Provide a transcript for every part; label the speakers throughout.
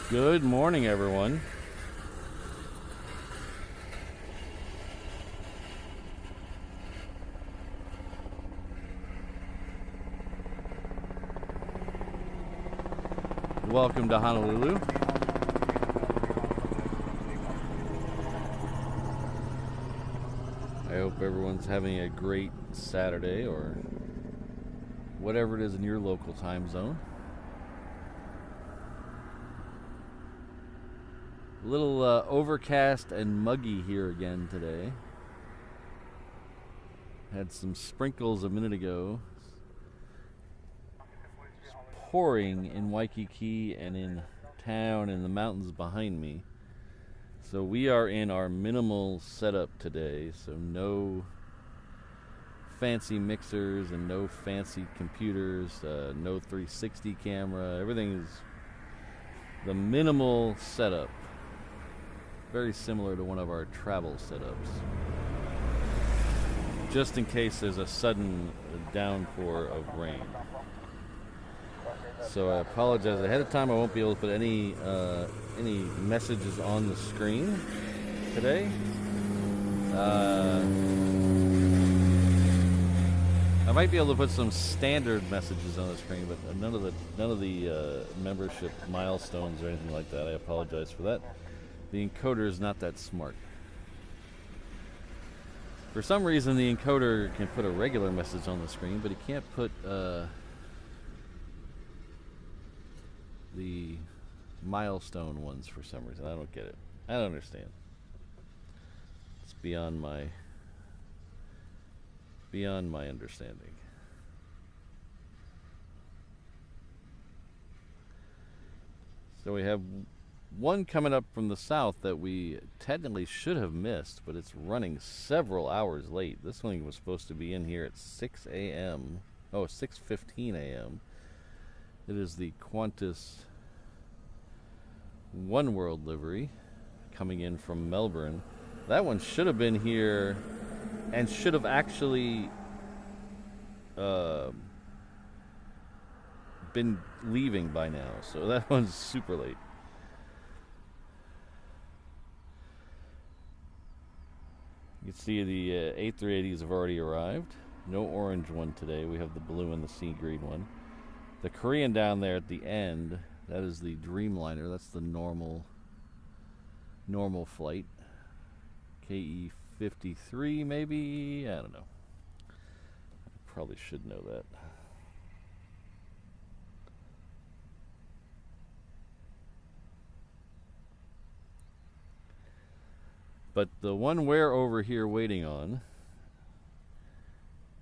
Speaker 1: Good morning, everyone. Welcome to Honolulu. I hope everyone's having a great Saturday or whatever it is in your local time zone. A little overcast and muggy here again today. Had some sprinkles a minute ago. It's pouring in Waikiki and in town and the mountains behind me. So we are in our minimal setup today. So no fancy mixers and no fancy computers, no 360 camera. Everything is the minimal setup. Very similar to one of our travel setups. Just in case there's a sudden downpour of rain. So I apologize ahead of time. I won't be able to put any messages on the screen today. I might be able to put some standard messages on the screen, but none of the membership milestones or anything like that. I apologize for that. The encoder is not that smart. For some reason, the encoder can put a regular message on the screen, but it can't put the milestone ones for some reason. I don't get it. I don't understand. It's beyond my understanding. So we have one coming up from the south that we technically should have missed, but it's running several hours late. This one was supposed to be in here at 6 a.m. Oh, 6:15 a.m. It is the Qantas One World livery coming in from Melbourne. That one should have been here and should have actually been leaving by now. So that one's super late. You can see the A380s have already arrived. No orange one today. We have the blue and the sea green one. The Korean down there at the end, that is the Dreamliner. That's the normal flight. KE-53 maybe? I don't know. I probably should know that. But the one we're over here waiting on,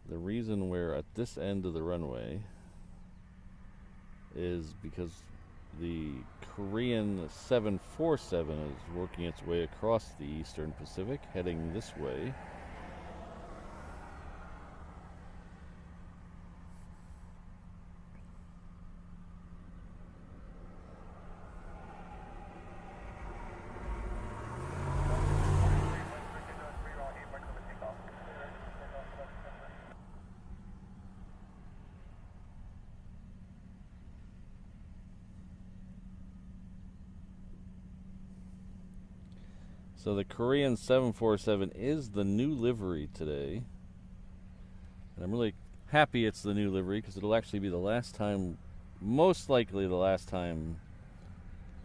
Speaker 1: the reason we're at this end of the runway is because the Korean 747 is working its way across the Eastern Pacific, heading this way. So the Korean 747 is the new livery today. And I'm really happy it's the new livery because it'll actually be the last time, most likely the last time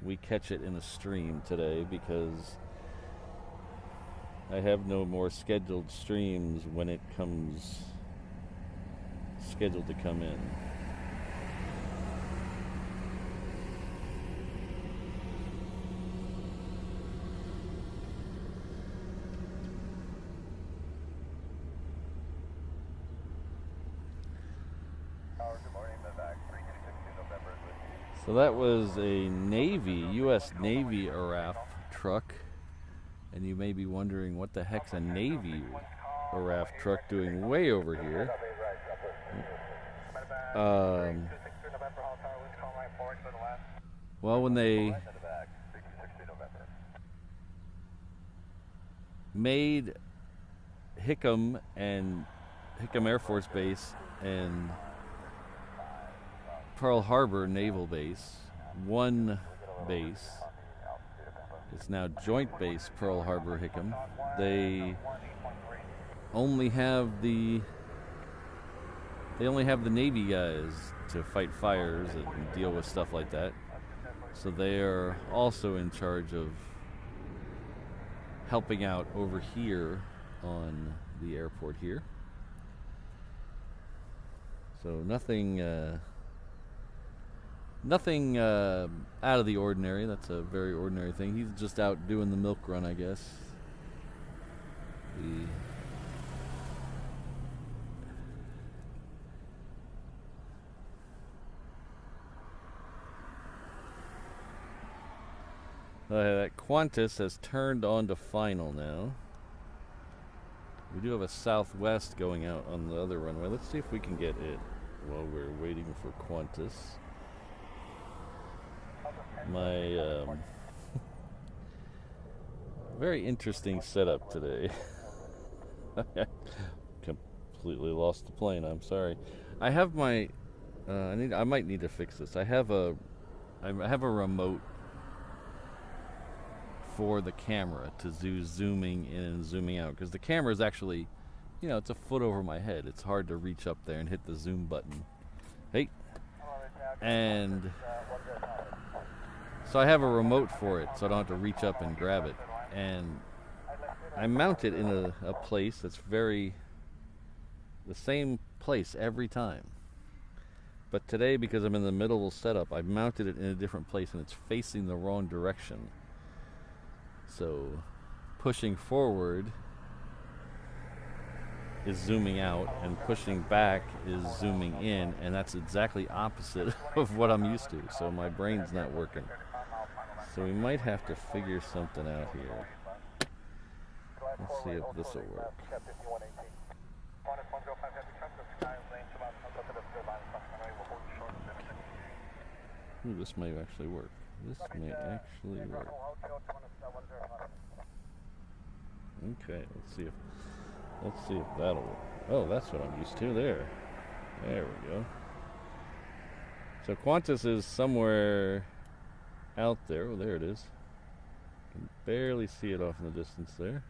Speaker 1: we catch it in a stream today, because I have no more scheduled streams when it comes scheduled to come in. So that was a Navy, U.S. Navy ARAF truck, and you may be wondering what the heck's a Navy ARAF truck doing way over here. Well, when they made Hickam and Hickam Air Force Base and Pearl Harbor Naval Base one base. It's now Joint Base Pearl Harbor-Hickam. They only have the Navy guys to fight fires and deal with stuff like that. So they are also in charge of helping out over here on the airport here. So nothing out of the ordinary. That's a very ordinary thing. He's just out doing the milk run, I guess. That Qantas has turned on to final now. We do have a Southwest going out on the other runway. Let's see if we can get it while we're waiting for Qantas. My very interesting setup today. Completely lost the plane. I'm sorry. I have my. I might need to fix this. I have a remote for the camera to do zooming in and zooming out, because the camera is actually, it's a foot over my head. It's hard to reach up there and hit the zoom button. Hey, and so I have a remote for it, so I don't have to reach up and grab it. And I mount it in a place that's the same place every time. But today, because I'm in the middle of the setup, I mounted it in a different place and it's facing the wrong direction. So pushing forward is zooming out, and pushing back is zooming in, and that's exactly opposite of what I'm used to. So my brain's not working. So we might have to figure something out here. Let's see if this will work. Ooh, this may actually work. This may actually work. Okay, let's see if that'll work. Oh, that's what I'm used to there. There we go. So Qantas is somewhere out there. Oh, there it is. Can barely see it off in the distance there.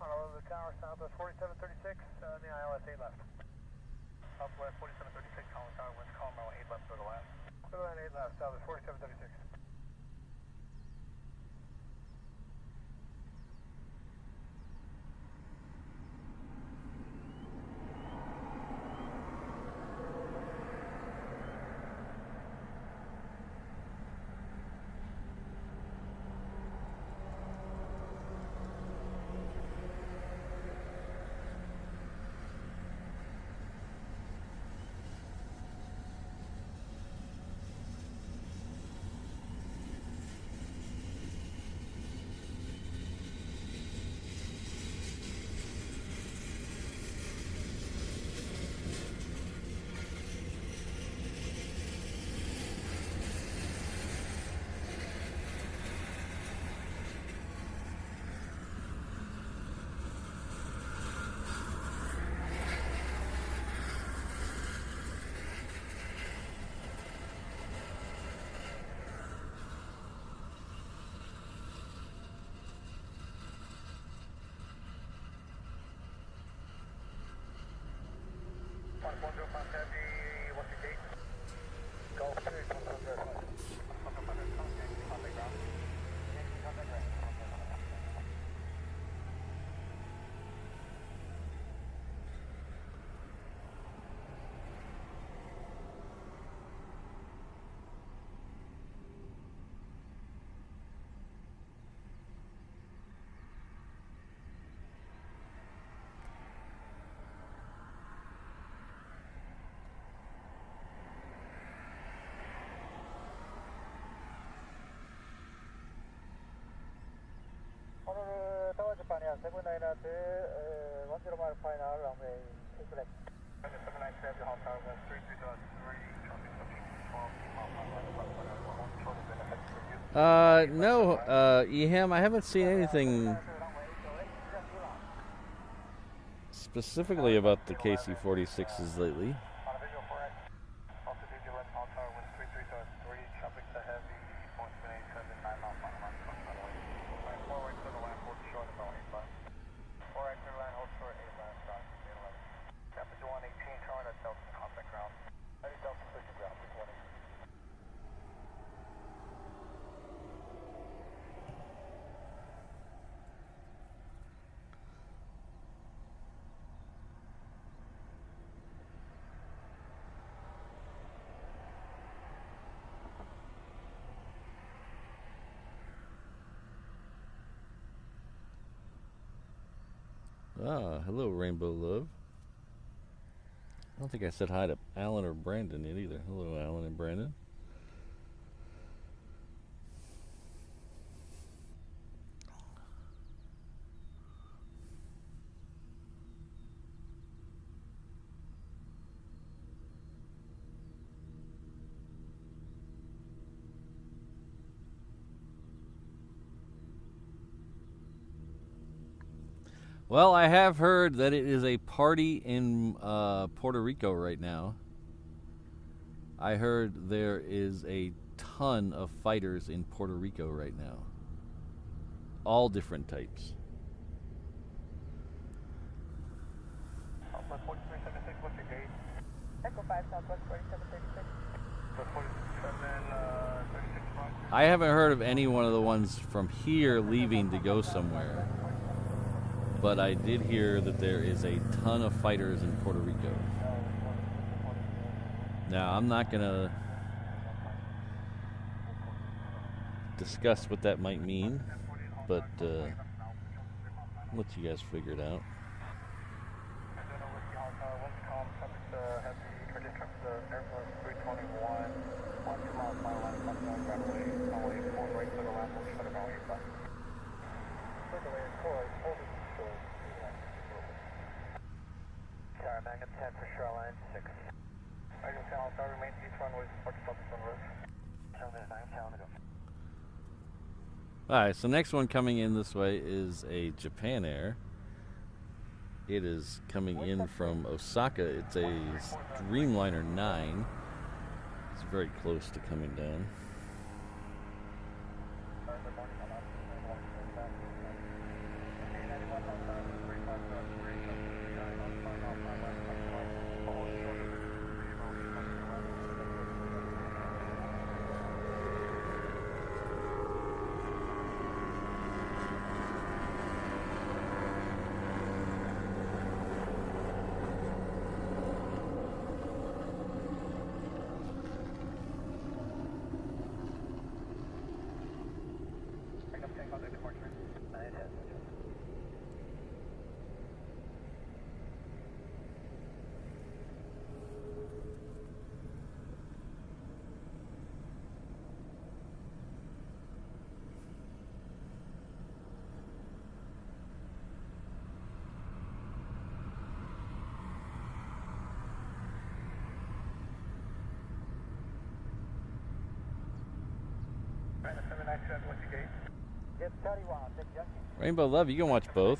Speaker 2: Honolulu Tower, Southwest 4736, the ILS 8 left. Southwest 4736, calling Tower, West Colorado 8 left, go to left. Go to line 8 left, Southwest 4736. Yeah, 799 at 10 mile final runway 6 left. 797 the hot tower was 33.3, traffic approaching 12
Speaker 1: No, EHAM, I haven't seen anything specifically about the KC-46s lately.
Speaker 2: On a visual for it, also did you run hot tower was 33.3, traffic to heavy, 1.87, 9 miles final runway, runway. Forward to the land, hold short about 8 left. Forward to the land, hold short 8 left, dot 8 left. Temperature 118, current at Delta contact ground. Heavy Delta switching ground, 118.
Speaker 1: Ah, hello, Rainbow Love. I don't think I said hi to Alan or Brandon yet either. Hello, Alan and Brandon. Well, I have heard that it is a party in Puerto Rico right now. I heard there is a ton of fighters in Puerto Rico right now. All different types.
Speaker 2: Southwest 4376, what's your gate? Echo 5, Southwest 4736. Southwest 4736 front.
Speaker 1: I haven't heard of any one of the ones from here leaving to go somewhere. But I did hear that there is a ton of fighters in Puerto Rico. Now, I'm not going to discuss what that might mean, but I'll let you guys figure it out.
Speaker 2: Magnet 10 for shoreline 6. Magnet 10, I'll remain east runway, support the sunroof. 7 to go.
Speaker 1: Alright, so next one coming in this way is a Japan Air. It is coming in from Osaka. It's a Dreamliner 9. It's very close to coming down. Rainbow Love, you can watch both.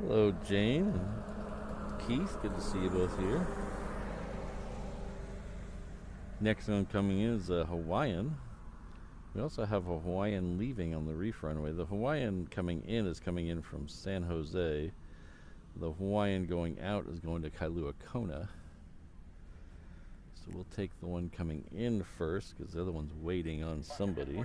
Speaker 1: Hello, Jane and Keith. Good to see you both here. Next one coming in is a Hawaiian. We also have a Hawaiian leaving on the reef runway. The Hawaiian coming in is coming in from San Jose. The Hawaiian going out is going to Kailua Kona. So we'll take the one coming in first because the other one's waiting on somebody.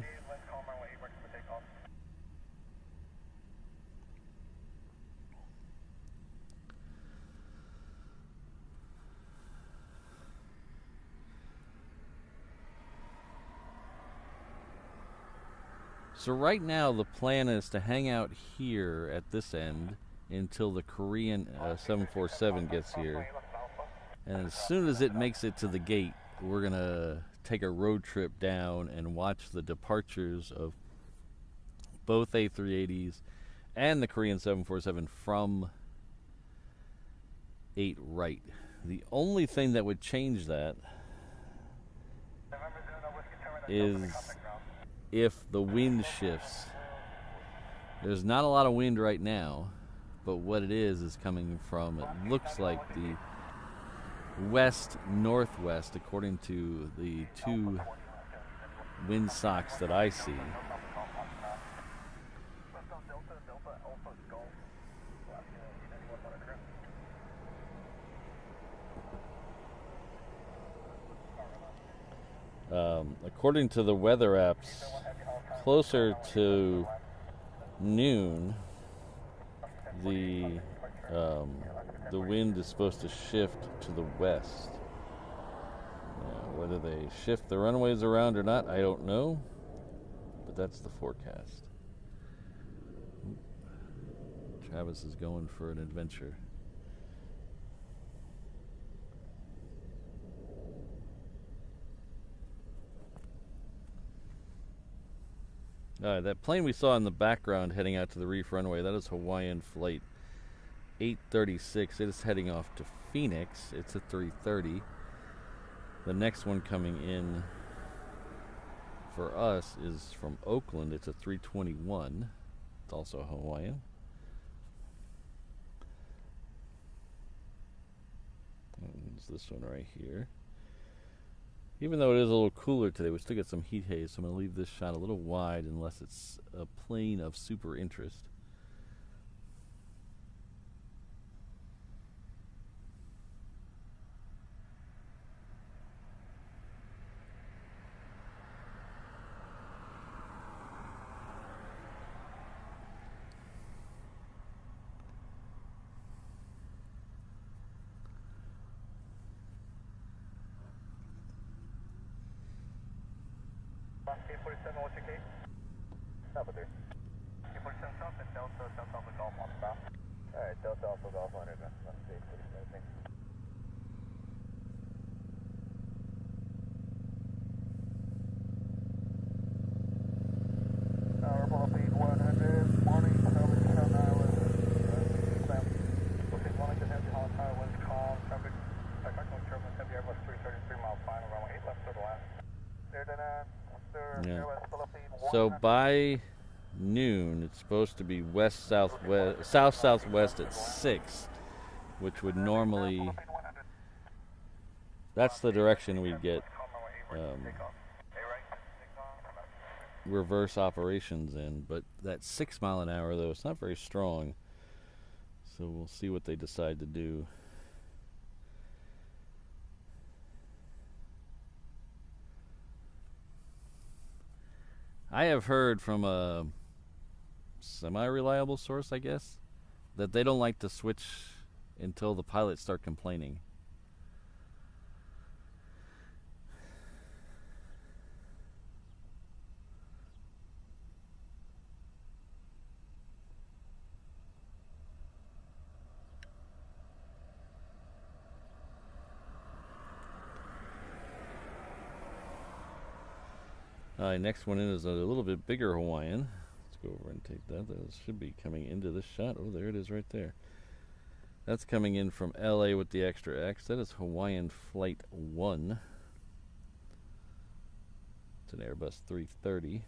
Speaker 1: So right now the plan is to hang out here at this end until the Korean 747 gets here. And as soon as it makes it to the gate, we're going to take a road trip down and watch the departures of both A380s and the Korean 747 from 8 right. The only thing that would change that is if the wind shifts. There's not a lot of wind right now, but what it is coming from, it looks like the west-northwest, according to the two wind socks that I see. According to the weather apps, closer to noon, the wind is supposed to shift to the west. Whether they shift the runways around or not, I don't know, but that's the forecast. Travis is going for an adventure. That plane we saw in the background heading out to the reef runway, that is Hawaiian Flight 836. It is heading off to Phoenix. It's a 330. The next one coming in for us is from Oakland. It's a 321. It's also Hawaiian. And it's this one right here. Even though it is a little cooler today, we still get some heat haze, so I'm going to leave this shot a little wide unless it's a plane of super interest.
Speaker 2: C-47, what's your gate? South of there. C-47 south and Delta, South Alpha Golf on the bow. Alright, Delta Alpha Golf on it. That's C-47, thanks. Airport lead 100, morning, coverage, Heaven Island. Booking 1 to heavy hot tire, winds calm, traffic, technical turbulence, heavy Airbus 333 mile final, runway 8 left to the last.
Speaker 1: Yeah. So by noon, it's supposed to be west-southwest, south-southwest at 6, which would normally, that's the direction we'd get reverse operations in. But that 6 mile an hour, though, it's not very strong. So we'll see what they decide to do. I have heard from a semi-reliable source, I guess, that they don't like to switch until the pilots start complaining. Next one in is a little bit bigger Hawaiian. Let's go over and take that. That should be coming into this shot. Oh, there it is right there. That's coming in from LA with the extra X. That is Hawaiian Flight 1. It's an Airbus 330.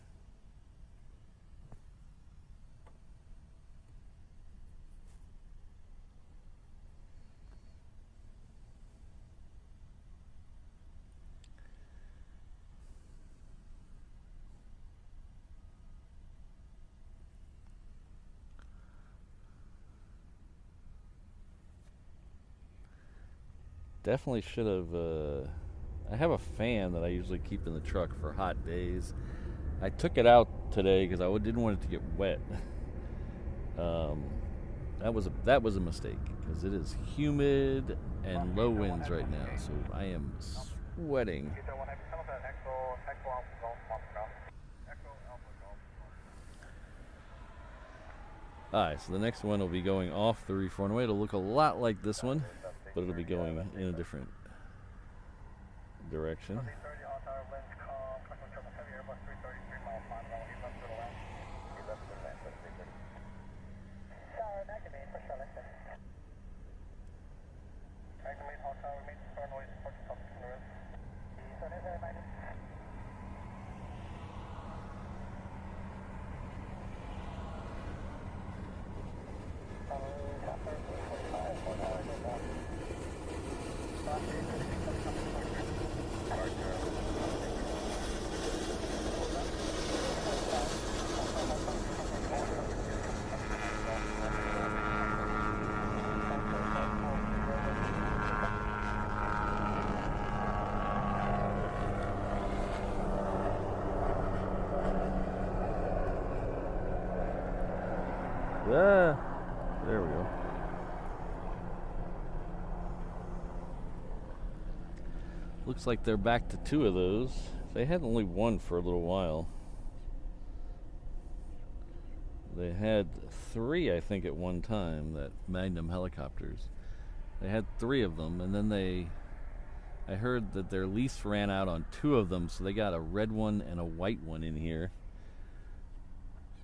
Speaker 1: Definitely should have. I have a fan that I usually keep in the truck for hot days. I took it out today because I didn't want it to get wet. That was a mistake because it is humid and low winds right now, so I am sweating. Alright, so the next one will be going off the reef runway. It'll look a lot like this one, but it'll be going in a different direction. There we go. Looks like they're back to 2 of those. They had only 1 for a little while. They had 3, I think, at one time, that Magnum helicopters. They had 3 of them, and then I heard that their lease ran out on 2 of them, so they got a red one and a white one in here.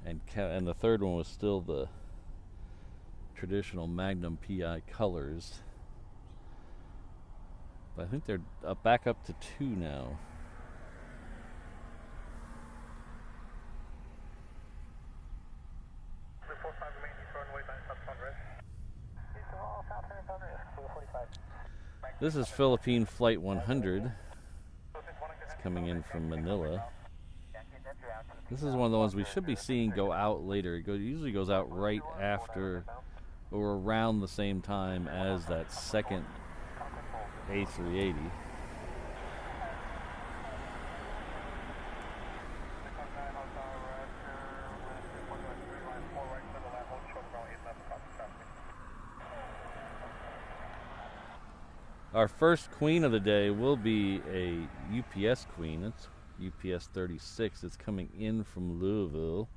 Speaker 1: And the third one was still the traditional Magnum PI colors. But I think they're back up to 2 now. This is Philippine Flight 100. It's coming in from Manila. This is one of the ones we should be seeing go out later. It usually goes out right after or around the same time as that second A380. Our first queen of the day will be a UPS queen. It's UPS 36. It's coming in from Louisville.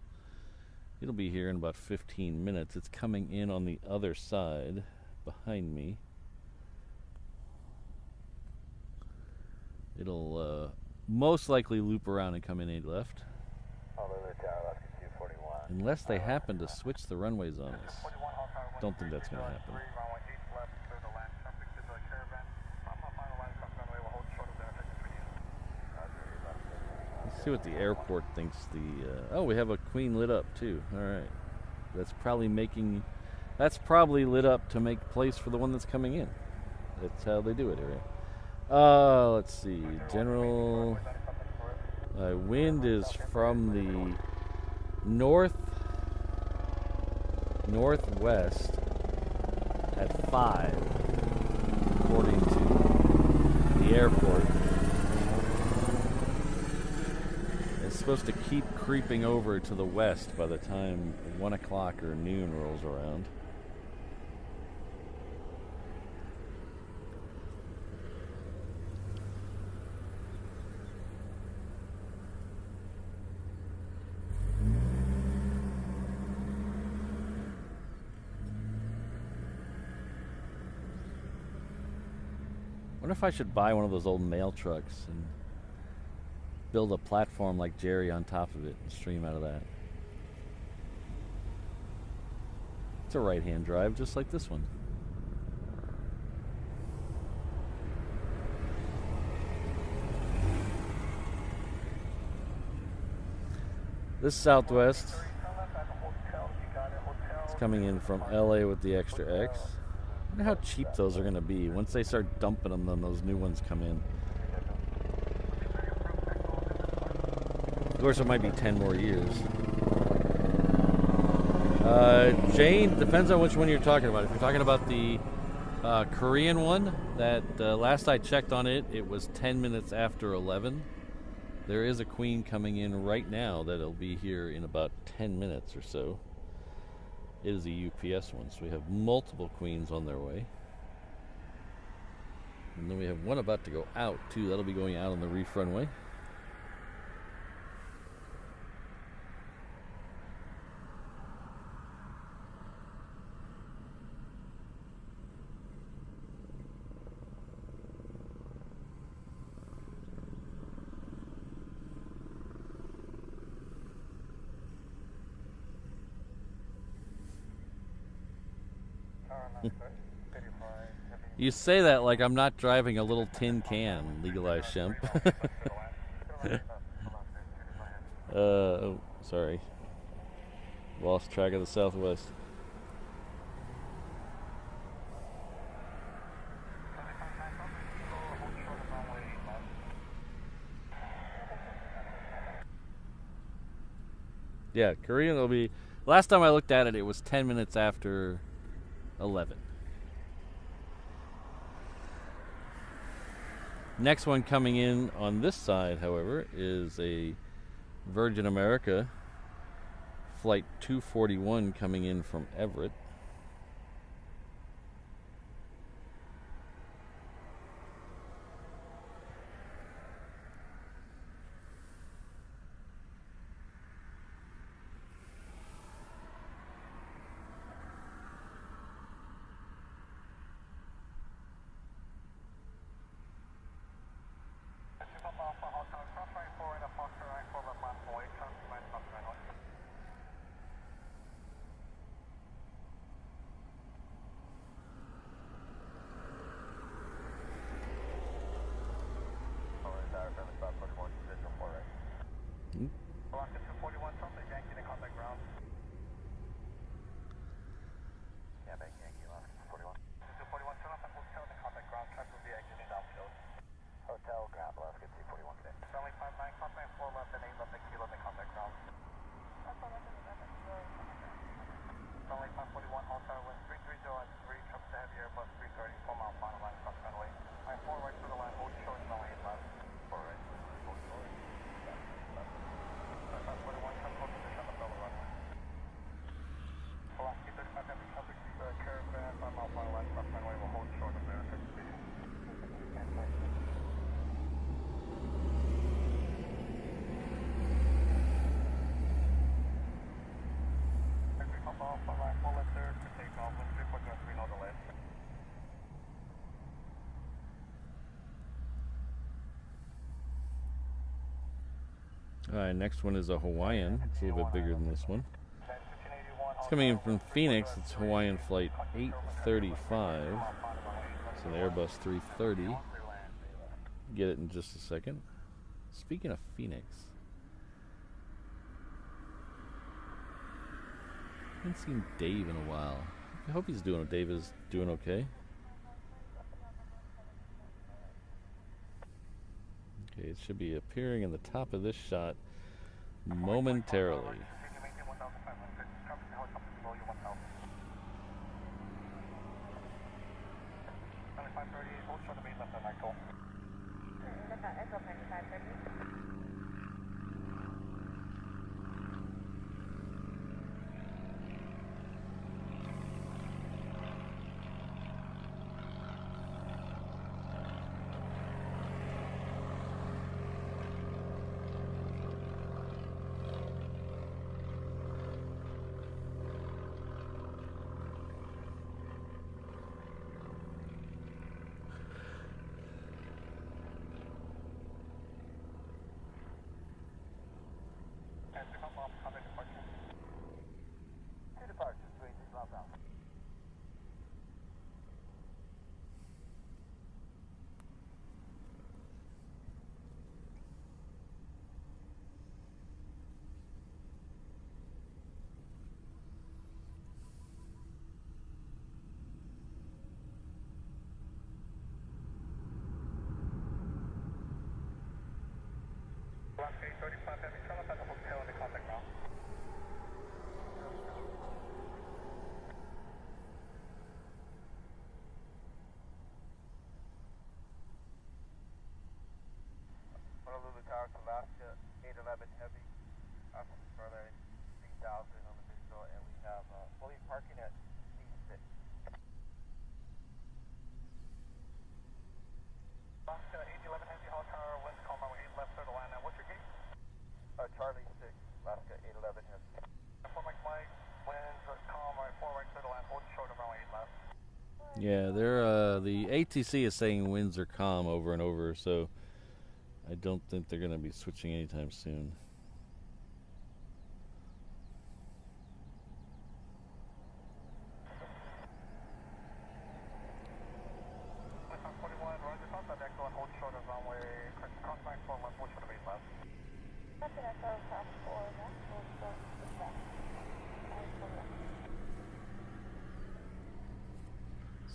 Speaker 1: It'll be here in about 15 minutes. It's coming in on the other side behind me. It'll most likely loop around and come in a left. Unless they happen to switch the runways on us. Don't think that's going to happen. Let's see what the airport thinks. Oh, we have a queen lit up too. All right, that's probably lit up to make place for the one that's coming in. That's how they do it, right? Let's see. General wind is from the northwest at 5, according to the airport. It's supposed to keep creeping over to the west by the time 1 o'clock or noon rolls around. I wonder if I should buy one of those old mail trucks and build a platform like Jerry on top of it and stream out of that. It's a right-hand drive just like this one. This Southwest is coming in from LA with the extra X. I wonder how cheap those are going to be. Once they start dumping them, then those new ones come in. Of course, it might be 10 more years. Jane, depends on which one you're talking about. If you're talking about the Korean one, that last I checked on it, it was 10 minutes after 11. There is a queen coming in right now that'll be here in about 10 minutes or so. It is a UPS one, so we have multiple queens on their way. And then we have one about to go out too. That'll be going out on the reef runway. You say that like I'm not driving a little tin can, legalized Shemp. Oh, sorry. Lost track of the Southwest. Yeah, Korean will be... Last time I looked at it, it was 10 minutes after 11. Next one coming in on this side, however, is a Virgin America Flight 241 coming in from Everett. Alright, next one is a Hawaiian. It's a little bit bigger than this one. It's coming in from Phoenix. It's Hawaiian Flight 835. It's an Airbus 330. Get it in just a second. Speaking of Phoenix, I haven't seen Dave in a while. I hope he's doing. Dave is doing okay. Okay, it should be appearing in the top of this shot momentarily. Yeah, they're the ATC is saying winds are calm over and over, so I don't think they're going to be switching anytime soon.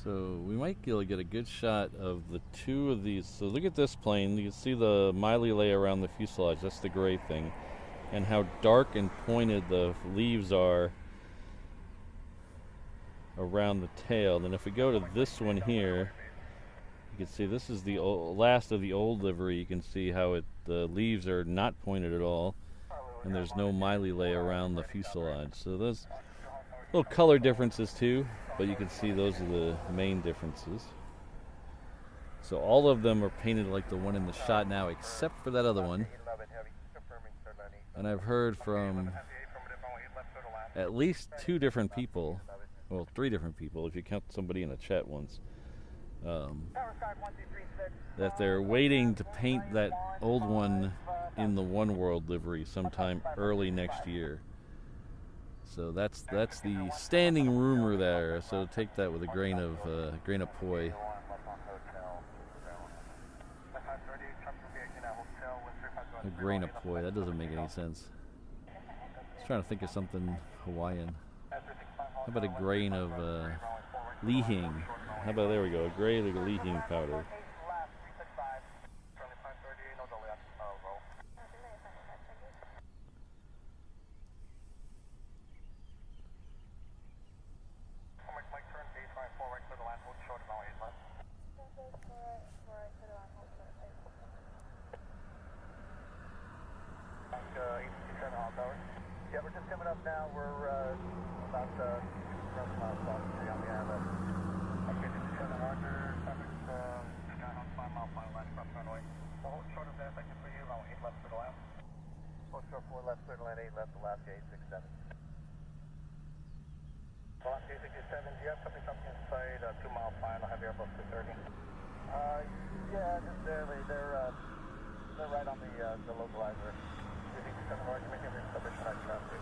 Speaker 1: So we might be able to get a good shot of the two of these. So look at this plane. You can see the Miley lay around the fuselage. That's the gray thing. And how dark and pointed the leaves are around the tail. Then if we go to this one here, you can see this is the last of the old livery. You can see how the leaves are not pointed at all. And there's no Miley lay around the fuselage. So those little color differences too, but you can see those are the main differences. So all of them are painted like the one in the shot now, except for that other one. And I've heard from at least 2 different people, well, 3 different people if you count somebody in the chat once, that they're waiting to paint that old one in the One World livery sometime early next year. So that's the standing rumor there. So take that with a grain of poi. A grain of poi. That doesn't make any sense. I was trying to think of something Hawaiian. How about a grain of lihing? How about, there we go, a grain of lihing powder.
Speaker 2: Yeah, we're just coming up now. We're about 2 miles off the on the island. Okay, this is Roger. Traffic's 5 mile final line across runway. We'll hold short of that. Thank you for you. I'll 8 left for the left. Hold short 4 left, clear to land 8 left, Alaska 867. Alaska 867, do you have something inside 2 mile final, heavy Airbus A330? Yeah, just barely. They're right on the localizer. 267 Roger, making a submission at traffic.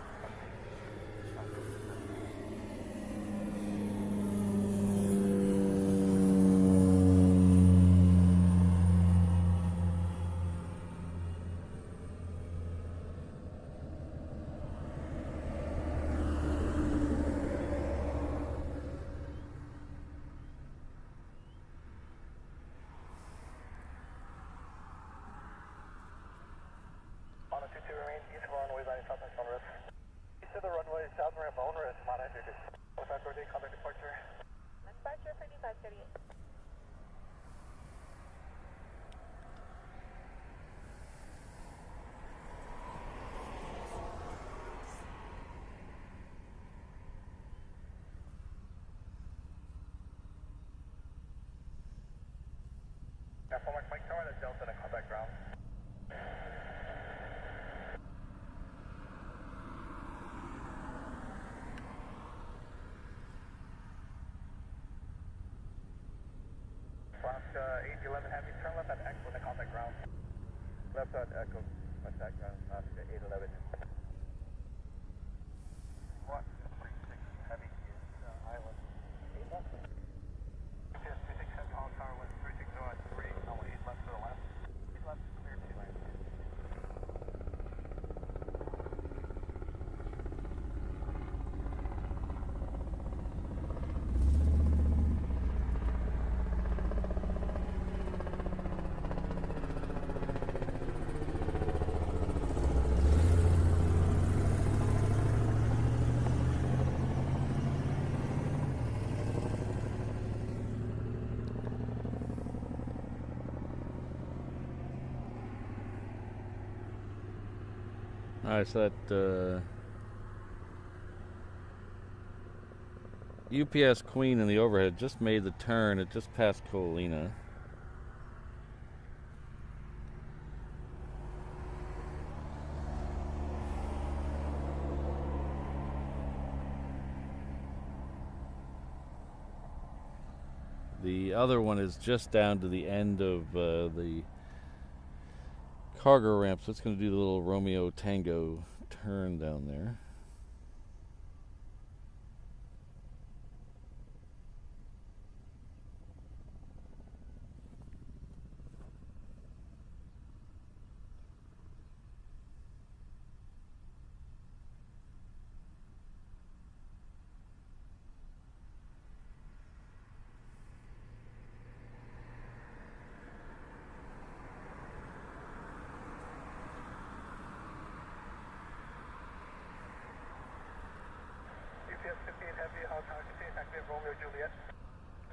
Speaker 2: East of the runway, south ramp owner is not entered. 538, contact departure.
Speaker 3: Departure for 538.
Speaker 2: Now, for Mike Tower, that's Delta and contact ground. Alaska 811 Heavy, turn left at Echo and contact ground. Left at Echo, contact ground, Alaska 811. What? 36 Heavy is island. 8 left. Yes, 36 Heavy, Hall Tower, with 360 at 3, 8 left to the left. 8 left, clear to land.
Speaker 1: Alright, so that UPS Queen in the overhead just made the turn. It just passed Colina. The other one is just down to the end of the cargo ramp, so it's going to do the little Romeo Tango turn down there.
Speaker 2: UPS 15 Heavy, how can I continue taxi at Romeo Juliet?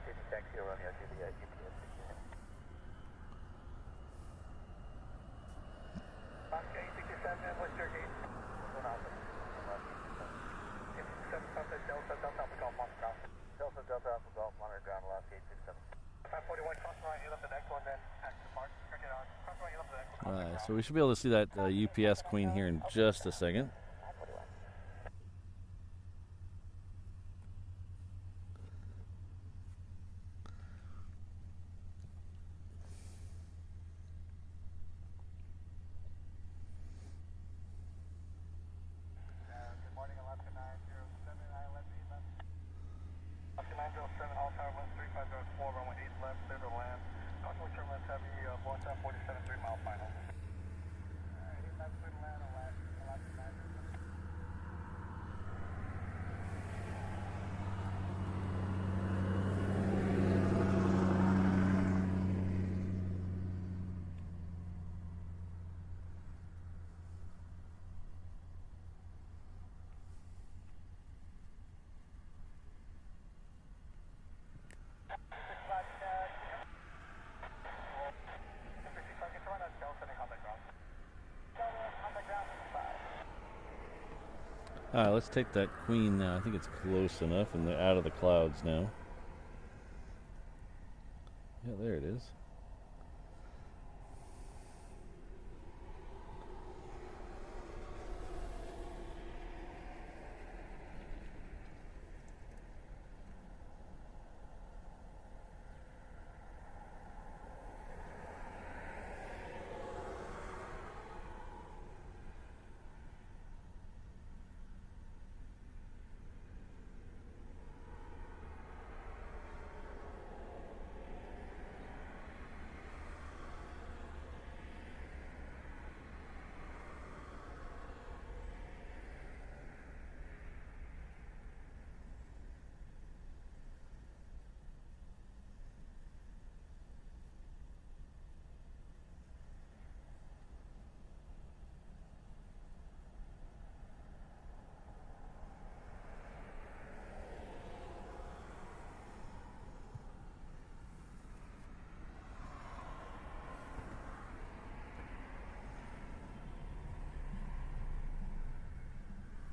Speaker 2: City taxi Romeo Juliet, UPS 15. Last gate 67, what's your gate? 1 Alpha. 7 Sunset Delta, Delta Alpha Golf Underground. Delta Delta Alpha Golf Underground, last gate 67. 541, cross the right, you left the next one, then taxi depart. Check it out. Cross the right, you left the next one.
Speaker 1: Alright, so we should be able to see that UPS Queen here in just a second.
Speaker 2: Good morning, Alaska 907, left, Alaska 907, all tower 13504, runway 8 left, clear to land. Caution turbulence heavy, Boeing 747, 3 mile final. Alright, 8 left, clear to land, Alaska 907.
Speaker 1: Alright, let's take that Queen now. I think it's close enough, and they're out of the clouds now. Yeah, there it is.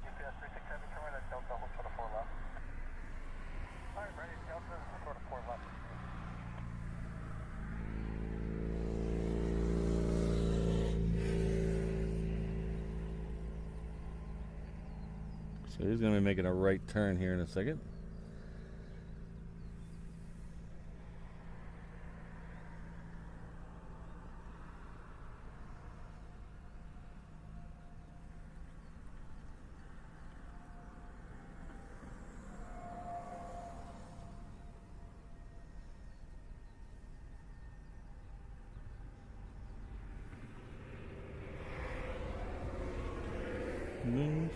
Speaker 2: UPS 367, turn right at Delta, hold short of 4 left. Alright, ready, Delta, hold short of 4 left.
Speaker 1: So he's going to be making a right turn here in a second.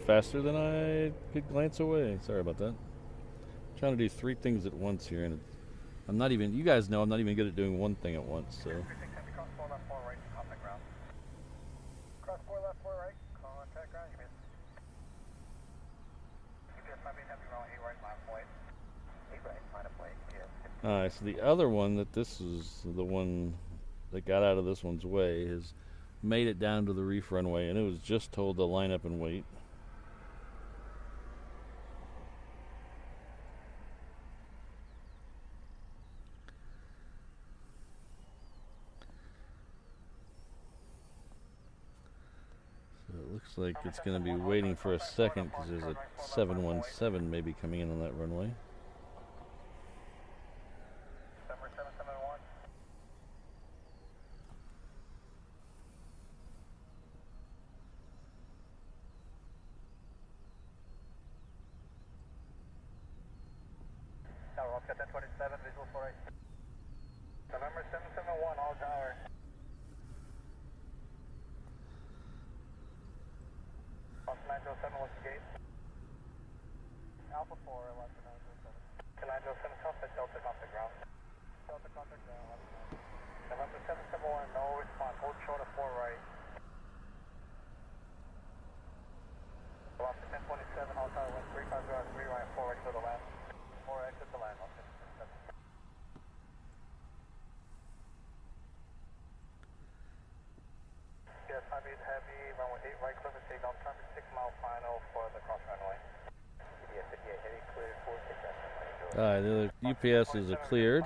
Speaker 1: Faster than I could glance away. Sorry about that. Trying to do 3 things at once here, and I'm not even, you guys know I'm not even good at doing one thing at once, so.
Speaker 2: 367, cross 4 left, 4 right, contact ground. Cross 4 left, 4 right, contact ground, UPS. UPS 5 heavy, runway 8 right, line of flight. 8 right, line of flight, UPS.
Speaker 1: Alright, so the other one, that this is the one that got out of this one's way, has made it down to the reef runway, and it was just told to line up and wait. So it looks like it's going to be waiting for a second because there's a 717 maybe coming in on that runway.
Speaker 2: 717 F-27, visual 48. November 771, all tower. Alpha 907, what's the gate? Alpha 4, Alpha 907. 907, contact Delta, contact ground. Delta, contact ground. November 771, no response, hold short of 4 right. Alpha 1027, all tower, wind 350, 3 right, 4 right to the land. 4 exit the land, Alpha 1027. Yes, heavy, runway 8 right, clear for takeoff, traffic 6 mile final for the cross runway. Yes, heavy clear, 4 6
Speaker 1: Alright, the other UPSs are cleared.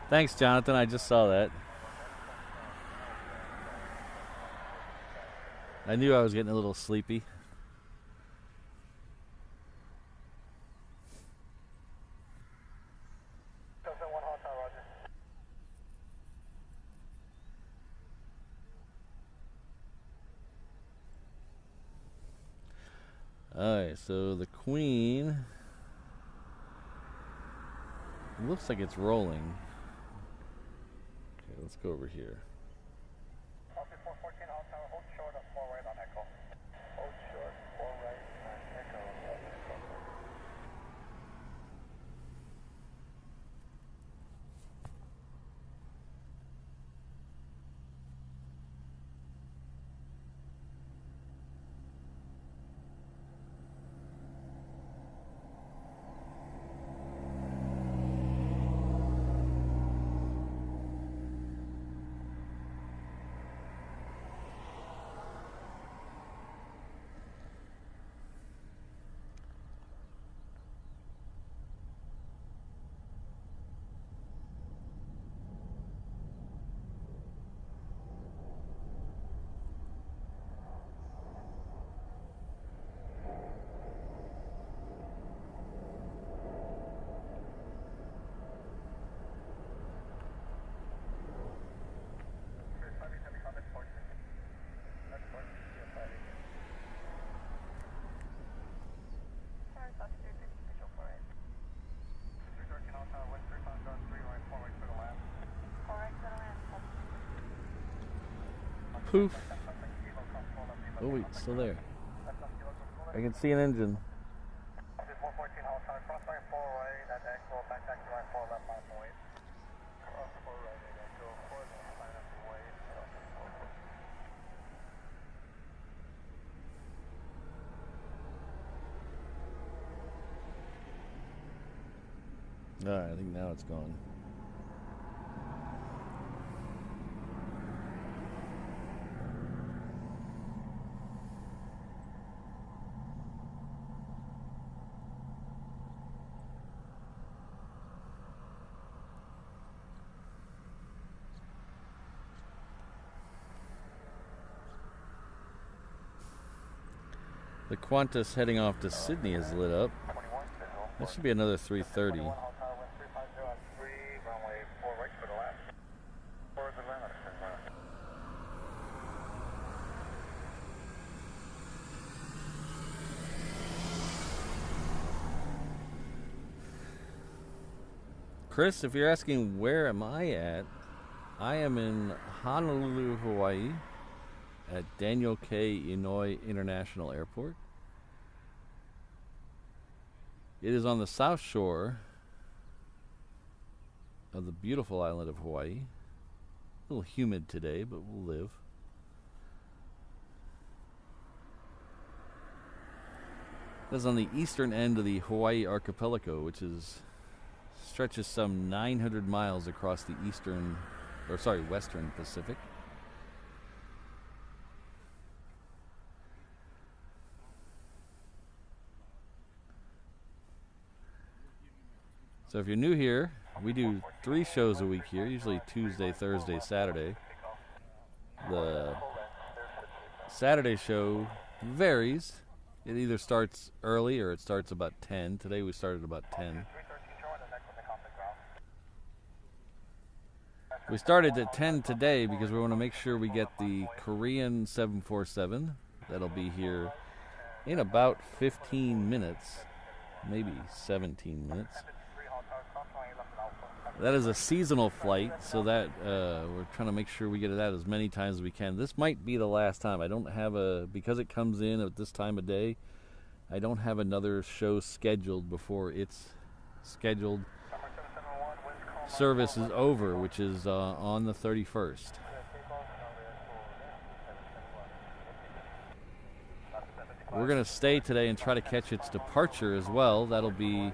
Speaker 1: Thanks, Jonathan. I just saw that. I knew I was getting a little sleepy. Alright, so the Queen, it looks like it's rolling. Okay, let's go over here.
Speaker 2: Officer 414, all tower, hold short of 4 right on Echo. Hold short, 4 right on Echo.
Speaker 1: Poof. Oh wait, still there. I can see an engine. Alright, I think now it's gone. The Qantas heading off to Sydney is lit up. That should be another 330. Chris, if you're asking where am I at, I am in Honolulu, Hawaii at Daniel K. Inouye International Airport. It is on the south shore of the beautiful island of Hawaii. A little humid today, but we'll live. It is on the eastern end of the Hawaii archipelago, which stretches some 900 miles across the western Pacific. So if you're new here, we do 3 shows a week here, usually Tuesday, Thursday, Saturday. The Saturday show varies. It either starts early or it starts about 10. Today we started about 10. We started at 10 today because we want to make sure we get the Korean 747. That'll be here in about 15 minutes, maybe 17 minutes. That is a seasonal flight, so that we're trying to make sure we get it out as many times as we can. This might be the last time. I don't have because it comes in at this time of day, I don't have another show scheduled before its scheduled service is over, which is on the 31st. We're going to stay today and try to catch its departure as well. That'll be,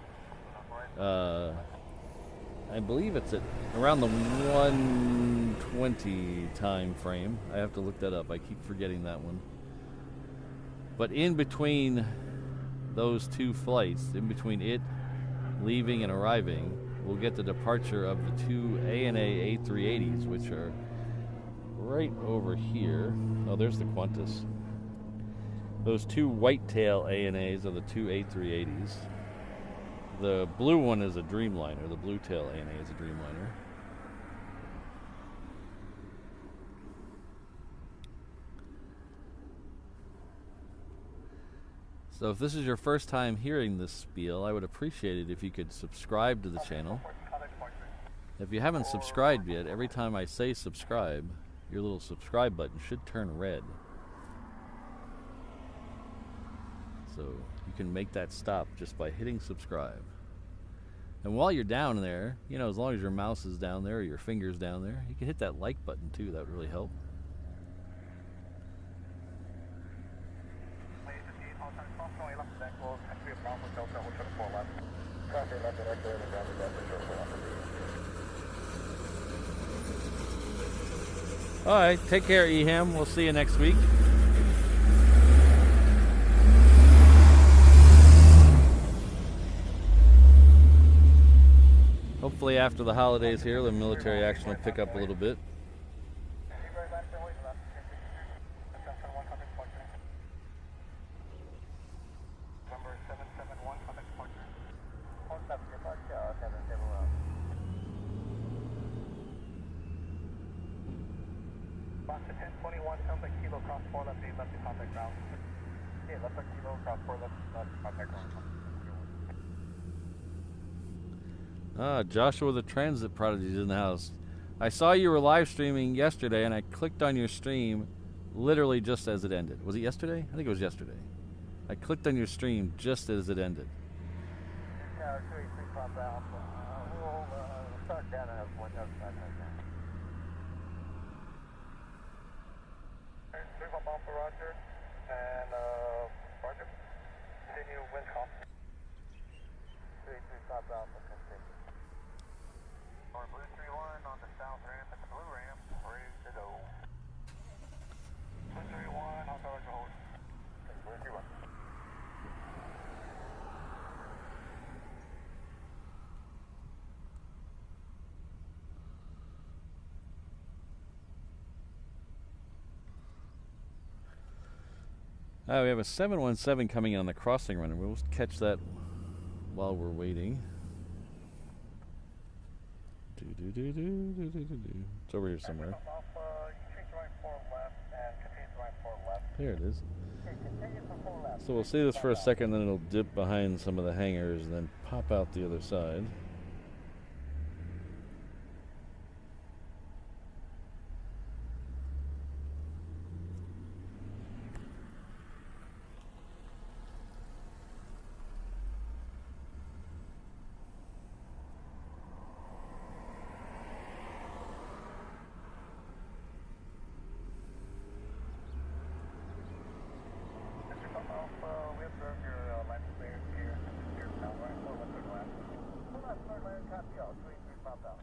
Speaker 1: I believe it's at around the 1:20 time frame. I have to look that up. I keep forgetting that one. But in between those 2 flights, in between it leaving and arriving, we'll get the departure of the 2 ANA A380s, which are right over here. Oh, there's the Qantas. Those 2 whitetail ANAs are the 2 A380s. The blue one is a Dreamliner. The blue tail ANA is a Dreamliner. So if this is your first time hearing this spiel, I would appreciate it if you could subscribe to the channel. If you haven't subscribed yet, every time I say subscribe, your little subscribe button should turn red. So you can make that stop just by hitting subscribe. And while you're down there, as long as your mouse is down there or your finger's down there, you can hit that like button too. That would really help. All right, take care, Eham. We'll see you next week. Hopefully after the holidays here, the military action will pick up a little bit. Joshua the Transit Prodigy is in the house. I saw you were live streaming yesterday and I clicked on your stream literally just as it ended. Was it yesterday? I think it was yesterday. I clicked on your stream just as it ended.
Speaker 2: Yeah, we'll start down and have one note. Bomb for Roger, and Roger, continue wind calm. 3-3 stop Alpha, continue. Or Blue 3-1 on the south ramp at the blue ramp, ready to go. Blue 3-1, how far to hold? Blue 3-1.
Speaker 1: We have a 717 coming in on the crossing run, and we'll catch that while we're waiting. It's over here somewhere. There it is. So we'll see this for a second, then it'll dip behind some of the hangars and then pop out the other side.
Speaker 2: observe your landing clearance here. Here now, right? Full left third land. Full left third land, copy out. 3 popped out.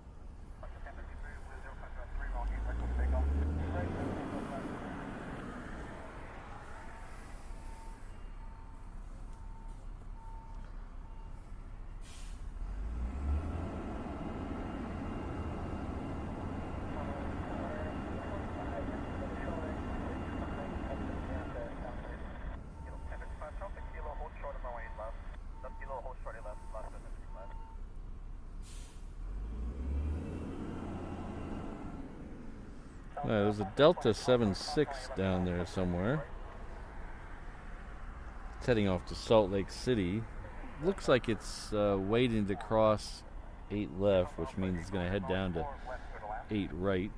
Speaker 2: Roger, 1053 with 0573, long eight, right, take off. Right,
Speaker 1: There's a Delta 76 down there somewhere. It's heading off to Salt Lake City. Looks like it's waiting to cross 8 left, which means it's going to head down to 8 right.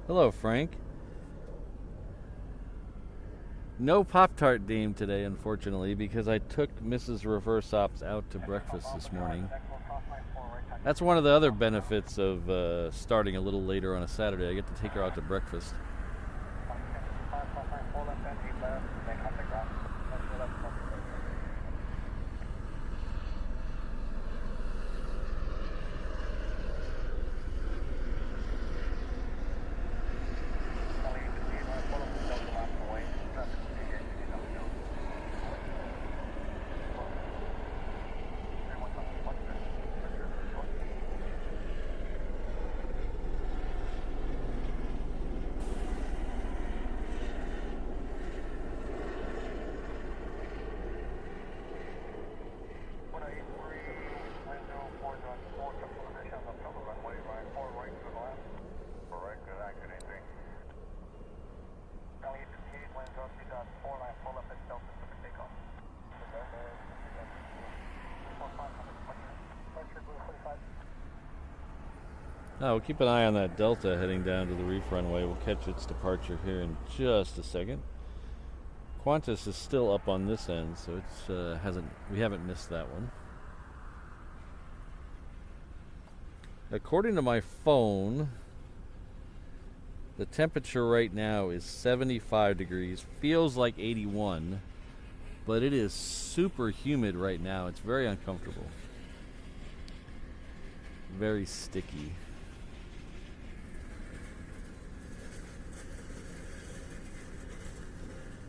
Speaker 1: Hello, Frank. No Pop-Tart Dame today, unfortunately, because I took Mrs. Reverse Ops out to breakfast this morning. That's one of the other benefits of starting a little later on a Saturday. I get to take her out to breakfast. Now we'll keep an eye on that Delta heading down to the reef runway. We'll catch its departure here in just a second. Qantas is still up on this end, so it's we haven't missed that one. According to my phone, the temperature right now is 75 degrees. Feels like 81, but it is super humid right now. It's very uncomfortable. Very sticky.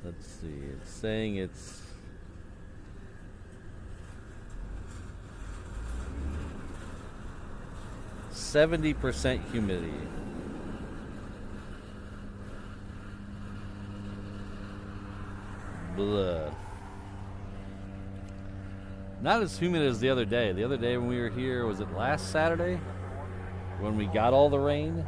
Speaker 1: Let's see, it's saying it's 70% humidity. Blah. Not as humid as the other day. The other day when we were here, was it last Saturday? When we got all the rain?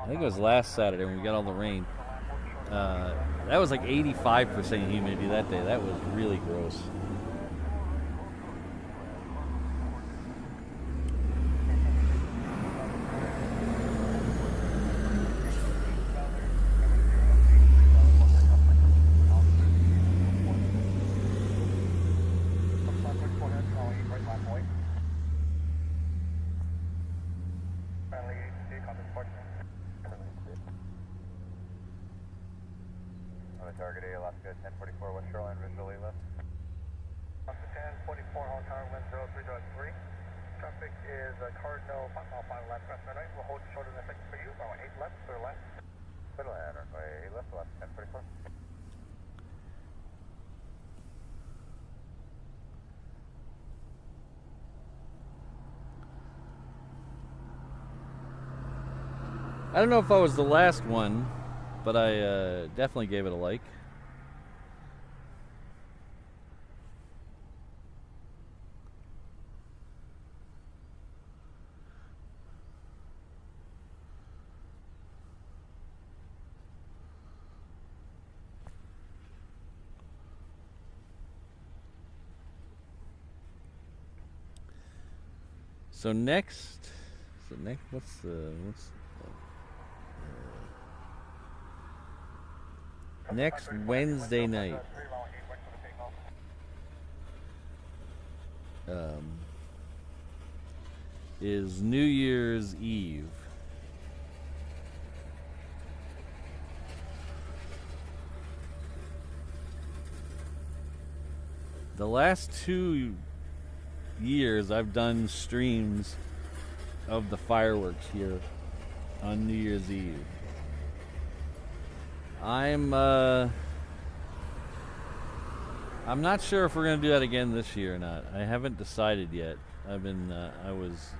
Speaker 1: I think it was last Saturday when we got all the rain. That was like 85% humidity that day. That was really gross.
Speaker 2: Target A, Alaska 1044, West Shoreline, visually left. Alaska 1044, Hong Kong, wind 03.3. Traffic is Cardinal, 5 mile final left, press right. We'll hold short in a second for you. Runway 8 left, clear left. Clear land, runway 8 left, Alaska 1044.
Speaker 1: I don't know if I was the last one, but I definitely gave it a like. So next, what's next Wednesday night is New Year's Eve. The last 2 years I've done streams of the fireworks here on New Year's Eve. I'm not sure if we're gonna do that again this year or not. I haven't decided yet. I was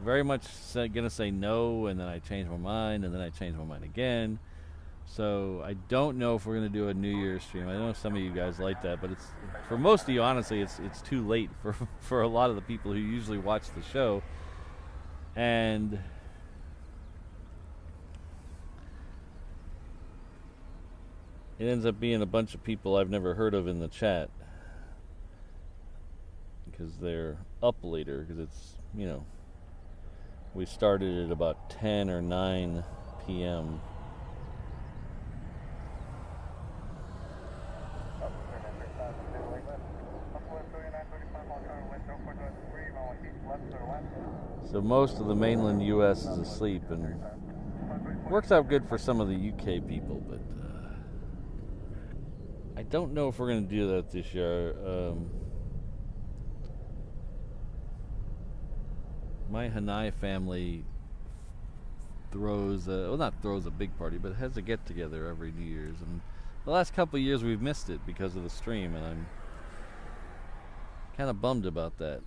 Speaker 1: very much gonna say no, and then I changed my mind, and then I changed my mind again. So I don't know if we're gonna do a New Year's stream. I know some of you guys like that, but it's for most of you, honestly, it's too late for a lot of the people who usually watch the show, and it ends up being a bunch of people I've never heard of in the chat because they're up later. Because it's, you know, we started at about 10 or 9 p.m. So most of the mainland U.S. is asleep, and it works out good for some of the U.K. people, but I don't know if we're going to do that this year. My Inouye family throws a big party, but has a get-together every New Year's, and the last couple of years we've missed it because of the stream, and I'm kind of bummed about that.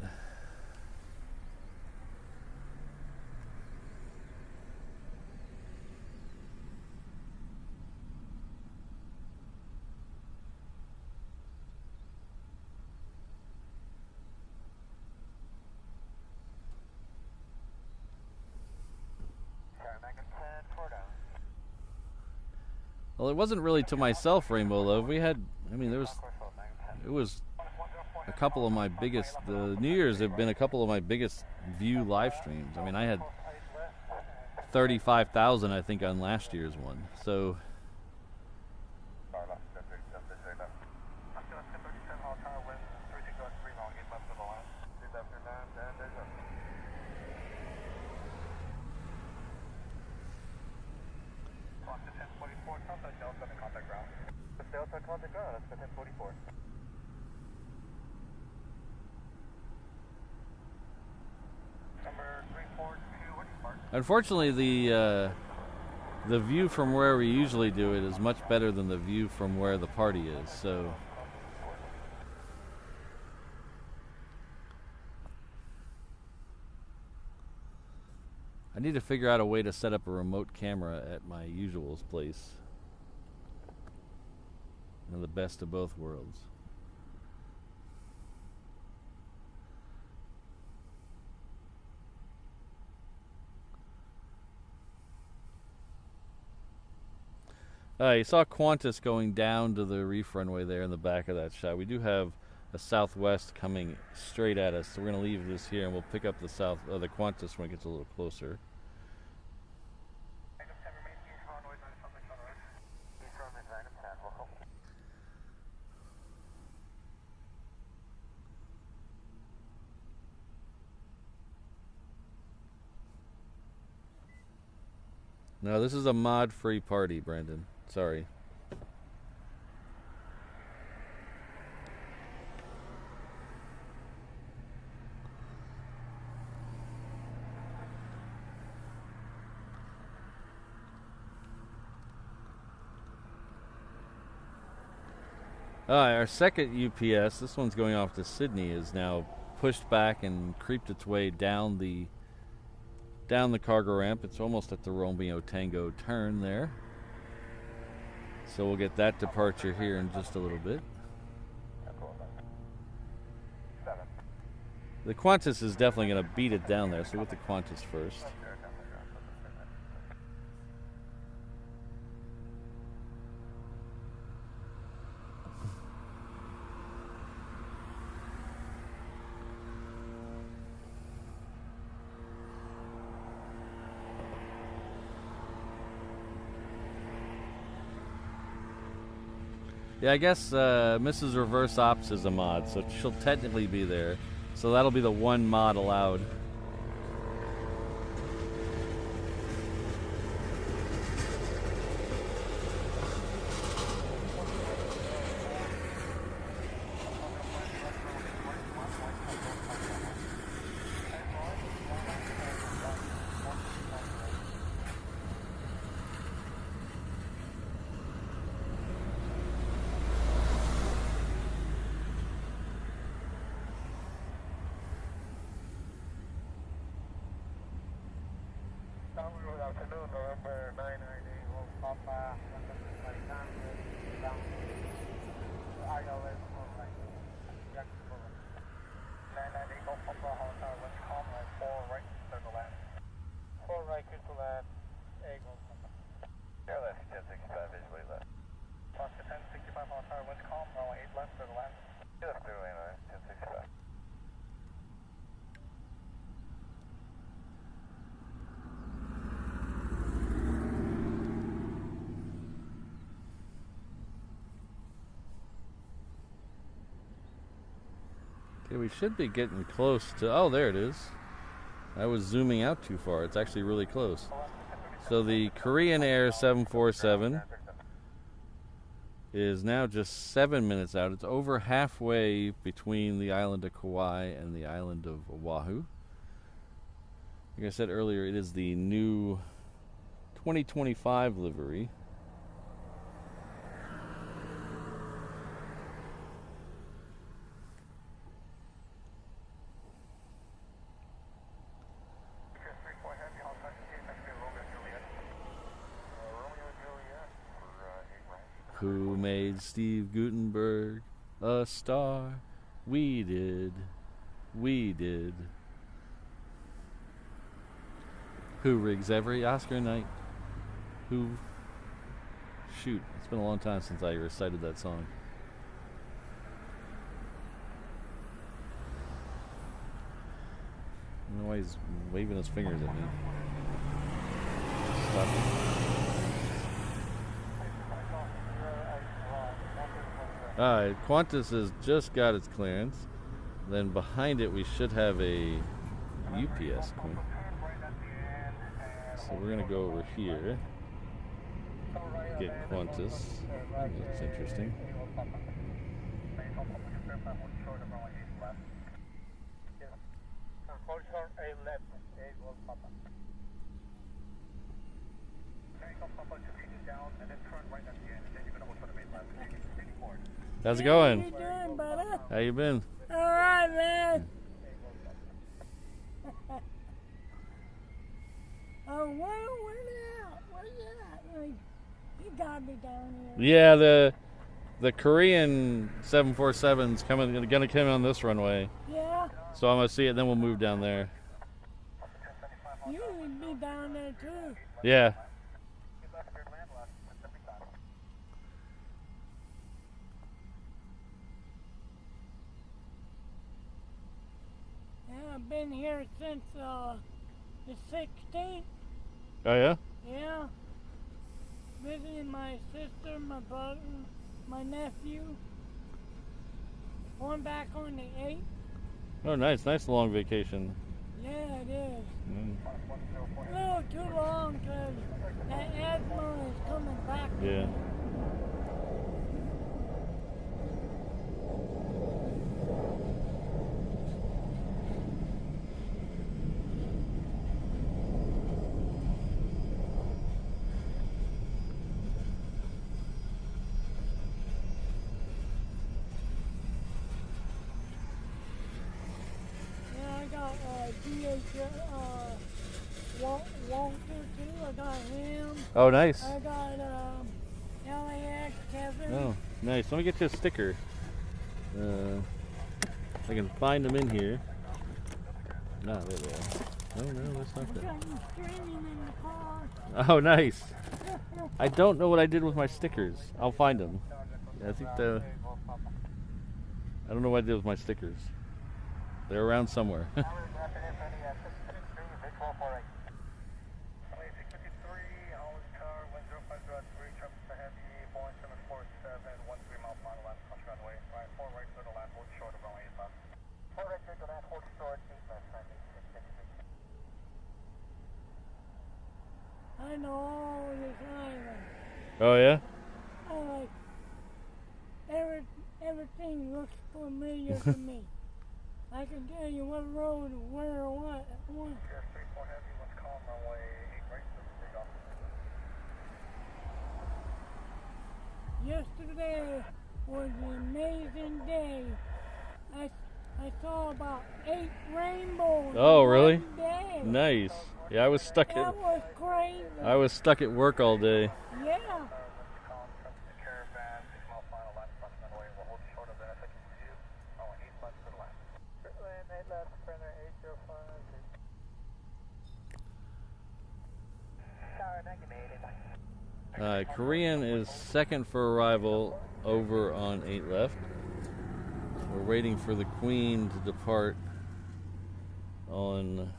Speaker 1: Well, it wasn't really to myself, Rainbow Love. It was a couple of my biggest, the New Year's have been a couple of my biggest view live streams. I mean, I had 35,000, I think, on last year's one. So unfortunately, the view from where we usually do it is much better than the view from where the party is. So I need to figure out a way to set up a remote camera at my usuals place. You know, the best of both worlds. You saw Qantas going down to the reef runway there in the back of that shot. We do have a Southwest coming straight at us, so we're going to leave this here and we'll pick up the the Qantas when it gets a little closer. No, this is a mod-free party, Brandon. Sorry. Our second UPS, this one's going off to Sydney, is now pushed back and creeped its way down the cargo ramp. It's almost at the Romeo Tango turn there. So we'll get that departure here in just a little bit. The Qantas is definitely going to beat it down there, so we'll get the Qantas first. Yeah, I guess Mrs. Reverse Ops is a mod, so she'll technically be there. So that'll be the one mod allowed.
Speaker 2: Good afternoon, November 998, Wolf Papa, Marican, down ILS, Jacksonville. 998, Wolf Papa, Hotel, West Com, 4 right, clear to land. 4 right, clear to land, egg, Wolf Papa. Yeah, that's 1065, visually left. Oscar 1065, Hotel, West Com, 8 left, clear to land. Yeah, that's clear to land, 1065.
Speaker 1: Okay, we should be getting close to... Oh, there it is. I was zooming out too far. It's actually really close. So the Korean Air 747 is now just 7 minutes out. It's over halfway between the island of Kauai and the island of Oahu. Like I said earlier, it is the new 2025 livery. Who made Steve Gutenberg a star? We did. We did. Who rigs every Oscar night? Who? Shoot, it's been a long time since I recited that song. I don't know why he's waving his fingers at me. Stop it. Alright, Qantas has just got its clearance. Then behind it we should have a UPS point. So we're going to go over here. Get Qantas. That's interesting. How's it going?
Speaker 4: How you doing, brother?
Speaker 1: How you been?
Speaker 4: All right, man. Oh, where's that? You gotta be down here.
Speaker 1: Yeah, the Korean 747's gonna come on this runway.
Speaker 4: Yeah?
Speaker 1: So I'm gonna see it, then we'll move down there.
Speaker 4: You would be down there too.
Speaker 1: Yeah.
Speaker 4: Yeah, I've been here since the 16th.
Speaker 1: Oh yeah?
Speaker 4: Yeah. Visiting my sister, my brother, my nephew. Going back on the 8th.
Speaker 1: Oh, nice long vacation.
Speaker 4: Yeah, it is. A little too long because that asthma is coming back.
Speaker 1: Yeah.
Speaker 4: Walter too. I got him.
Speaker 1: Oh, nice.
Speaker 4: I got LAX Kevin.
Speaker 1: Oh, nice. Let me get you a sticker. If I can find them in here. No, there they are. Oh no, that's not
Speaker 4: I
Speaker 1: that.
Speaker 4: got you streaming in the car.
Speaker 1: Oh, nice. I don't know what I did with my stickers. I'll find them. I think I don't know what I did with my stickers. They're around somewhere.
Speaker 4: I know all this island.
Speaker 1: Oh yeah?
Speaker 4: I like everything looks familiar to me. I can tell you what road, where, or what.
Speaker 2: Yes, 3-4 Heavy, let's call runway 8 right to the big office.
Speaker 4: Yesterday was an amazing day. I saw about 8 rainbows.
Speaker 1: Oh,
Speaker 4: in
Speaker 1: really?
Speaker 4: one day.
Speaker 1: Nice. Yeah, I was stuck
Speaker 4: That was crazy.
Speaker 1: at work all day.
Speaker 4: Yeah.
Speaker 2: Caravan, 6 mile final left, approximately. We'll hold short of that if I can see you. Oh, 8 left to the left. Land 8 left, printer 805. Tower negative.
Speaker 1: Korean is second for arrival over on 8 left. We're waiting for the Queen to depart on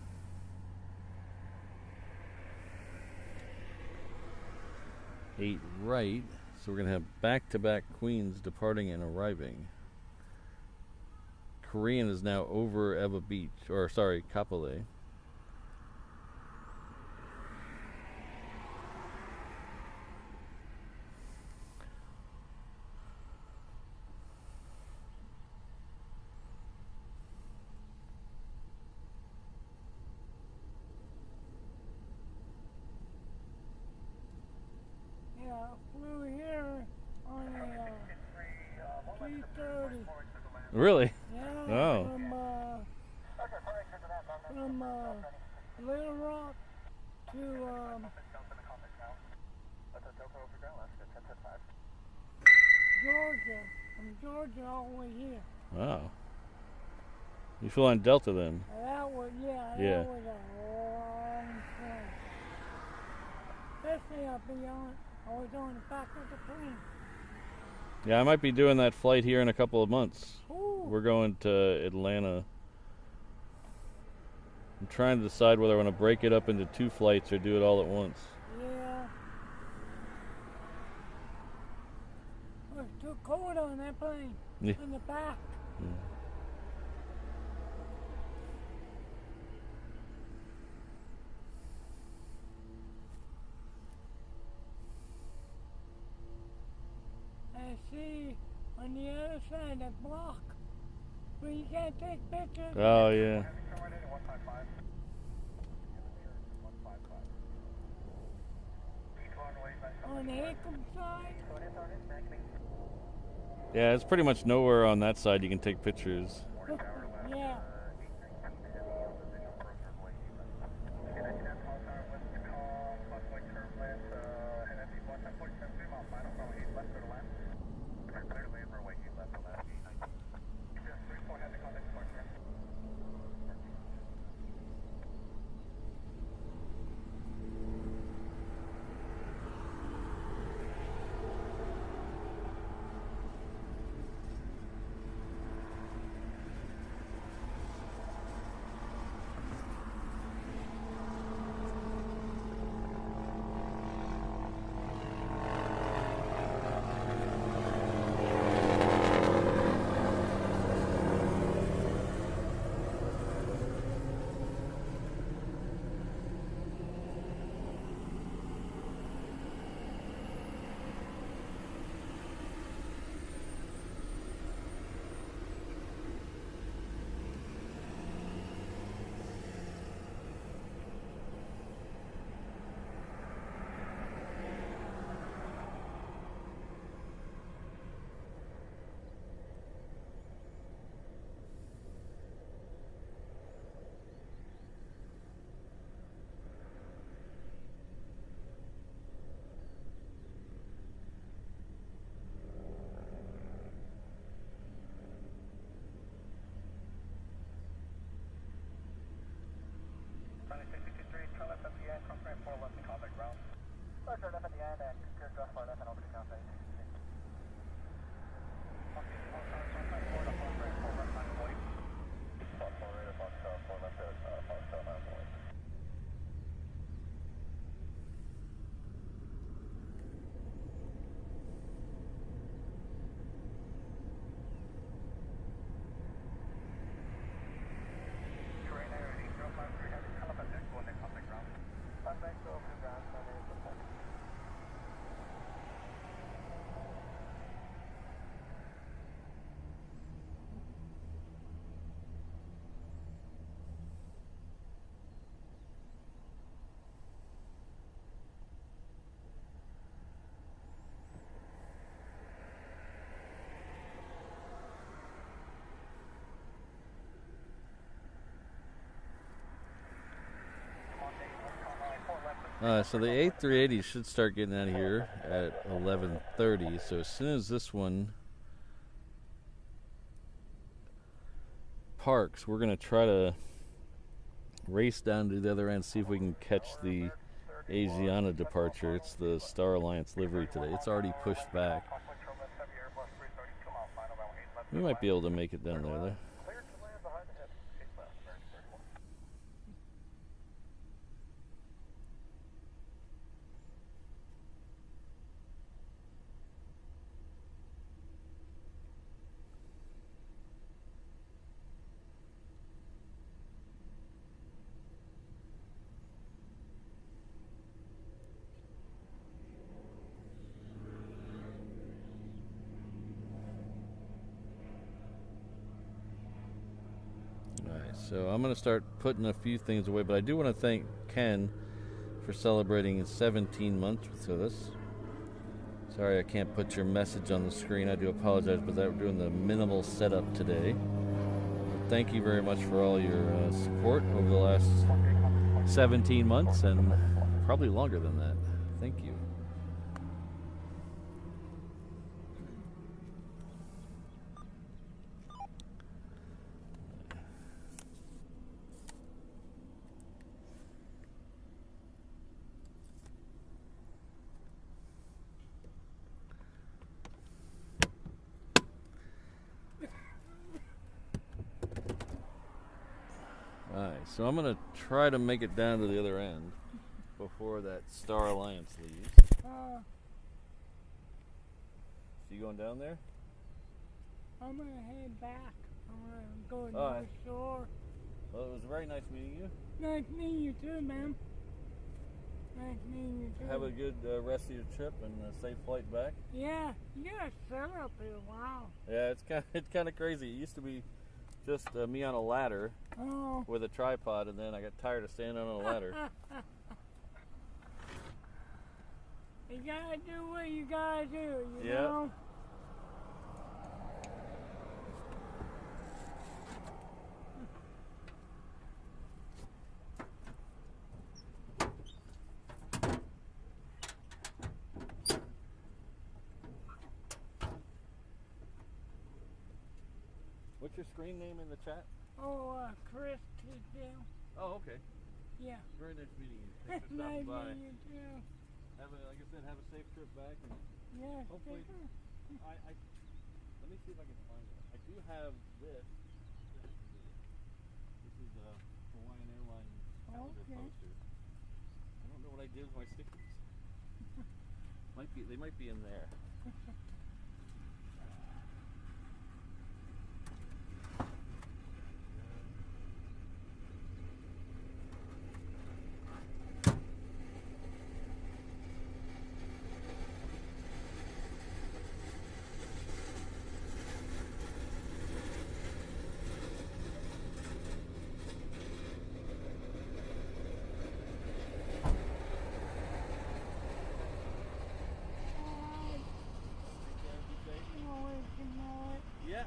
Speaker 1: 8 right. So we're going to have back-to-back Queens departing and arriving. Korean is now over Eva Beach, or sorry, Kapolei.
Speaker 4: Yeah, I flew here on a 330.
Speaker 1: Really?
Speaker 4: Yeah,
Speaker 1: Oh.
Speaker 4: from Little Rock to Georgia. From Georgia all the way here.
Speaker 1: Wow. You flew on Delta then?
Speaker 4: That was,
Speaker 1: Yeah.
Speaker 4: that was a long flight. Especially I was on the back of the plane.
Speaker 1: Yeah, I might be doing that flight here in a couple of months.
Speaker 4: Ooh.
Speaker 1: We're going to Atlanta. I'm trying to decide whether I want to break it up into 2 flights or do it all at once.
Speaker 4: Yeah. It was too cold on that plane.
Speaker 1: Yeah.
Speaker 4: In the back. I see on the other side that block where you can't take pictures.
Speaker 1: Oh, yeah.
Speaker 4: On the Hickam side.
Speaker 1: Yeah, it's pretty much nowhere on that side you can take pictures.
Speaker 4: Yeah.
Speaker 1: So the A380 should start getting out of here at 11:30. So as soon as this one parks, we're going to try to race down to the other end, see if we can catch the Asiana departure. It's the Star Alliance livery today. It's already pushed back. We might be able to make it down there. So I'm going to start putting a few things away, but I do want to thank Ken for celebrating 17 months with us. Sorry I can't put your message on the screen. I do apologize, but we're doing the minimal setup today. But thank you very much for all your support over the last 17 months and probably longer than that. Thank you. Alright, so I'm going to try to make it down to the other end before that Star Alliance leaves. So you going down there?
Speaker 4: I'm gonna head back. I'm gonna go to the shore.
Speaker 1: Well, it was very nice meeting you.
Speaker 4: Nice meeting you too, man. Nice meeting you too.
Speaker 1: Have a good rest of your trip and a safe flight back.
Speaker 4: Yeah, you got a setup here. Wow.
Speaker 1: Yeah, it's kind of crazy. It used to be just me on a ladder with a tripod, and then I got tired of standing on a ladder.
Speaker 4: You gotta do what you gotta do, you
Speaker 1: Yeah.
Speaker 4: know?
Speaker 1: What's your screen name in the chat?
Speaker 4: Chris Tisdale.
Speaker 1: Oh, okay.
Speaker 4: Yeah.
Speaker 1: Very nice meeting you. Thanks for
Speaker 4: Nice
Speaker 1: stopping by.
Speaker 4: meeting you too.
Speaker 1: Like I said, have a safe trip back. And
Speaker 4: Yeah,
Speaker 1: hopefully,
Speaker 4: sure.
Speaker 1: let me see if I can find it. I do have this. This is a Hawaiian Airlines calendar poster. I don't know what I did with my stickers. They might be in there. Yeah.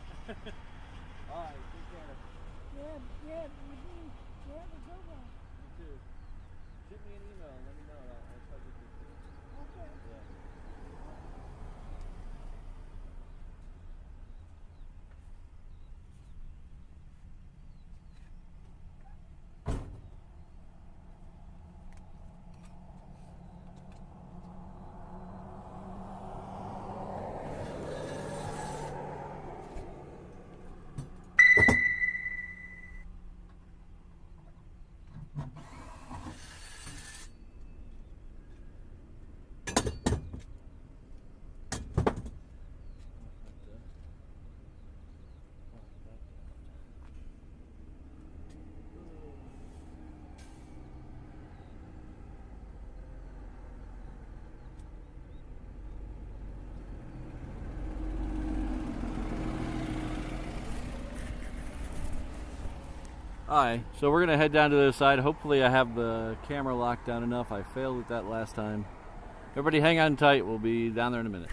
Speaker 1: Alright, take care.
Speaker 4: Yeah, you do. You have a good one.
Speaker 1: You too. Shoot me an email and let me know. I'll try to get this to you.
Speaker 4: Okay.
Speaker 1: Yeah. Alright, so we're going to head down to the other side. Hopefully I have the camera locked down enough. I failed at that last time. Everybody hang on tight. We'll be down there in a minute.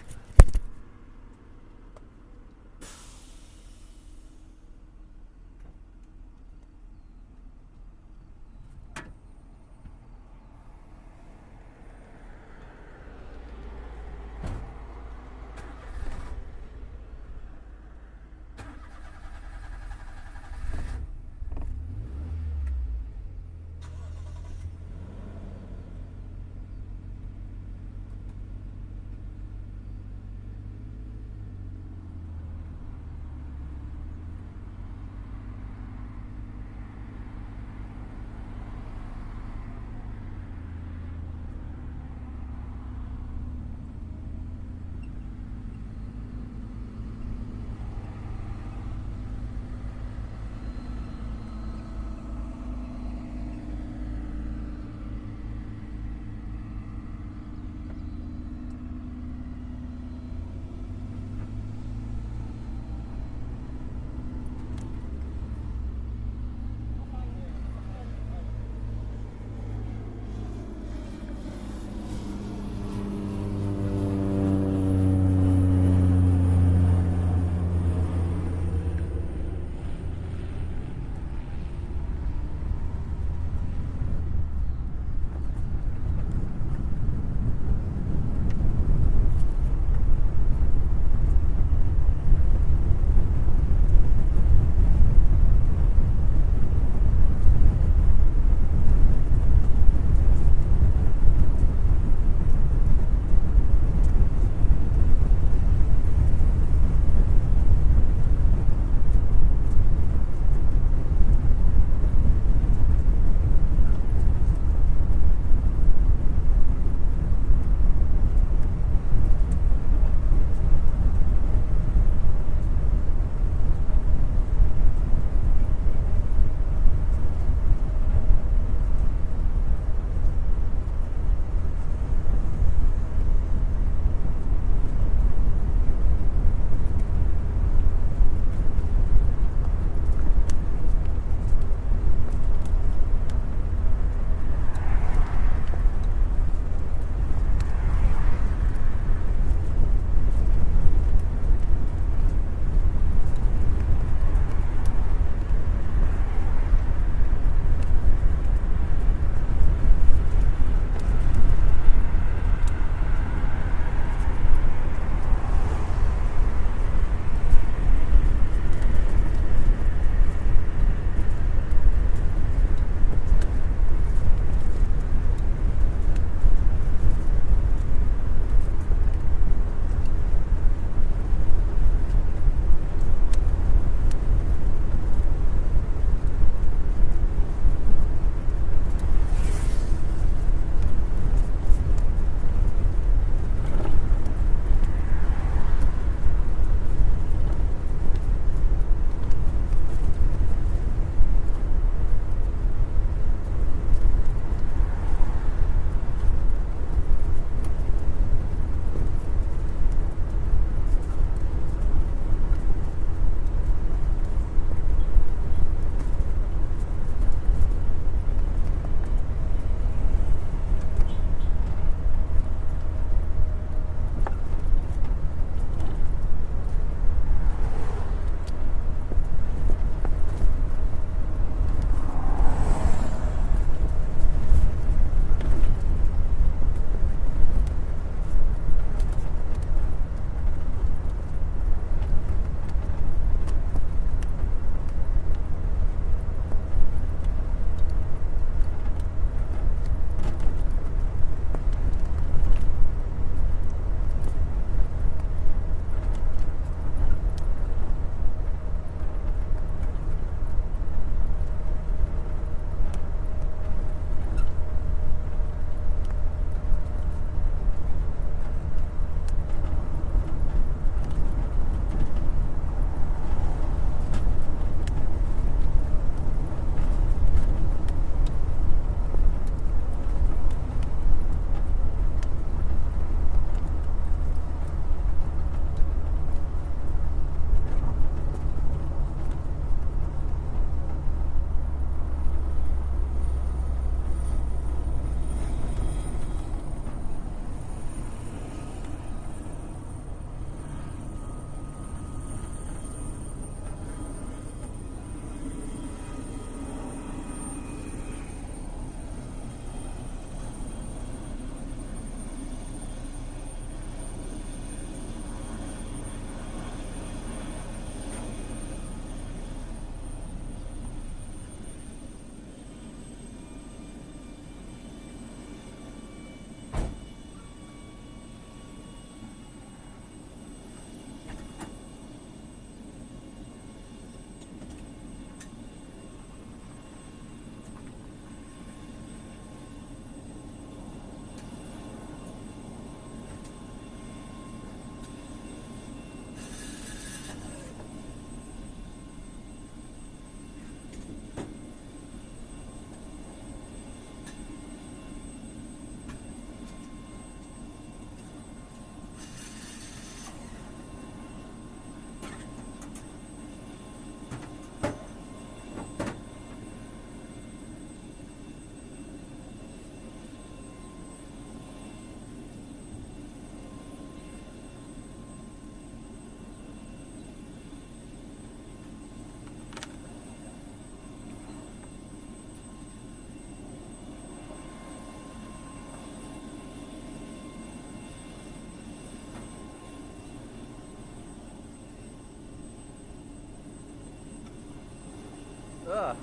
Speaker 1: Ah.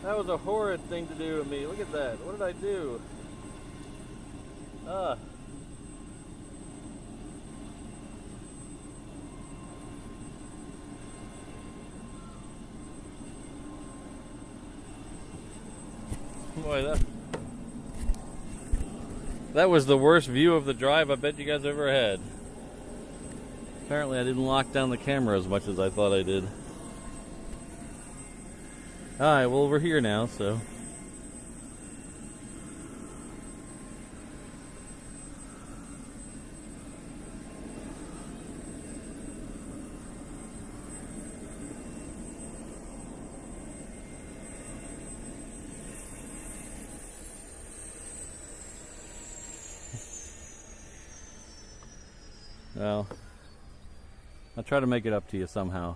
Speaker 1: That was a horrid thing to do to me. Look at that. What did I do? Ah. Boy, that was the worst view of the drive I bet you guys ever had. Apparently I didn't lock down the camera as much as I thought I did. Alright, well we're here now, so. Well, I'll try to make it up to you somehow.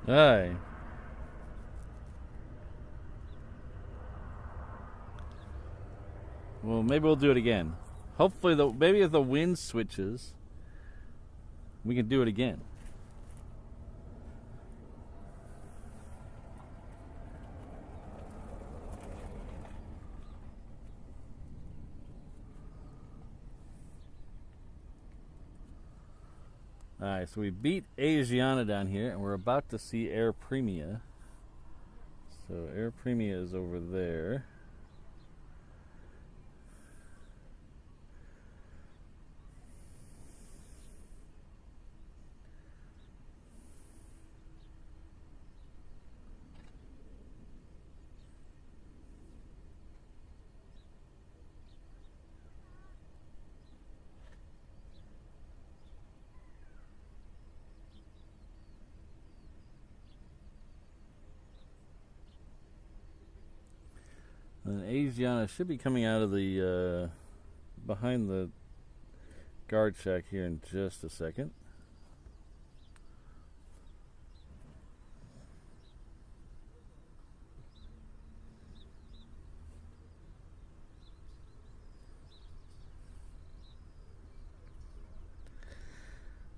Speaker 1: Aye. Well, maybe we'll do it again. Hopefully, maybe if the wind switches, we can do it again. Alright, so we beat Asiana down here, and we're about to see Air Premia. So Air Premia is over there. And Asiana should be coming out of the behind the guard shack here in just a second.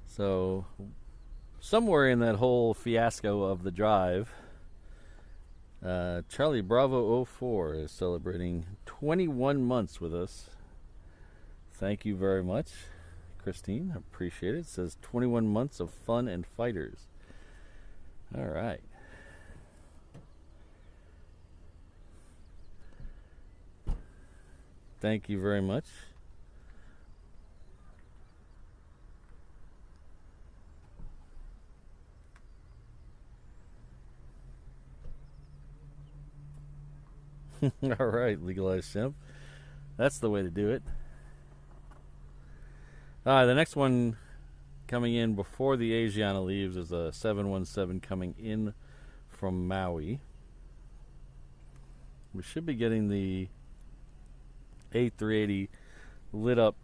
Speaker 1: So somewhere in that whole fiasco of the drive, Charlie Bravo 04 is celebrating 21 months with us. Thank you very much, Christine. I appreciate it. It says 21 months of fun and fighters. All right. Thank you very much. All right, legalized simp. That's the way to do it. The next one coming in before the Asiana leaves is a 717 coming in from Maui. We should be getting the A380 lit up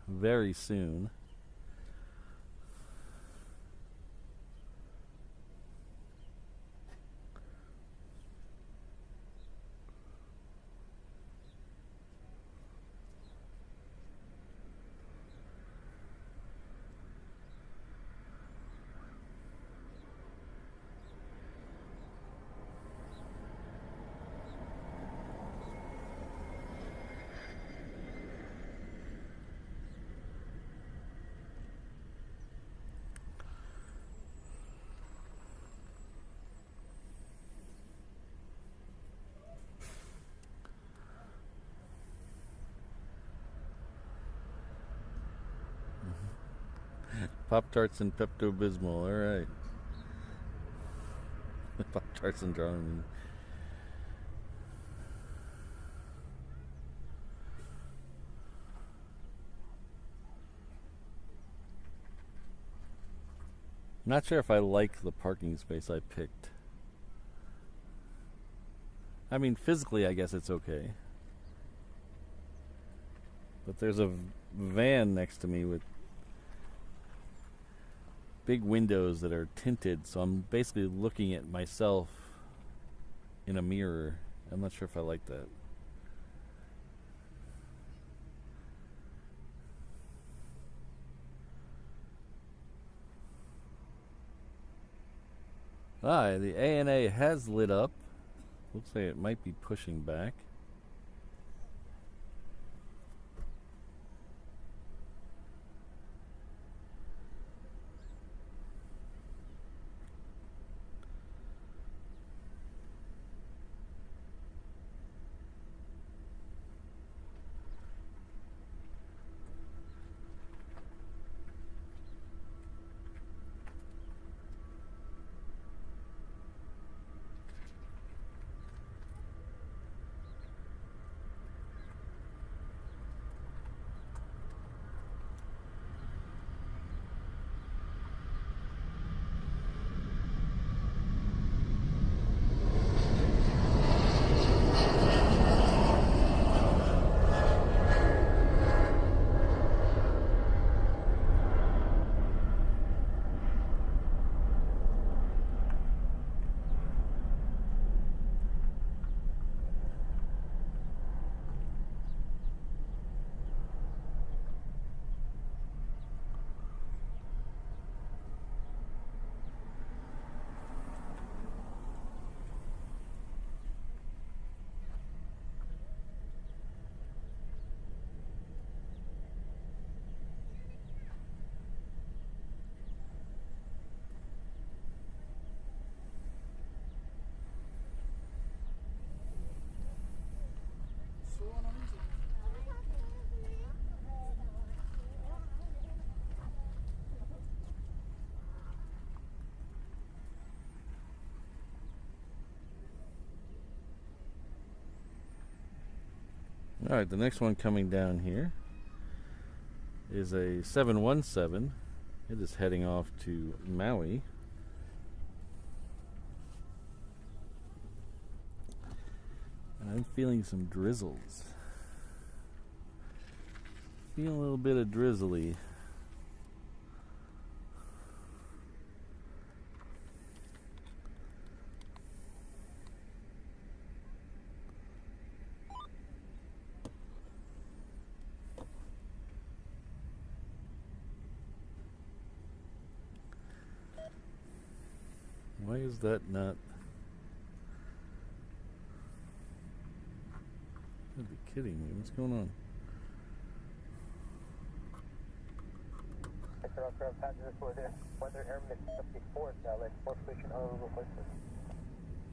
Speaker 1: very soon. Pop-Tarts and Pepto-Bismol, alright. Pop-Tarts and Dramamine. I'm not sure if I like the parking space I picked. I mean, physically, I guess it's okay. But there's a van next to me with big windows that are tinted, so I'm basically looking at myself in a mirror. I'm not sure if I like that. The ANA has lit up. Looks like it might be pushing back. Alright, the next one coming down here is a 717. It is heading off to Maui. And I'm feeling some drizzles. Feeling a little bit of drizzly. Why is that not? You'd be kidding me. What's going on?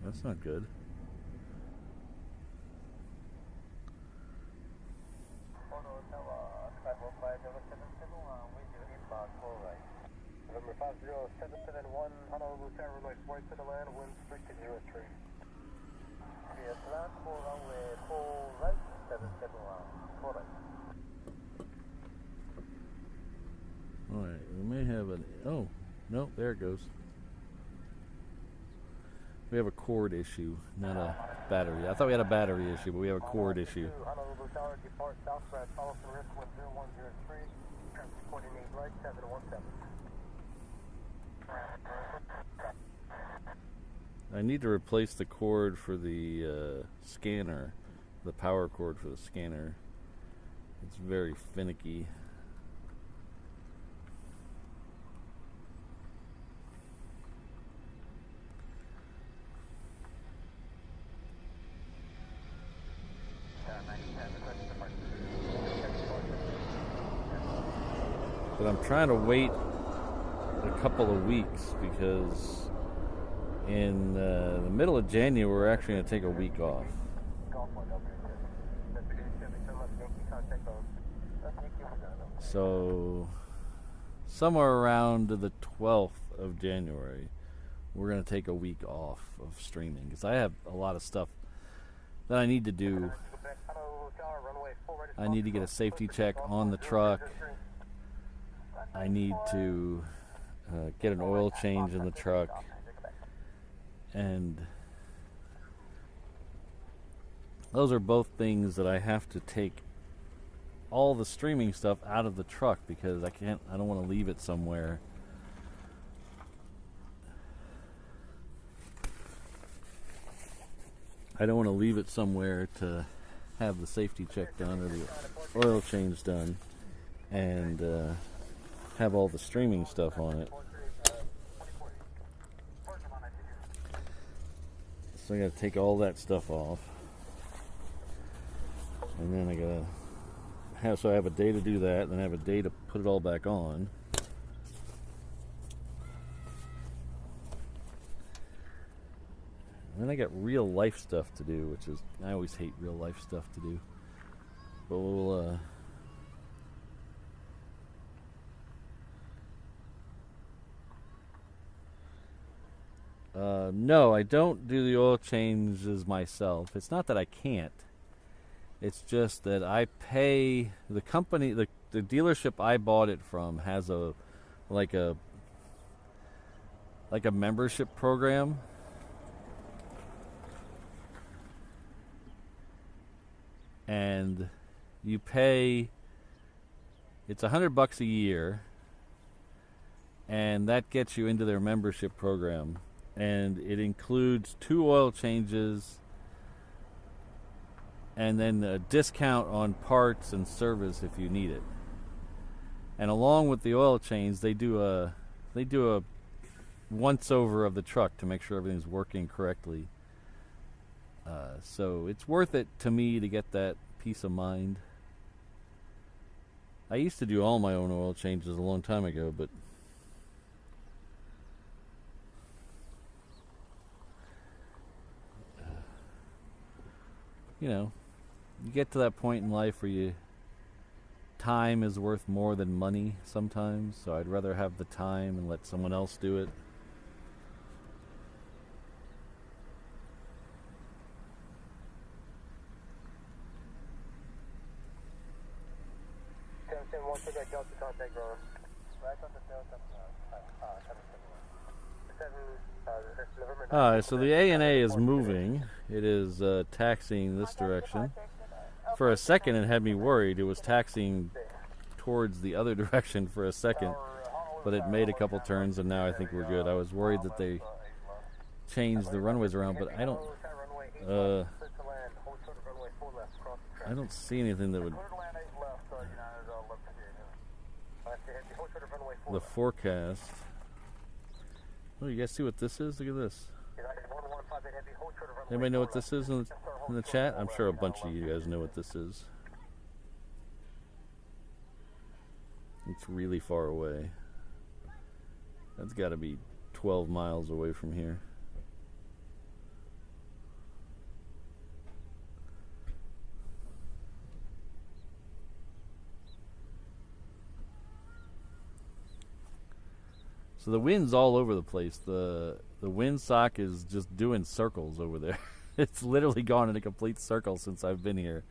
Speaker 1: That's not good.
Speaker 2: November 50771, Honolulu Tower, right to the land, wind 3203. Yes, land, full runway, full right, 771, full right.
Speaker 1: Alright, we may have an... Oh, no, there it goes. We have a cord issue, not a battery. I thought we had a battery issue, but we have a cord issue.
Speaker 2: Honolulu Tower, depart southwest, follow the risk 10103, traffic coordinate right 717.
Speaker 1: I need to replace the cord for the scanner, the power cord for the scanner. It's very finicky. But I'm trying to wait a couple of weeks because in the middle of January we're actually going to take a week off. So somewhere around the 12th of January we're going to take a week off of streaming because I have a lot of stuff that I need to do. I need to get a safety check on the truck. I need to get an oil change in the truck, and those are both things that I have to take all the streaming stuff out of the truck because I don't want to leave it somewhere. I don't want to leave it somewhere to have the safety check done or the oil change done and have all the streaming stuff on it. So I gotta take all that stuff off, and then I gotta have I have a day to do that, and then I have a day to put it all back on. And then I got real life stuff to do, which is, I always hate real life stuff to do, but we'll no, I don't do the oil changes myself. It's not that I can't. It's just that I pay the company, the dealership I bought it from has a membership program. And you pay, it's $100 a year, and that gets you into their membership program. And it includes 2 oil changes and then a discount on parts and service if you need it. And along with the oil change, they do a once over of the truck to make sure everything's working correctly. So it's worth it to me to get that peace of mind. I used to do all my own oil changes a long time ago, but you know, you get to that point in life where time is worth more than money sometimes, so I'd rather have the time and let someone else do it. So the ANA is moving. It is taxiing this direction. For a second it had me worried. It was taxiing towards the other direction for a second, but it made a couple turns and now I think we're good. I was worried that they changed the runways around, but I don't see anything that would. The forecast. Oh, you guys see what this is? Look at this. Anybody know what this is in the chat? I'm sure a bunch of you guys know what this is. It's really far away. That's got to be 12 miles away from here. So the wind's all over the place. The windsock is just doing circles over there. It's literally gone in a complete circle since I've been here.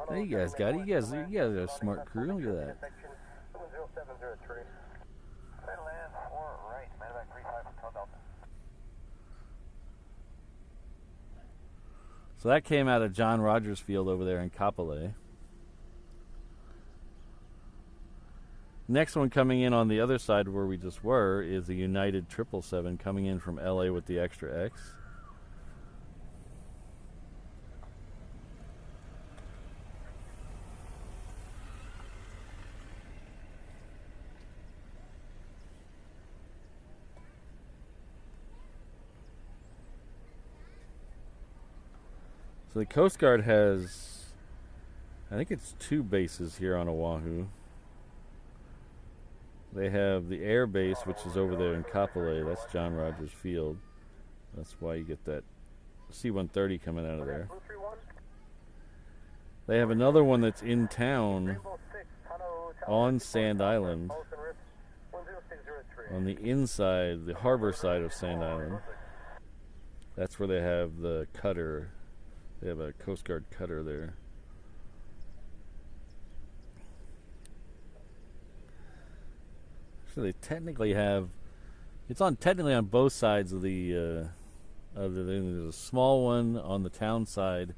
Speaker 1: Hey, you guys got it. You guys are a smart crew. Look at that. So that came out of John Rogers Field over there in Kapolei. Next one coming in on the other side where we just were is the United 777 coming in from LA with the Extra X. So the Coast Guard has, I think it's 2 bases here on Oahu. They have the air base, which is over there in Kapolei. That's John Rogers Field. That's why you get that C-130 coming out of there. They have another one that's in town on Sand Island, on the inside, the harbor side of Sand Island. That's where they have the cutter. They have a Coast Guard cutter there. So they technically have, it's on technically on both sides of the there's a small one on the town side,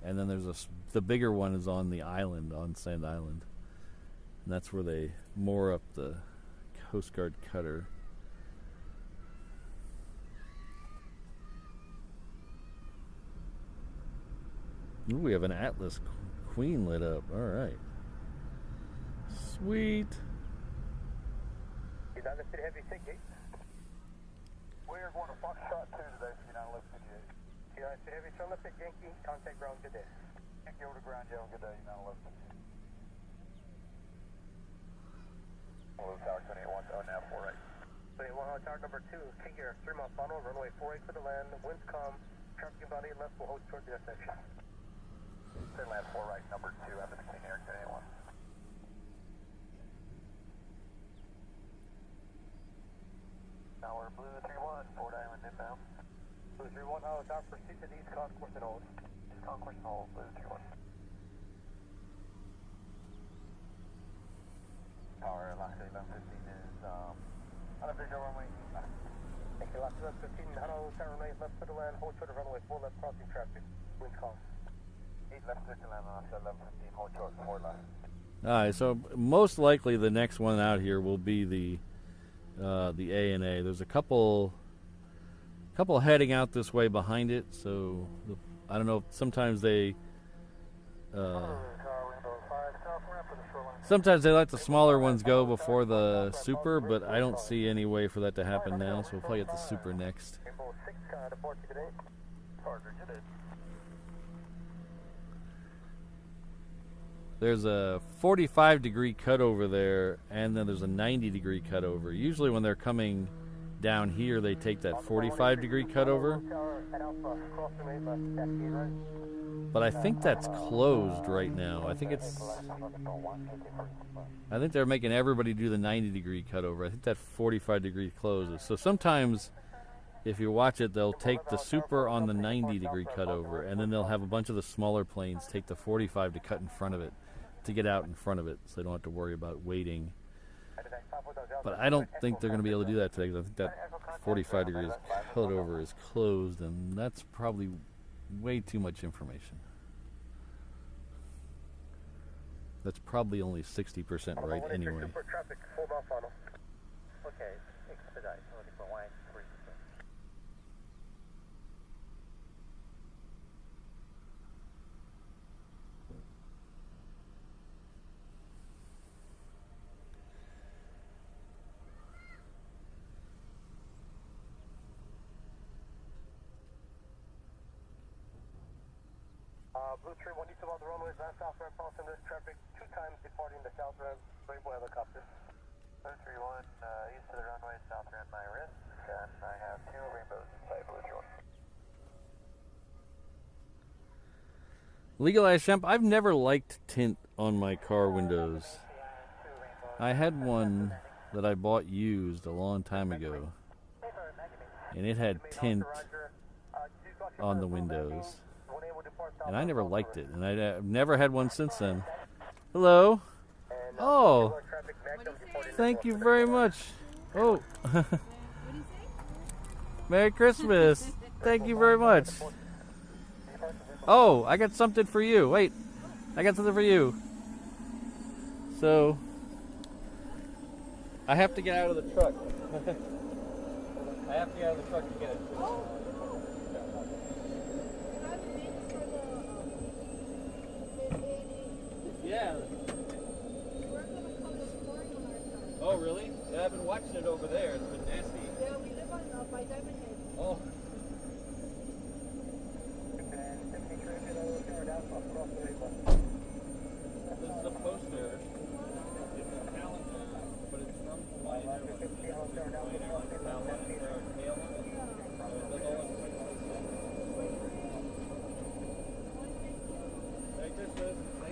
Speaker 1: and then there's the bigger one is on the island, on Sand Island, and that's where they moor up the Coast Guard cutter. Ooh, we have an Atlas Queen lit up. All right, sweet.
Speaker 2: United City Heavy ticket. We are going to Foxtrot 2 today for United Lift 58. United City Heavy, turn left at Yankee, contact ground, good day. Yankee over to ground, Joe, good day, United Lift 58. Hello, Tower 2810, nav 48. 2810, Tower number 2, take care, 3 mile final, runway 48 for the land, winds calm, traffic inbound 8 left, will hold toward the intersection. Clear land 4 right, number 2, after the Clean Air 1081. Tower Blue 31, Port Island inbound. Blue 31, tower proceed to the east concourse and hold. East concourse and hold, Blue 31. Tower Alaska 1115 is on a visual runway. Thank you, Alaska 1115, Honu, tower runway left for the land, hold short of runway 4 left crossing traffic, winds calm. 8 left clear to land, Alaska 1115, hold short, 4 left.
Speaker 1: Alright, so most likely the next one out here will be the ANA. There's a couple heading out this way behind it, so I don't know, sometimes they let the smaller ones go before the Super, but I don't see any way for that to happen now, so we'll probably get the Super next. There's a 45-degree cutover there, and then there's a 90-degree cutover. Usually when they're coming down here, they take that 45-degree cutover. But I think that's closed right now. I think they're making everybody do the 90-degree cutover. I think that 45-degree closes. So sometimes, if you watch it, they'll take the Super on the 90-degree cutover, and then they'll have a bunch of the smaller planes take the 45 to cut in front of it, to get out in front of it, so they don't have to worry about waiting. But I don't think they're going to be able to do that today, because I think that 45 degrees cutover is closed, and that's probably way too much information. That's probably only 60% right anyway.
Speaker 2: Okay, expedite, for wine, 3%. Blue 31, east of the runways, last south ramp, crossing this traffic 2 times departing the south ramp, Rainbow helicopter. Blue 31, east of the runway, south ramp, my wrist, and I have 2 rainbows inside Blue 31.
Speaker 1: Legalized Shemp, I've never liked tint on my car windows. I had one that I bought used a long time ago, and it had tint on the windows. and I never liked it, and I've never had one since then. Hello. Oh, thank you very much. Oh, Merry Christmas. Thank you very much. Oh, I got something for you. Wait, I got something for you. So, I have to get out of the truck. I have to get out of the truck to get it. Yeah. Oh, really? Yeah, I've been watching it over there. It's been nasty.
Speaker 3: Yeah, we live on by Diamond Head.
Speaker 1: Oh. This is a poster. It's a calendar, but it's from Hawaii. Merry Christmas. Thank you.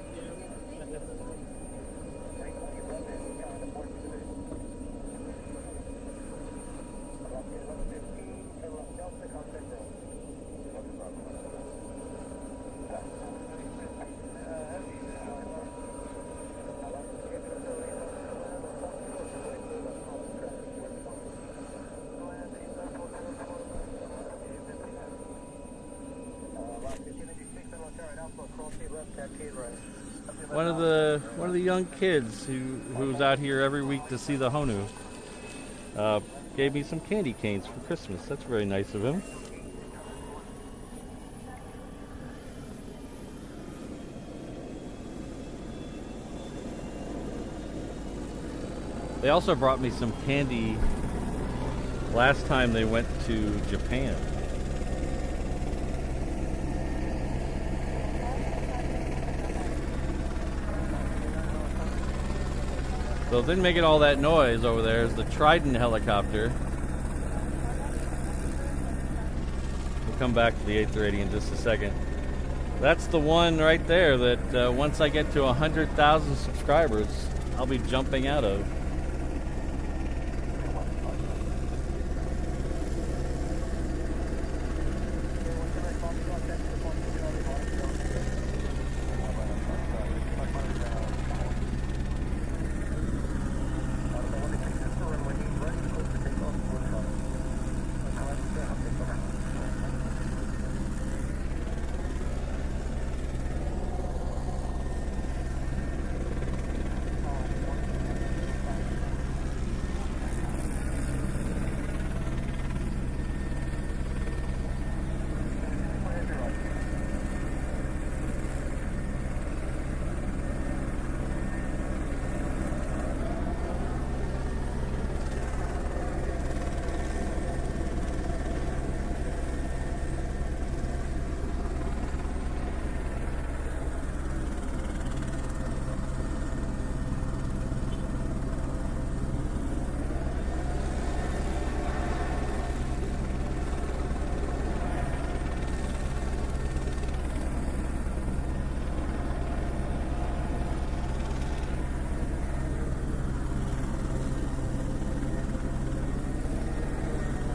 Speaker 1: One of the young kids who's out here every week to see the Honu gave me some candy canes for Christmas. That's very nice of him. They also brought me some candy last time they went to Japan. So it didn't make it all that noise over there. Is the Trident helicopter. We'll come back to the A380 in just a second. That's the one right there that once I get to 100,000 subscribers, I'll be jumping out of.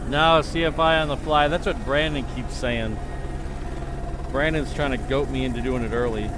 Speaker 1: No, CFI on the fly. That's what Brandon keeps saying. Brandon's trying to goat me into doing it early.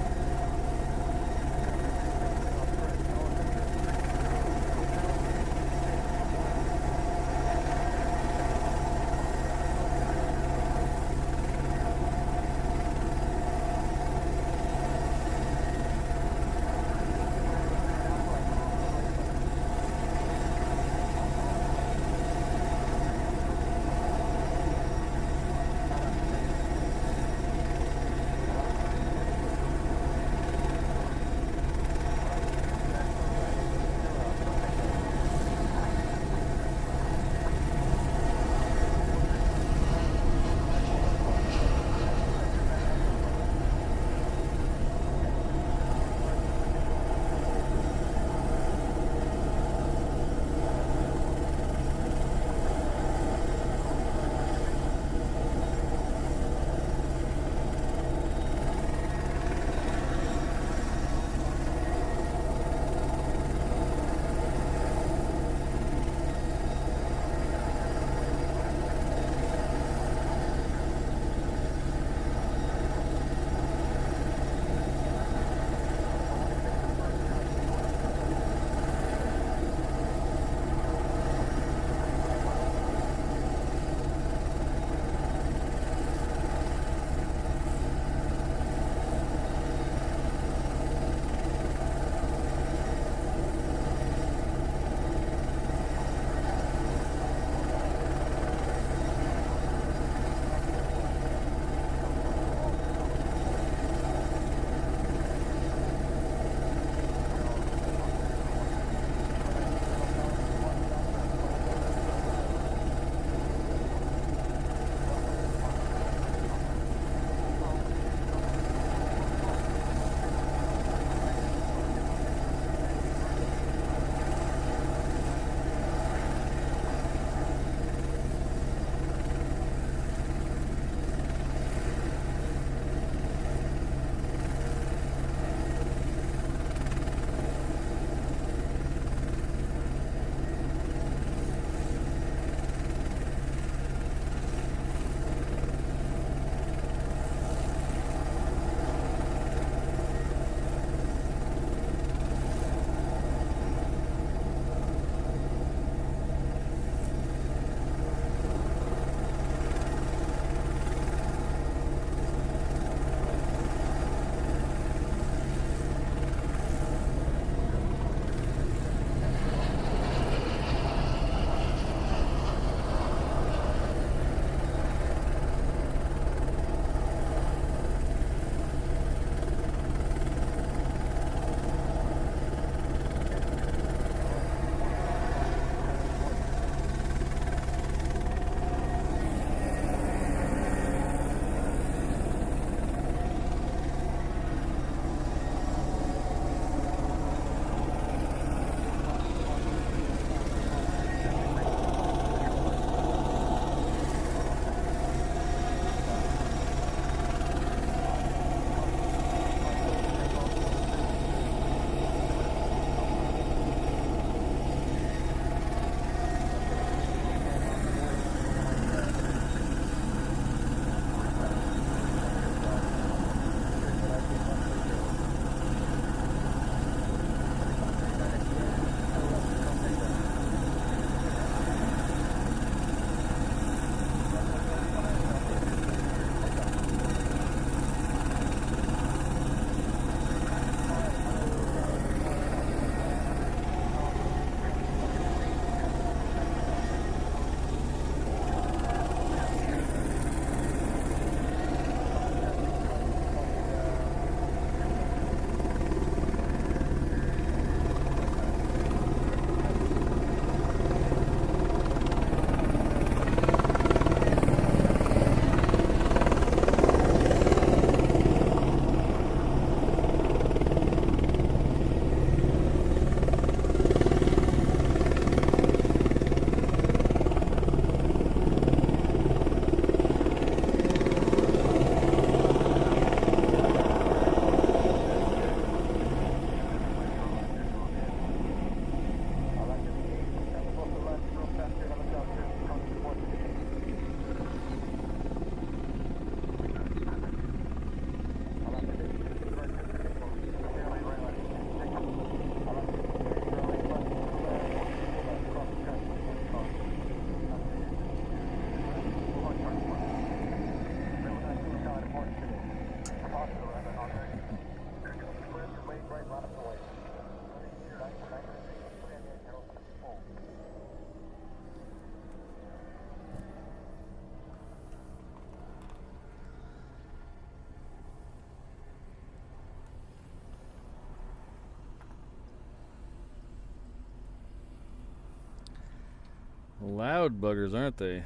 Speaker 1: loud buggers, aren't they?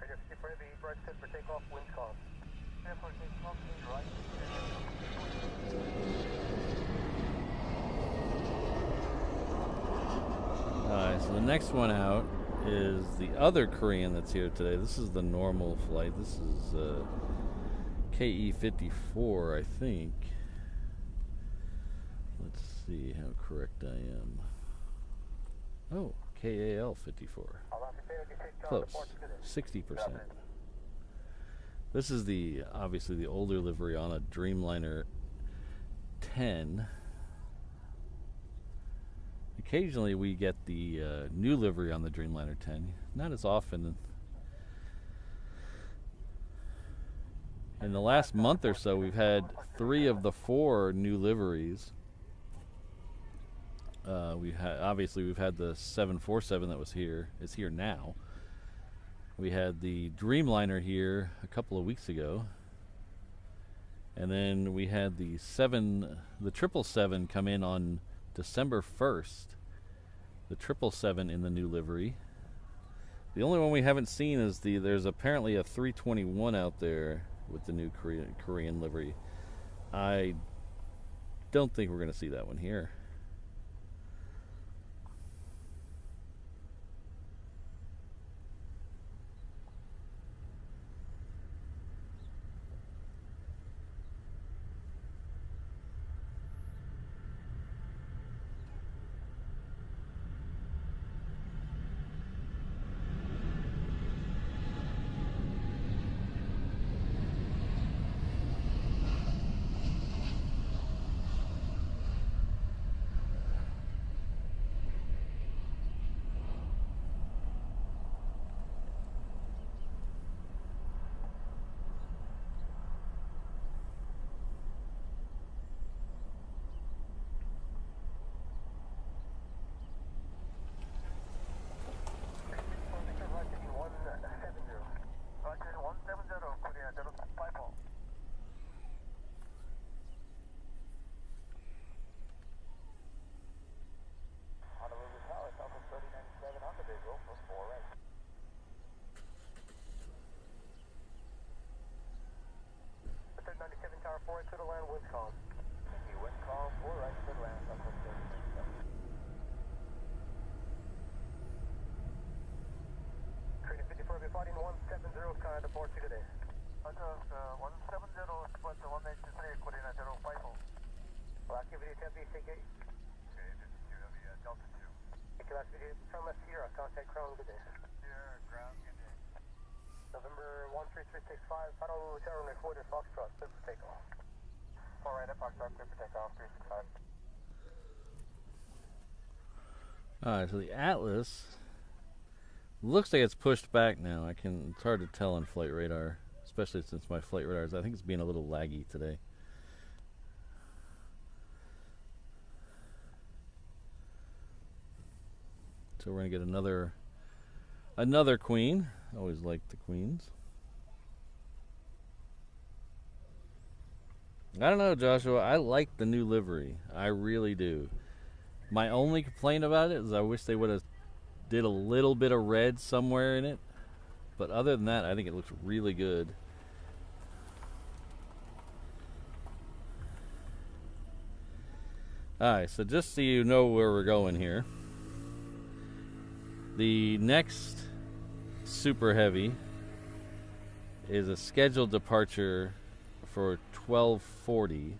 Speaker 2: Radio 54 Heavy, right set for takeoff, wind calm. Yeah, for takeoff, right.
Speaker 1: Alright, so the next one out is the other Korean that's here today. This is the normal flight. This is KE-54, I think. Let's see how correct I am. Oh, KAL-54. Close. 60%. This is the obviously the older livery on a Dreamliner 10. Occasionally we get the new livery on the Dreamliner 10. Not as often. In the last month or so, we've had 3 of the 4 new liveries. We've had the 747 that was here. It's here now. We had the Dreamliner here a couple of weeks ago, and then we had the 777 come in on December 1st. The 777 in the new livery. The only one we haven't seen is there's apparently a 321 out there with the new Korean livery. I don't think we're going to see that one here.
Speaker 2: Forward to the land, wind calm. Thank you, wind calm, 4 right to the land, Southwest 30. Trading 54, be fighting 170, sky to port today. Address 170, split to 183, coordinate 050. Well, activity temp CK. Okay, this is Delta 2. Okay, activity from Sierra, contact ground, good day. Sierra, ground, good day. November 13365, Honolulu Tower, reported Foxtrot, clear for takeoff. All right, Foxtrot, clear for takeoff, 365.
Speaker 1: Alright, so the Atlas looks like it's pushed back now. It's hard to tell on flight radar, especially since my flight radars, I think it's being a little laggy today. So we're gonna get another queen. Always like the queens. I don't know, Joshua. I like the new livery. I really do. My only complaint about it is I wish they would have did a little bit of red somewhere in it. But other than that, I think it looks really good. Alright, so just so you know where we're going here. The next Super Heavy is a scheduled departure for 12:40,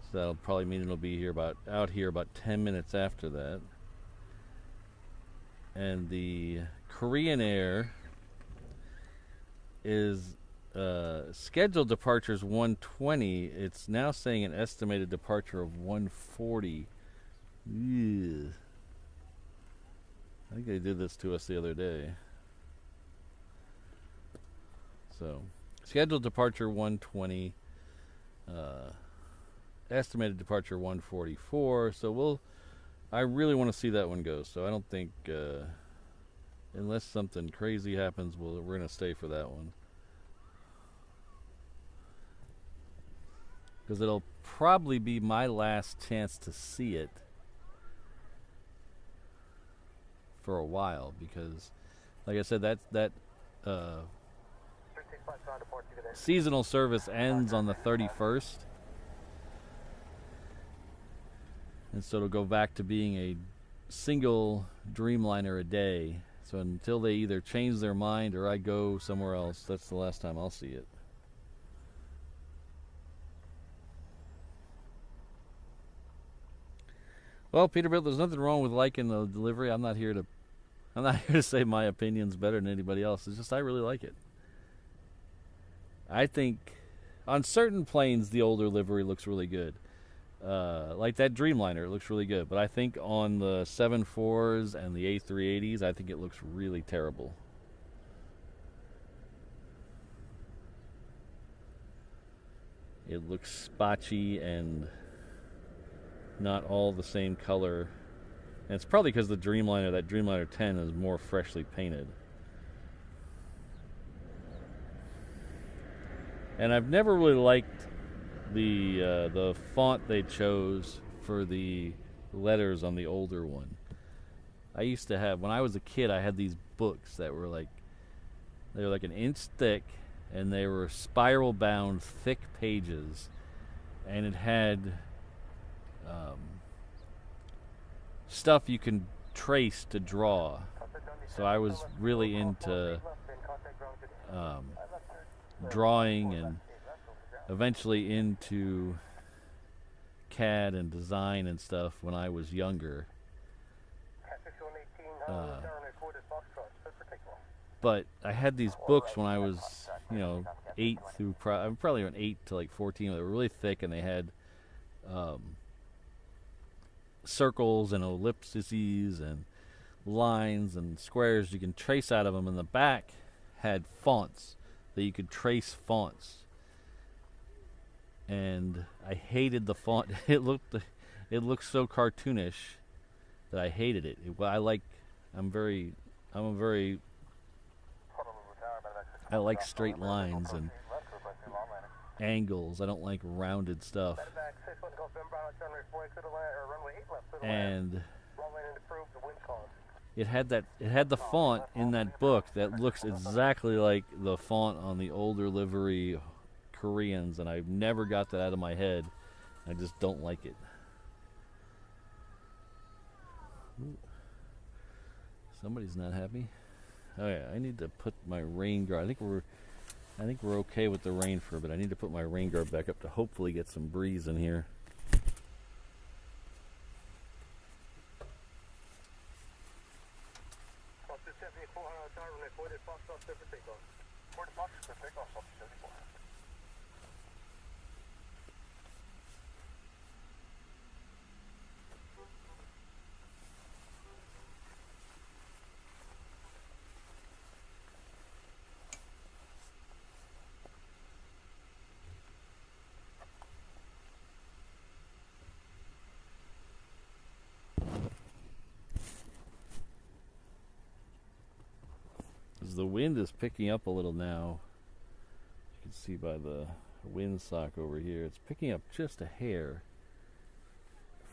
Speaker 1: so that'll probably mean it'll be out here about 10 minutes after that. And the Korean Air is scheduled departures 1:20. It's now saying an estimated departure of 1:40. Ew. I think they did this to us the other day. So, scheduled departure 1:20, estimated departure 1:44. So I really want to see that one go. So I don't think, unless something crazy happens, we're going to stay for that one. because it'll probably be my last chance to see it for a while, because like I said, that seasonal service ends on the 31st, and so it'll go back to being a single Dreamliner a day. So until they either change their mind or I go somewhere else, that's the last time I'll see it. Well, Peterbilt, there's nothing wrong with liking the delivery. I'm not here to say my opinion's better than anybody else. It's just I really like it. I think on certain planes the older livery looks really good. Like that Dreamliner, it looks really good. But I think on the 747s and the A380s, I think it looks really terrible. It looks spotchy and not all the same color. And it's probably because the Dreamliner, that Dreamliner 10, is more freshly painted. And I've never really liked the font they chose for the letters on the older one. I used to have, when I was a kid, I had these books that were like, they were like an inch thick, and they were spiral bound thick pages, and it had stuff you can trace to draw. So I was really into drawing, and eventually into CAD and design and stuff when I was younger. But I had these books when I was, 8 through, I'm probably around 8 to like 14. They were really thick, and they had circles and ellipses and lines and squares you can trace out of them. And the back had fonts that you could trace fonts. And I hated the font. It looked so cartoonish that I hated it. I like straight lines and angles. I don't like rounded stuff. And it had the font in that book that looks exactly like the font on the older livery Koreans, and I've never got that out of my head. I just don't like it. Ooh. Somebody's not happy. Oh yeah, I need to put my rain guard. I think we're okay with the rain for a bit. I need to put my rain guard back up to hopefully get some breeze in here. The wind is picking up a little now. You can see by the windsock over here, it's picking up just a hair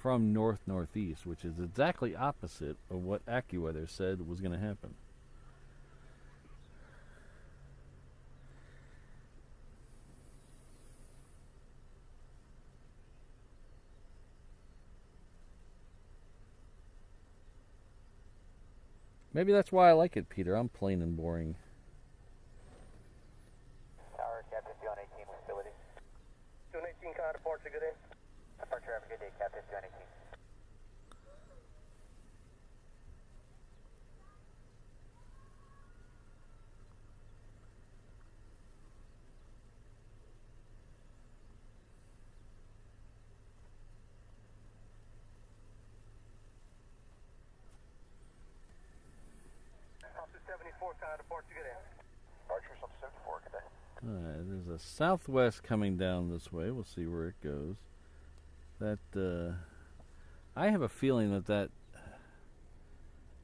Speaker 1: from north-northeast, which is exactly opposite of what AccuWeather said was going to happen. Maybe that's why I like it, Peter. I'm plain and boring.
Speaker 2: Tower, Captain 218 facility. 218 kind of departure, good in. Departure, have a good day, Captain 218.
Speaker 1: Alright, there's a southwest coming down this way. We'll see where it goes. I have a feeling that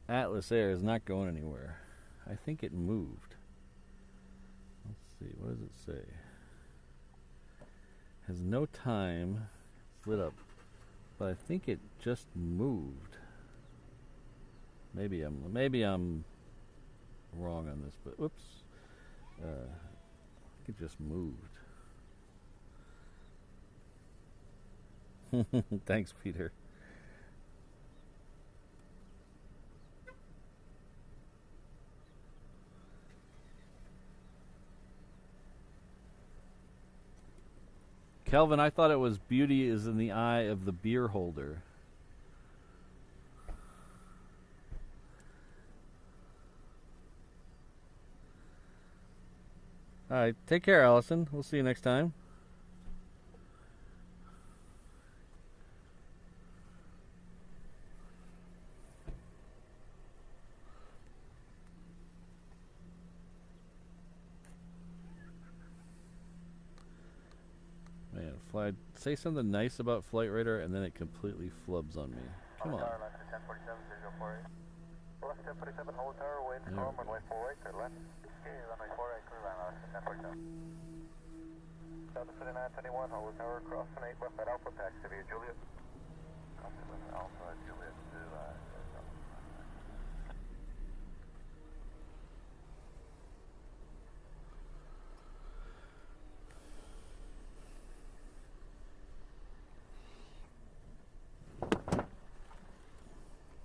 Speaker 1: Atlas Air is not going anywhere. I think it moved. Let's see, what does it say? has no time. It's lit up, but I think it just moved. Maybe I'm wrong on this, but oops. It just moved. Thanks, Peter. Kelvin, I thought it was beauty is in the eye of the beer holder. All right, take care, Allison. We'll see you next time. Man, say something nice about Flight Radar, and then it completely flubs on me. Come on.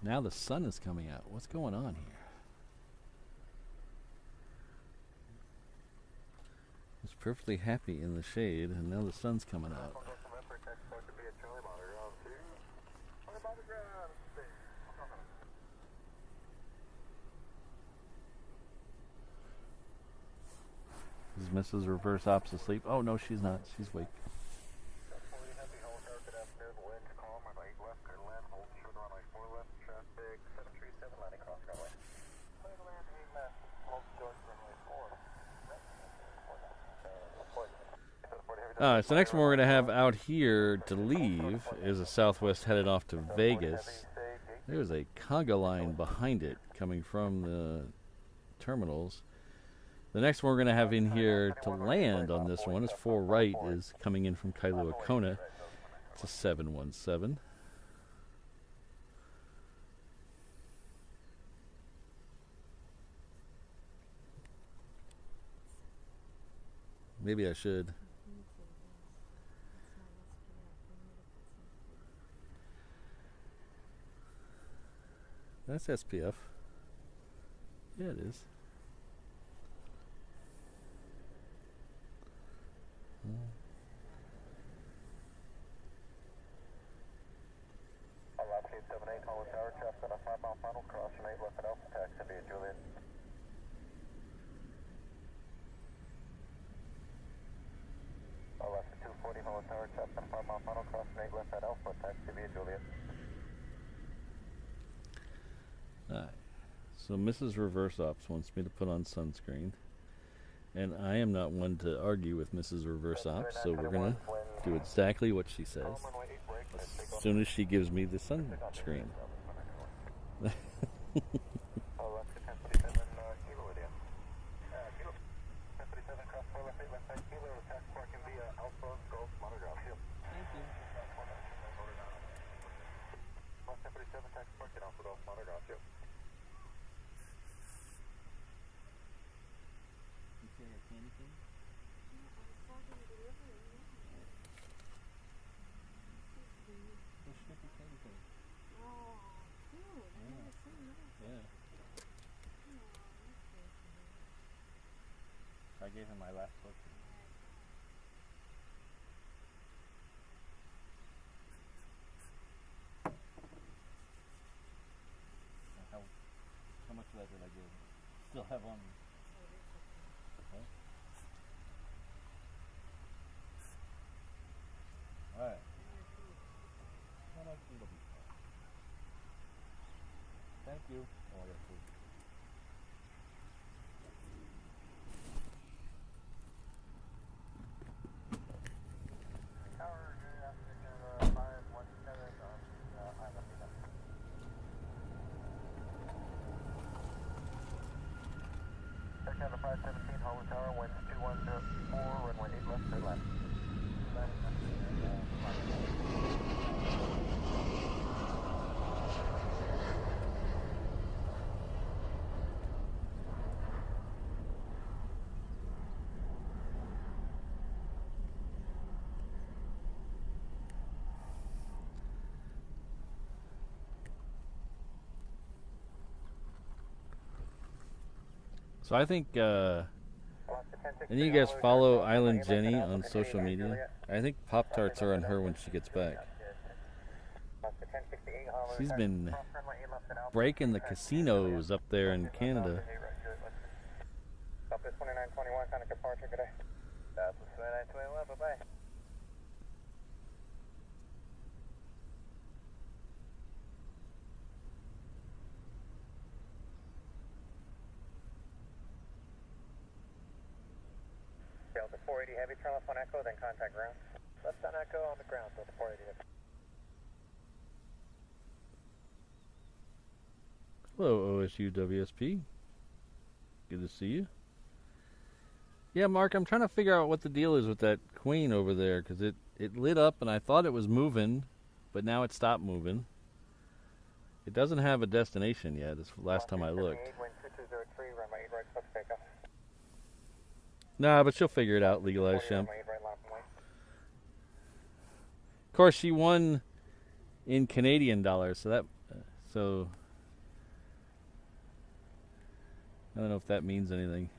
Speaker 1: Now the sun is coming out. What's going on here? I was perfectly happy in the shade, and now the sun's coming out. Is Mrs. Reverse Ops asleep? Oh, no, she's not. She's awake. So next one we're going to have out here to leave is a Southwest headed off to Vegas. There's a conga line behind it coming from the terminals. The next one we're going to have in here to land on this one is 4 right is coming in from Kailua Kona. It's a 717. Maybe I should. That's SPF. Yeah, it is.
Speaker 2: Latitude 78, Hollow Tower, traffic on a 5-mile final, cross from 8 left at Alpha, taxi via Juliet. Latitude 240, Hollow Tower, traffic on a 5-mile final, cross from 8 left at Alpha, taxi via Juliet.
Speaker 1: Alright, so Mrs. Reverse Ops wants me to put on sunscreen, and I am not one to argue with Mrs. Reverse Ops, so we're going to do exactly what she says as soon as she gives me the sunscreen. I gave him my last book. How much of that did I give? Still have on me. Okay. Alright. Thank you. Oh, I got food. So I think, and you guys follow Island Jenny on social media. I think Pop-Tarts are on her when she gets back. She's been breaking the casinos up there in Canada.
Speaker 2: Southwest 2921, kind of departure today. Southwest 2921, bye-bye. Delta 480 Heavy, turn left on Echo, then contact ground. Left on Echo on the ground, Delta 480 Heavy.
Speaker 1: Hello, OSU WSP. Good to see you. Yeah, Mark, I'm trying to figure out what the deal is with that Queen over there, because it lit up and I thought it was moving, but now it stopped moving. It doesn't have a destination yet, it's the last time I looked. Nah, but she'll figure it out, legalized Shemp. Of course, she won in Canadian dollars, so I don't know if that means anything.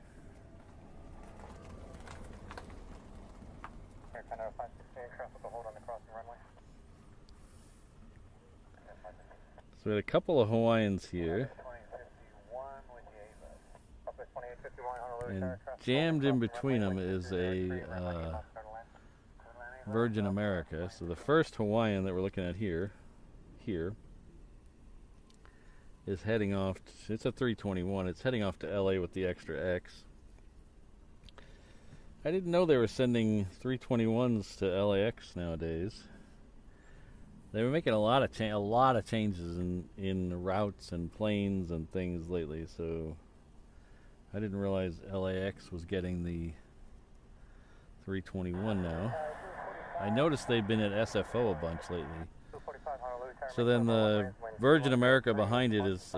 Speaker 1: So we had a couple of Hawaiians here. And jammed in between them is a Virgin America. So the first Hawaiian that we're looking at here is heading off. It's a 321. It's heading off to LA with the extra X. I didn't know they were sending 321s to LAX nowadays. They were making a lot of changes in routes and planes and things lately. So I didn't realize LAX was getting the 321 now. I noticed they've been at SFO a bunch lately. So then the Virgin America behind it is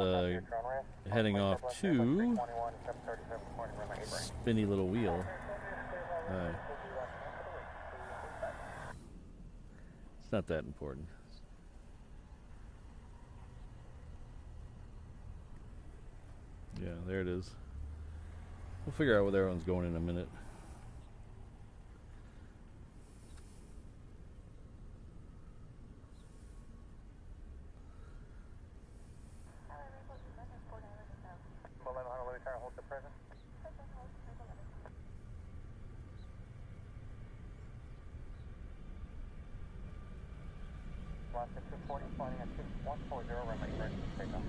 Speaker 1: heading off to spinny little wheel. It's not that important. Yeah, there it is. We'll figure out where everyone's going in a minute.
Speaker 2: Honolulu Tower, hold the present. Lost at 240, flying at 140, runway ready to take off.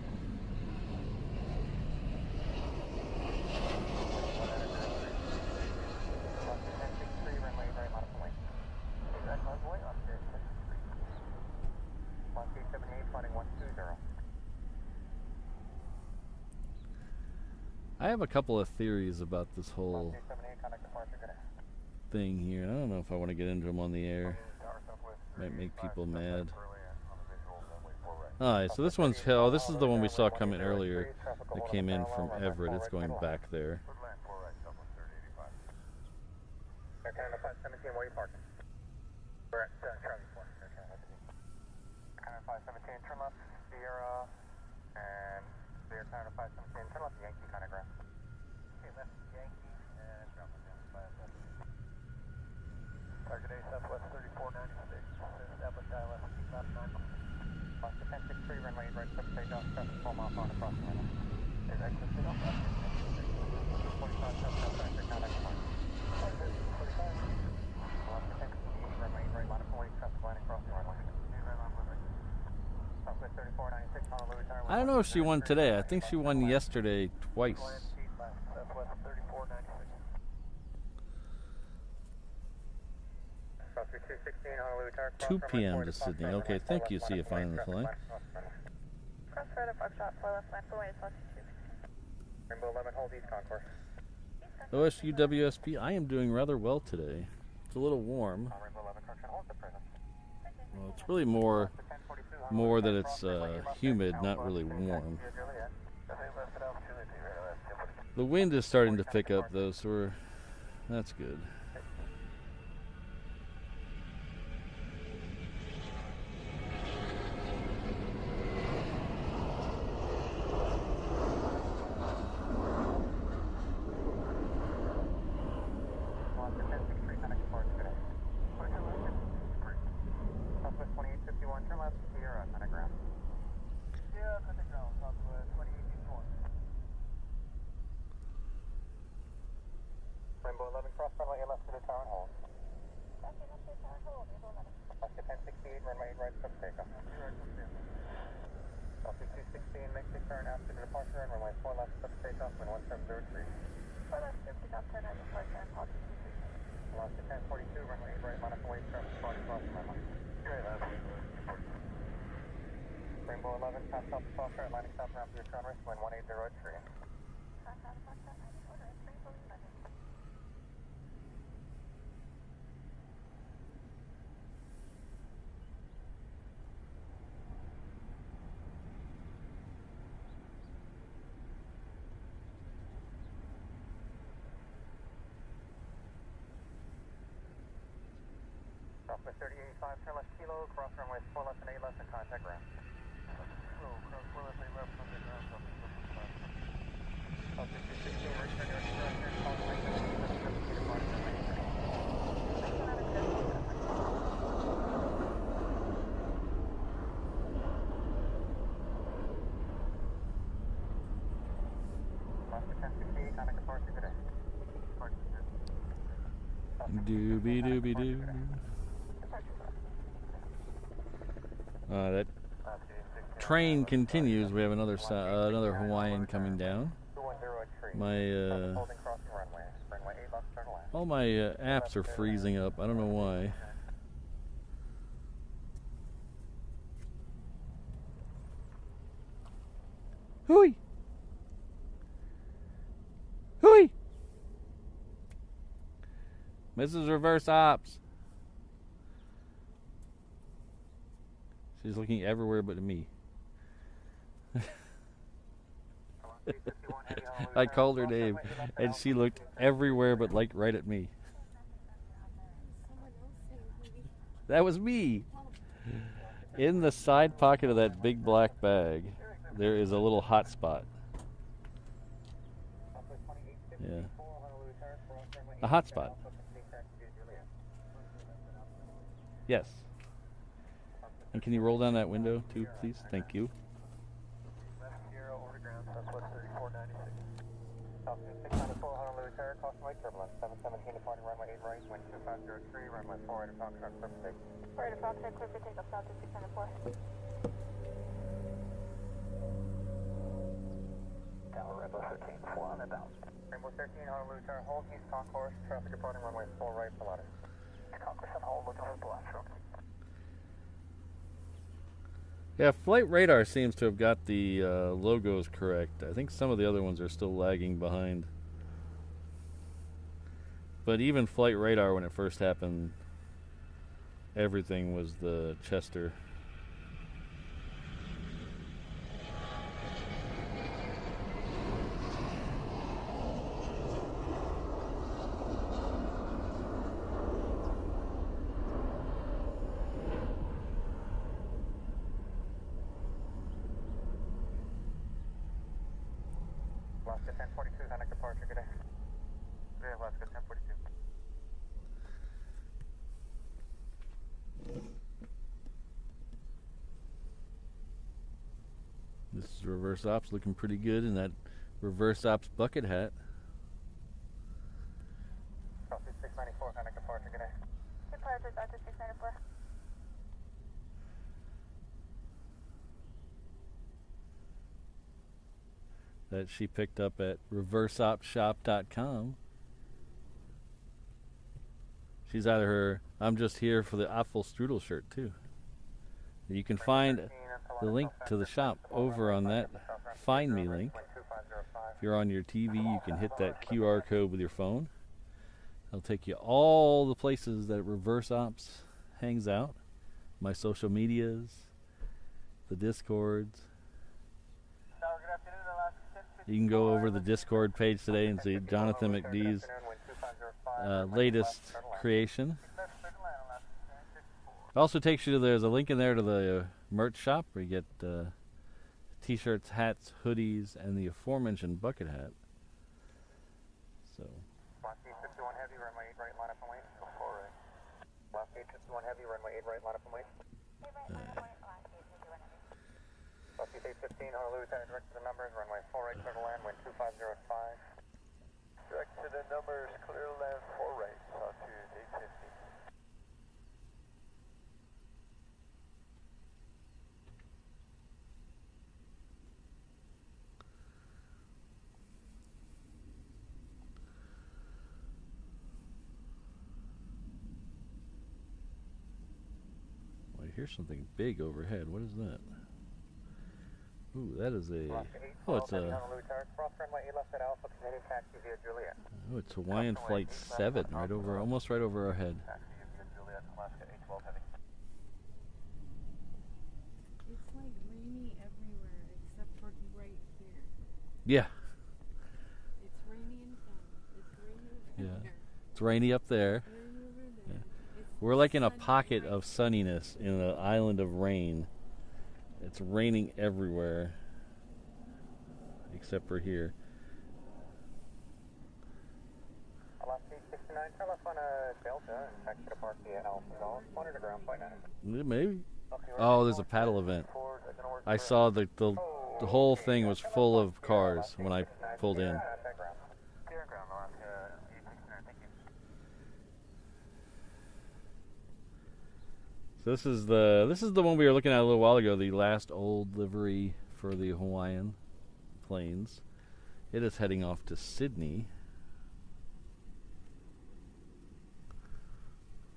Speaker 1: I have a couple of theories about this whole thing here. I don't know if I want to get into them on the air. Might make people mad. Alright, so this one's hell. This is the one we saw coming earlier that came in from Everett. It's going back there.
Speaker 2: Air Canada 517, where are you parking? We're at Charlie 4. Air Canada 517, turn left, Sierra, and Air Canada 517, turn left, Yankee, kind of ground. Okay, left, Yankee, and drop it down, 517. Target A, Southwest 3496, establish ILS, keep left 9. Lost to 1063, runway right, sub take off, traffic 4 miles on across the runway. Is exit take off, 45, South Air Canada, come on.
Speaker 1: I don't know if she won today. I think she won yesterday twice. 2 p.m. to Sydney. Okay, thank you. See you finally flying. OSU WSP, I am doing rather well today. It's a little warm. Well, it's really more that it's humid, not really warm. The wind is starting to pick up though, so that's good.
Speaker 2: Rainbow 11, cross runway 8 left to the tower and hold. Oscar 1068, runway 8 right, stop takeoff. Oscar 216, make the turn after the departure and runway 4 left, stop takeoff, and 1703. 4 left, stop takeoff, turn right, departure, and hold 216. Oscar 1042, runway 8 right, monitor wait, turn, departing crossing runway. Rainbow 11, pass top to soft start, landing stop ramp to your turn risk, wind 1803. Southwest 3085, turn left kilo, cross runway 4 left and 8 left and contact ground. Kilo, cross 4 left, 8 left, contact ground, Southwest 216, return your instruction, call the lane, 717 departure, Oscar 1068, contact departure today.
Speaker 1: Doobie doobie doo. That train continues. We have another Hawaiian coming down. All my apps are freezing up. I don't know why. Hooey! Hooey! Mrs. Reverse Ops. She's looking everywhere but at me. I called her name, and she looked everywhere but like right at me. That was me. In the side pocket of that big black bag, there is a little hot spot. Yeah. A hot spot. Yes. And can you roll down that window too, please? Thank you.
Speaker 2: Honolulu Tower, crossing right turbulence, 717 departing runway 8 right, wind 2503, runway 4 right, Foxtrot, clear for take. 4 right, Foxtrot, clear for takeoff, south to 604. Tower, Rainbow 13, 4 on the bounce. Rainbow 13, Honolulu Tower, hold, east concourse, traffic departing runway 4 right, Pilatus. Concourse on hold, looking for blast room.
Speaker 1: Yeah, Flight Radar seems to have got the logos correct. I think some of the other ones are still lagging behind. But even Flight Radar, when it first happened, everything was the Chester.
Speaker 2: Alaska 1042, connect departure, good day. Good day, Alaska 1042.
Speaker 1: This is Reverse Ops looking pretty good in that Reverse Ops bucket hat.
Speaker 2: Crossing 694, connect departure, good day. Departure, Dr. 694.
Speaker 1: That she picked up at reverseopshop.com. She's either her I'm just here for the Apfel Strudel shirt too. You can find the link to the shop over on that Find Me link. If you're on your TV, you can hit that QR code with your phone. It'll take you all the places that Reverse Ops hangs out. my social medias, the Discords.
Speaker 2: Tower, good afternoon, Alaska 1054.
Speaker 1: You can go over the Discord page today and see Jonathan McDee's latest creation. It also takes you to, there's a link in there to the merch shop where you get t-shirts, hats, hoodies, and the aforementioned bucket hat. So.
Speaker 2: Last 51 Heavy, runway 8 right, line up and wait. Go forward. Last 51 Heavy, runway 8 right, line up and wait. Last 815, Honolulu, direct to the numbers, runway 4 right, clear to land, wind 2505. Direct to the numbers, clear to land 4 right, altitude 850.
Speaker 1: Here's something big overhead. What is that? Ooh, that is a. Oh, it's a. Oh, it's Hawaiian Flight 7, right over, almost right over our head.
Speaker 5: It's like rainy everywhere except for right here.
Speaker 1: Yeah.
Speaker 5: It's rainy in town. It's rainy over there.
Speaker 1: It's rainy up there. We're like in a pocket of sunniness in an island of rain. It's raining everywhere except for here. Maybe. Oh, there's a paddle event. I saw the whole thing was full of cars when I pulled in. So this is the one we were looking at a little while ago, the last old livery for the Hawaiian planes. It is heading off to Sydney.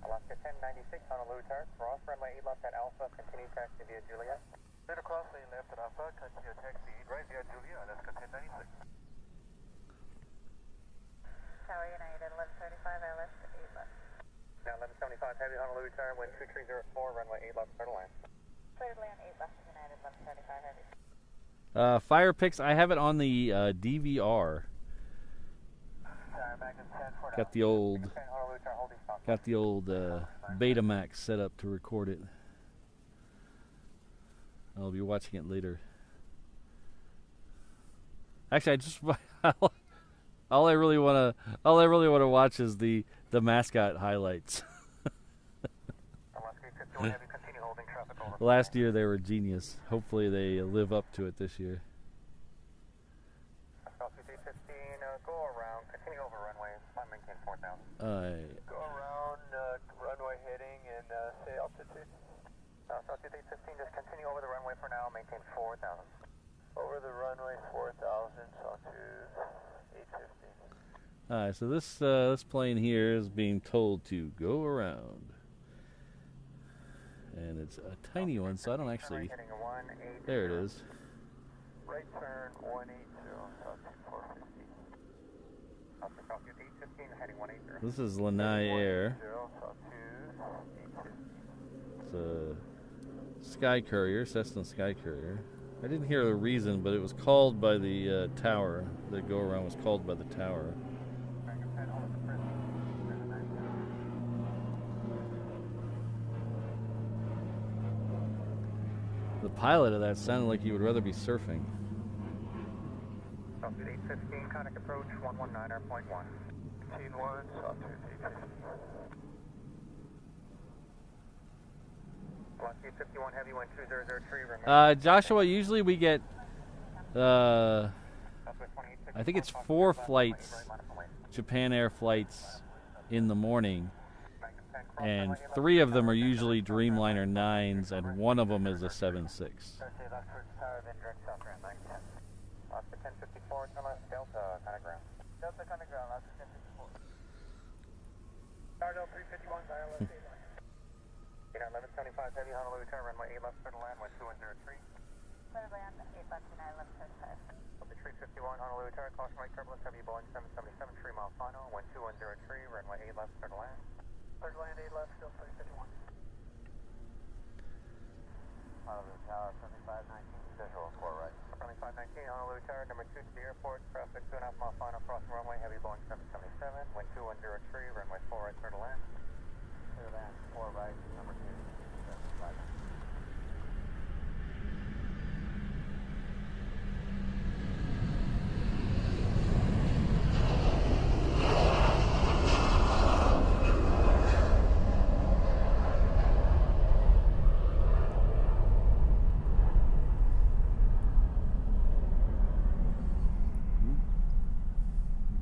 Speaker 2: Alaska 1096, Honolulu Tower, cross runway 8 left at Alpha, continue taxi via Juliet. Clear to cross lane left at Alpha, continue taxi right via Juliet, Alaska 1096. Tower United 1135, Airlines A380. Now 1175 Heavy, Honolulu Tower, wind 2304, runway 8 left, clear to land. Clear to land 8 left, United 1135 Heavy.
Speaker 1: Fire pics, I have it on the DVR. Got the old Betamax set up to record it. I'll be watching it later. Actually, I just all I really want to watch is the mascot highlights. Last year they were genius. Hopefully they live up to it this year.
Speaker 2: Go around, continue over runway, maintain 4,000. Go around runway heading and say altitude. Altitude 815, just continue over the runway for now, maintain 4,000. Over the runway 4,000, altitude 815.
Speaker 1: Alright, so this plane here is being told to go around. And it's a tiny one, so I don't actually... There it is.
Speaker 2: Right turn 180, altitude 450. Altitude 815, heading 180.
Speaker 1: This is Lanai Air. It's a Sky Courier, Cessna Sky Courier. I didn't hear the reason, but it was called by the tower. The go-around was called by the tower. The pilot of that sounded like he would rather be surfing.
Speaker 2: Altitude 815, contact approach 119.1. 151, altitude 815. Velocity 51 heavy, wind 2003.
Speaker 1: Joshua, usually we get, I think it's 4 flights, Japan Air flights in the morning, and 3 of them are usually Dreamliner 9s, and 1 of them is a 7.6. Delta, kind of ground. Delta, kind of ground, 1054. Stardale 351, dial left 8 line. 1175 heavy, Honolulu Tower, runway 8 left, clear to land, wind 2103. Clear to land, 8 left, 9 left, 35. 351, Honolulu Tower, caution right turbulence, heavy Boeing 777, 3 mile final, wind 2103, runway 8 left, clear to land. Clear to land, 8 left, still 351.
Speaker 2: Honolulu Tower, 7519, visual, 4 right. 7519, Honolulu Tower, number 2 to the airport, traffic 2.5 mile final crossing runway, heavy Boeing 777, wind 2103, runway 4 right, clear to land. Clear to land, 4 right, number 2, 75.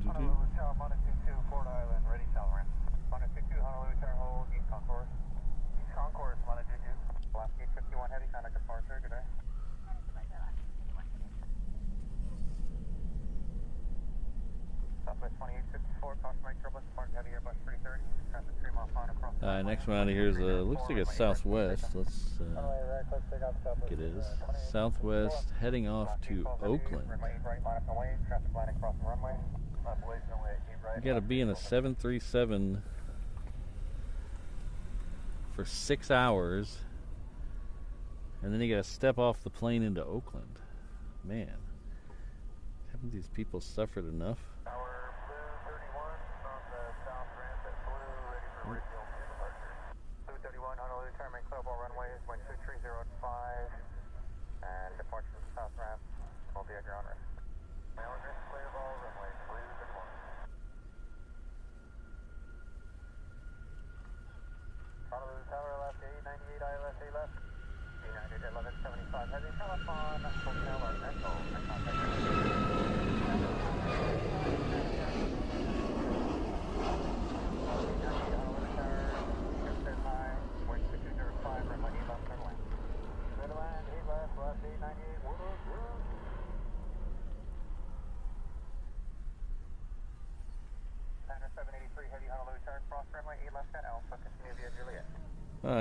Speaker 2: Honolulu Tower, Monitor 2, Fort Island, ready, Salran. Monitor 2, Honolulu Tower, hold, East Concourse. East Concourse, Monitor 2. Last gate 51 heavy, contact departure, good day. Southwest 2854, cautionary turbulence, depart heavy Airbus 330, traffic 3 mile final cross.
Speaker 1: Next one out of here is looks like a Southwest. Let's get it is Southwest heading off to Oakland. You got to be in a 737 for 6 hours, and then you got to step off the plane into Oakland. Man, haven't these people suffered enough?
Speaker 2: Tower Blue 31 on the south ramp at Blue, ready for refuel departure. Blue 31, Honolulu Tower, main clear ball runways, wind 230.5, and departure from the south ramp will be at your own risk. Now we're clear ball runway, Blue 31. Honolulu Tower, left 898, ILS 8 left. United 1175, heavy telephone, hotel or echo, and contact.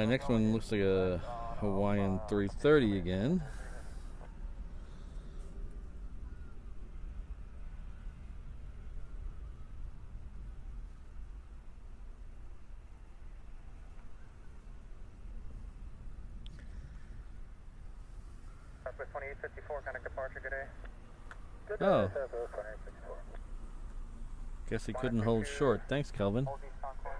Speaker 1: Next one looks like a Hawaiian 330 again.
Speaker 2: Southwest 2854, kind of departure, good day.
Speaker 1: Oh. Guess he couldn't hold short. Thanks, Kelvin.
Speaker 2: Hold East Concourse.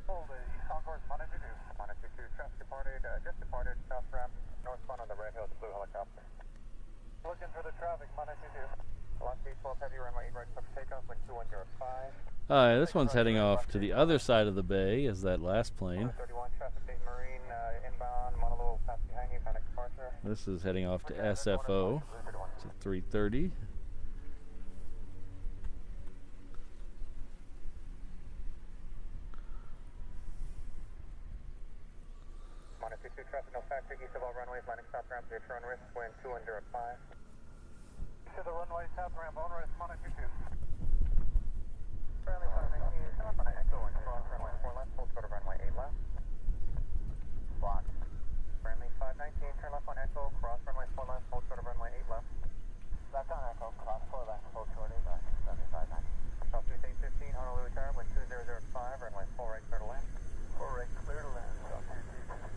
Speaker 2: Hold East Concourse, Monitor 2. Monitor 2, traffic departed, just departed, south ramp, northbound on the Red Hills, blue helicopter. Looking for the traffic, Monitor 2. Lost 812, heavy runway 8 right, for takeoff, wind 2105.
Speaker 1: This one's heading off to the other side of the bay as that last plane.
Speaker 2: 31, traffic Dayton Marine, inbound, Honolulu, past Hangi, kind of departure.
Speaker 1: This is heading off to SFO. It's a 330.
Speaker 2: Monitor 2, traffic, no factor, east of all runways, landing south ramp, clear for risk, wind 2105. To the runway, south ramp, on risk, Monitor 2. Friendly 519, come up on an echo and cross runway 4 left, hold short of runway 8 left. Block. Friendly 519, turn left on echo, cross runway 4 left, hold short of runway 8 left. Left on echo, cross 4 left, hold short 8 left, 7590. Southwest 815, Honolulu Tower, wind 2005, runway 4 right, clear to land. 4 right, clear to land, Southwest 815.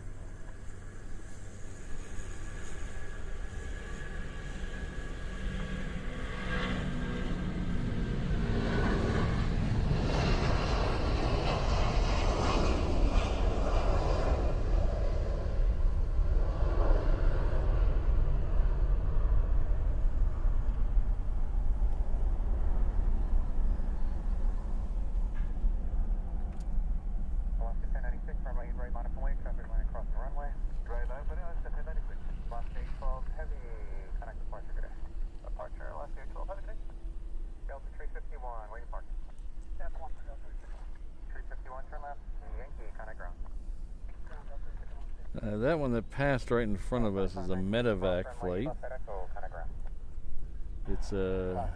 Speaker 1: That one that passed right in front of us is a medevac flight. It's a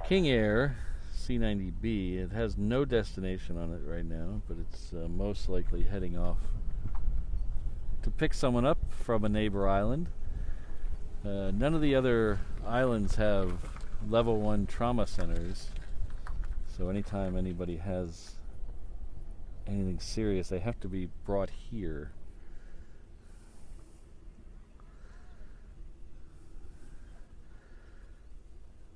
Speaker 1: King Air C-90B. It has no destination on it right now, but it's most likely heading off to pick someone up from a neighbor island. None of the other islands have level 1 trauma centers, so anytime anybody has anything serious, they have to be brought here.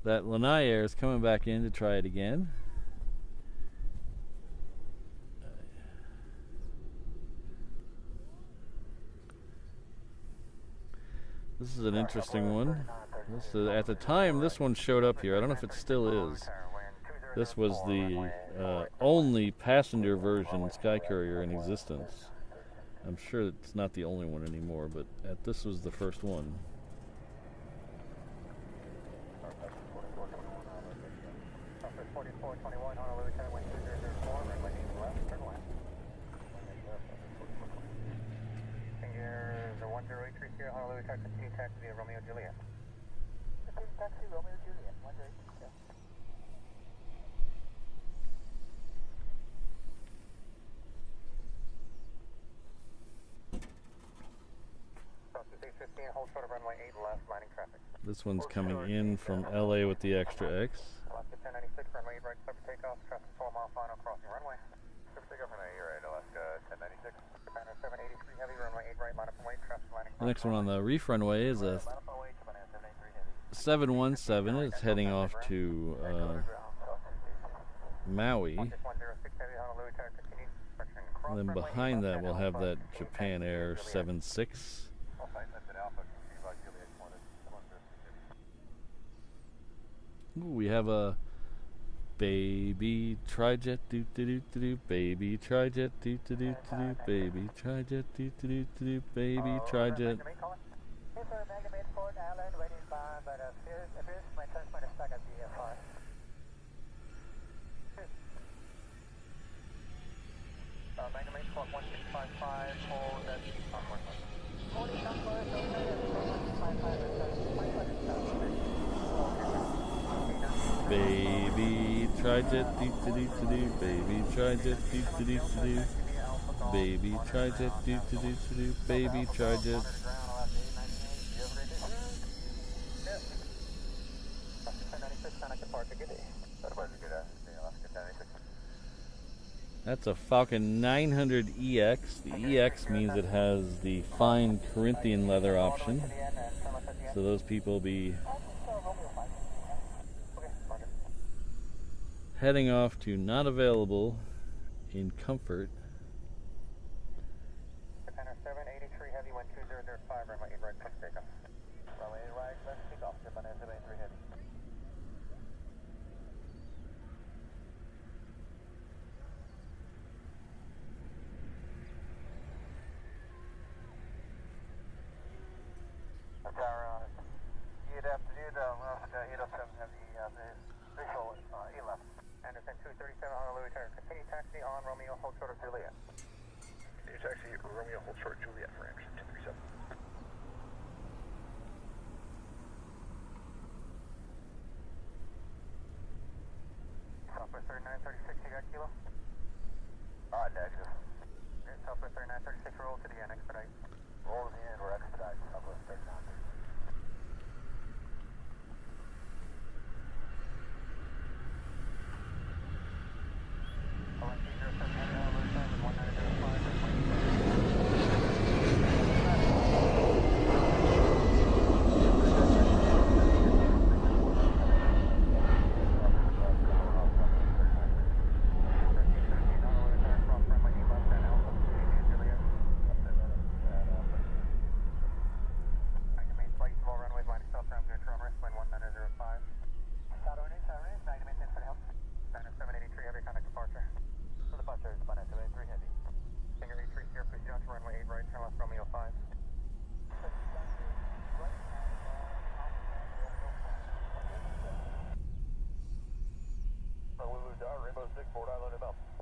Speaker 1: that Lanai Air is coming back in to try it again. This is an interesting one. This is, at the time this one showed up here, I don't know if it still is. This was the only passenger version Sky Courier in existence. I'm sure it's not the only one anymore, but this was the first one.
Speaker 2: Honolulu, continue taxi via Romeo Juliet. Continue taxi Romeo Juliet, 183. Hold short of runway 8 left, lining traffic.
Speaker 1: This one's coming in from LA with the extra X.
Speaker 2: Alaska 1096, runway 8 right, start for takeoff, traffic 4 mile final crossing runway. Start for takeoff runway 8 right, Alaska 1096. Japan 783 heavy, runway 8 right, line up and wait, traffic lining.
Speaker 1: The next one on the reef runway is a 717. It's heading off to Maui. And then behind that we'll have that Japan Air 76. Ooh, we have a baby trijet doo doo doo doo, baby trijet doo doo doo doo, baby trijet doo doo doo doo, baby trijet. Baby trijet doo doo doo doo, baby trijet doo doo doo doo, baby trijet doo doo doo doo, baby trijet. That's a Falcon 900 EX. The EX means it has the fine Corinthian leather option. So those people be heading off to not available in comfort.
Speaker 2: Japan 783 heavy, 2005, runway 8 right, push takeoff. Runway 8 right, let's take off, Japan 783 heavy. Good afternoon, Alaska 807 heavy, visual E-left. Anderson 237 Honolulu, continue taxi on Romeo, hold short of Juliet. Continue taxi Romeo, hold short of Juliet for Anderson 237. Southwest 3936, you got kilo? Negative. Okay, Southwest 3936, roll to the end, expedite. Roll to the end, or expedite, Southwest 3936.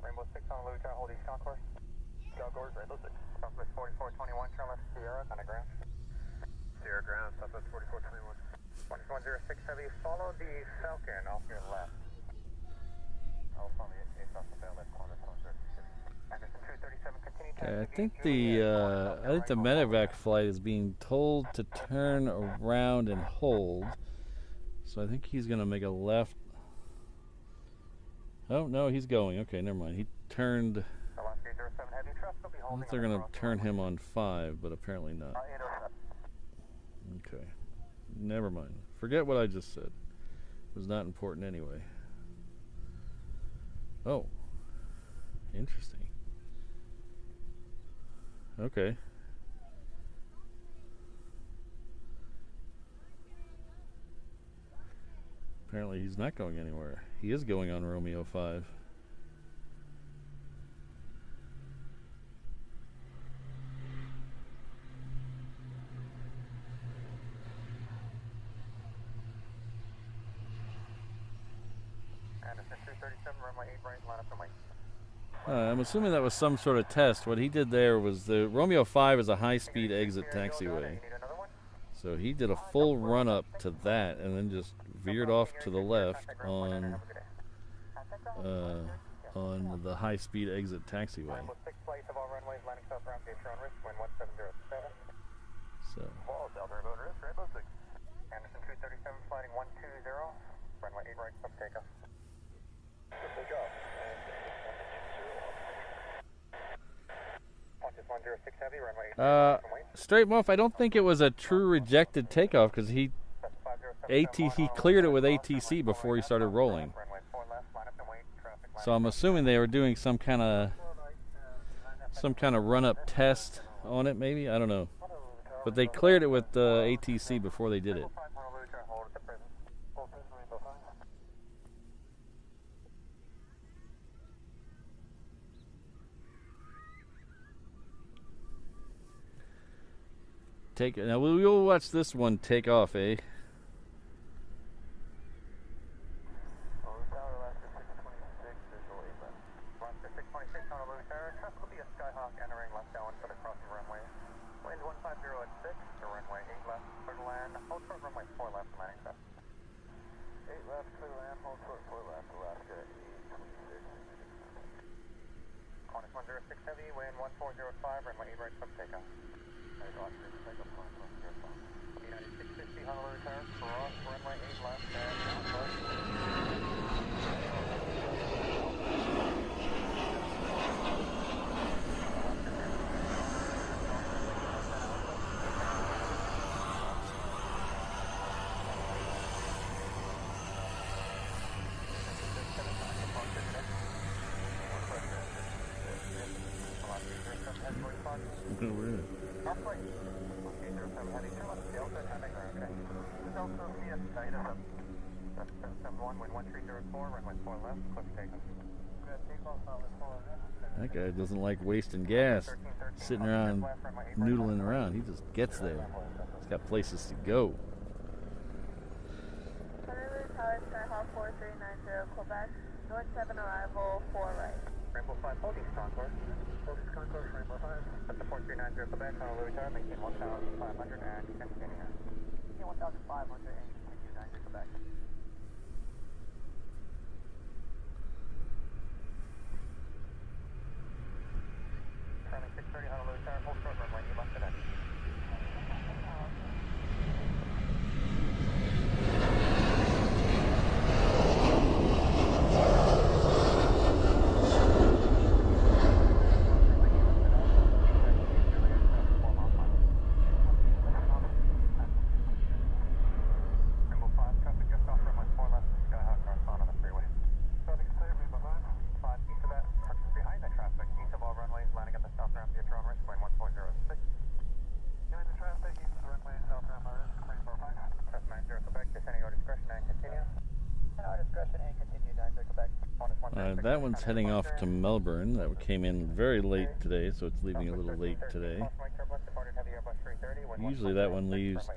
Speaker 2: Rainbow 6 Honolulu, hold East Concourse. Concourse, Rainbow 6. Southwest 4421, turn left Sierra, on the ground. Sierra ground, Southwest 4421. 1106 heavy, follow the Falcon off your left. I'll follow the Ace off the left corner, Anderson 237, continue to
Speaker 1: I think the medevac flight is being told to turn around and hold. So I think he's going to make a left. Oh, no, he's going. Okay, never mind. He turned. I thought they're going to turn him on 5, but apparently not. Okay. Never mind. Forget what I just said. was not important anyway. Oh, interesting. Okay. Apparently he's not going anywhere. He is going on Romeo 5.
Speaker 2: Anderson 237, runway 8 right, line up and wait.
Speaker 1: I'm assuming that was some sort of test. What he did there was the Romeo 5 is a high-speed exit taxiway. So he did a full run-up to that and then just veered off to the left on the high-speed exit taxiway. So.
Speaker 2: Anderson 237, sliding 120, runway 8 right, sub takeoff. Good job. Qantas 106 Heavy, runway 8 right,
Speaker 1: Straight Muff, I don't think it was a true rejected takeoff because he cleared it with ATC before he started rolling. So I'm assuming they were doing some kind of run-up test on it, maybe. I don't know, but they cleared it with ATC before they did it. Now we'll watch this one take off, eh?
Speaker 2: Qantas 106 Heavy, wind 1405, runway 8 right, sub takeoff. United 650 Honolulu Tower, cross runway 8 left,
Speaker 1: That guy doesn't like wasting gas, sitting around noodling around. He just gets there. He's got places to go.
Speaker 3: Honolulu Tower, Skyhawk 4390, Quebec, North 7 arrival, 4 right.
Speaker 2: Rainbow 5, holding Concourse. Holding Concourse, Rainbow 5. That's the 4390 Quebec, Honolulu Tower, maintain 1,500 and continue. Maintain 1,500 and continue, 90 Quebec. Turning 630 Honolulu Tower, hold short runway, you left today.
Speaker 1: That one's heading off to Melbourne. That came in very late today, so it's leaving a little late today. Usually that one leaves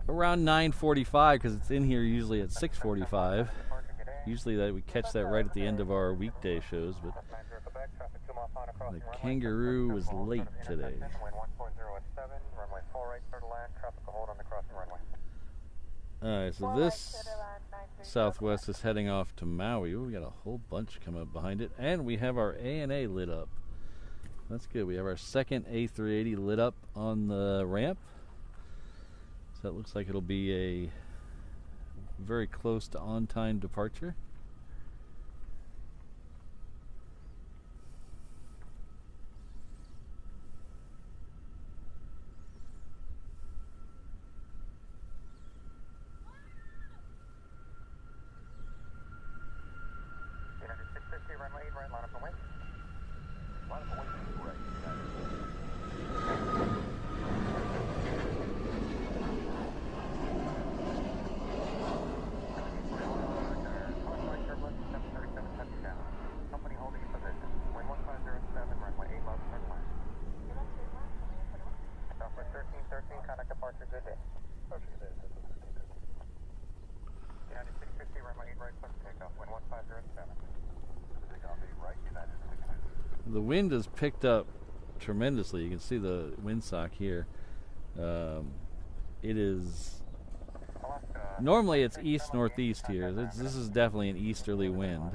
Speaker 1: around 9:45 because it's in here usually at 6:45. Usually that we catch that right at the end of our weekday shows, but the Kangaroo was late today. Alright, so this Southwest is heading off to Maui. Ooh, we got a whole bunch coming up behind it. And we have our ANA lit up. That's good. We have our second A380 lit up on the ramp. So it looks like it'll be a very close to on-time departure. the wind has picked up tremendously. You can see the windsock here. It is normally it's east northeast here. This is definitely an easterly wind.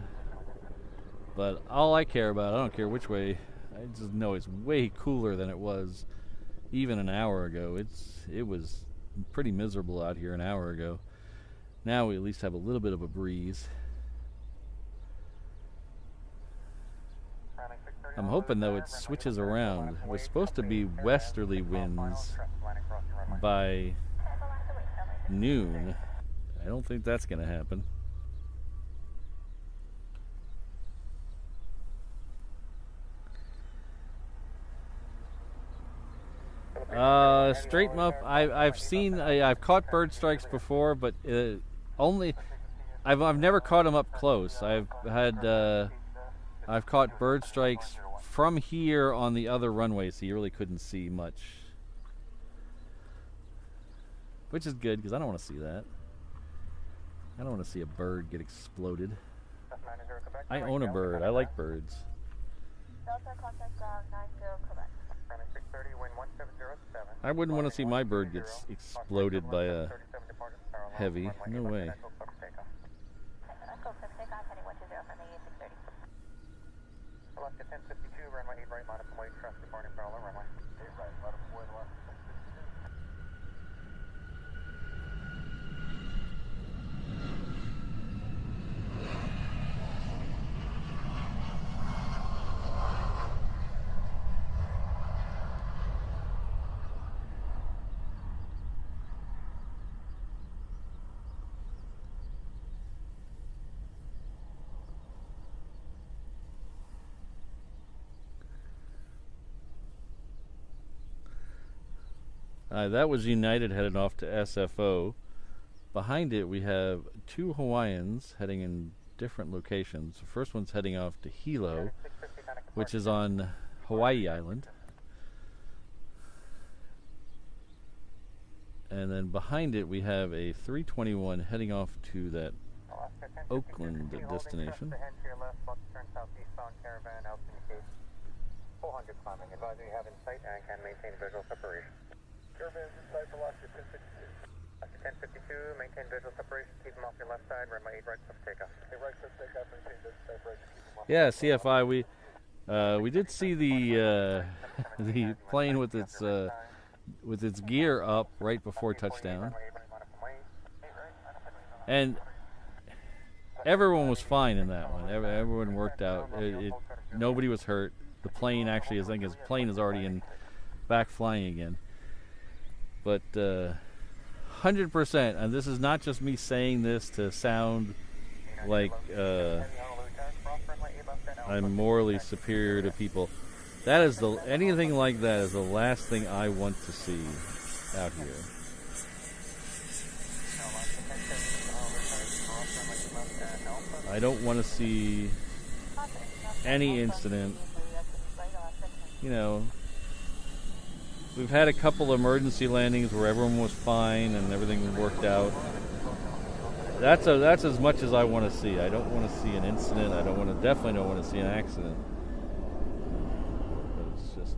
Speaker 1: But all I care about, I don't care which way. I just know it's way cooler than it was even an hour ago. It was pretty miserable out here an hour ago. Now we at least have a little bit of a breeze. I'm hoping though it switches around. It was supposed to be westerly winds by noon. I don't think that's going to happen. Straighten up. I've caught bird strikes before, but only I've never caught them up close. I've caught bird strikes from here on the other runway, so you really couldn't see much, which is good because I don't want to see that. I don't want to see a bird get exploded. I own a bird. I like birds.
Speaker 3: Delta contact ground 90 Quebec.
Speaker 1: I wouldn't want to see my bird get exploded by a heavy. No way.
Speaker 2: Alaska 1052, runway 8 right, line up and wait, traffic departing parallel runway. 8 right, line up and wait, line up.
Speaker 1: That was United headed off to SFO. Behind it we have two Hawaiians heading in different locations. The first one's heading off to Hilo, which is on Hawaii Island. And then behind it we have a 321 heading off to that Oakland destination.
Speaker 2: 400 climbing. Advising you have in sight and can maintain visual separation. Caravan inside velocity 1052, maintain visual separation, keep them off your left side, runway 8 right cliff takeoff. 8 right cliff takeoff, maintain visual separation, keep them off.
Speaker 1: Yeah, CFI, we did see the plane with its gear up right before touchdown. And everyone was fine in that one. Everyone worked out. Nobody was hurt. The plane actually, I think his plane is already back flying again. But 100%, and this is not just me saying this to sound like I'm morally superior to people. That is anything like that is the last thing I want to see out here. I don't want to see any incident. You know, we've had a couple emergency landings where everyone was fine and everything worked out. That's as much as I want to see. I don't want to see an incident. Definitely don't want to see an accident. But it's just.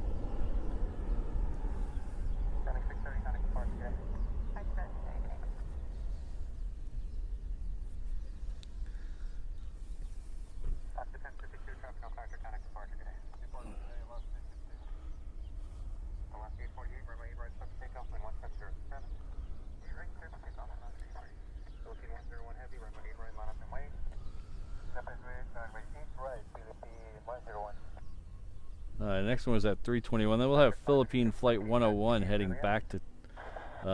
Speaker 1: Next one was at 321. Then we'll have Philippine Flight 101 heading back to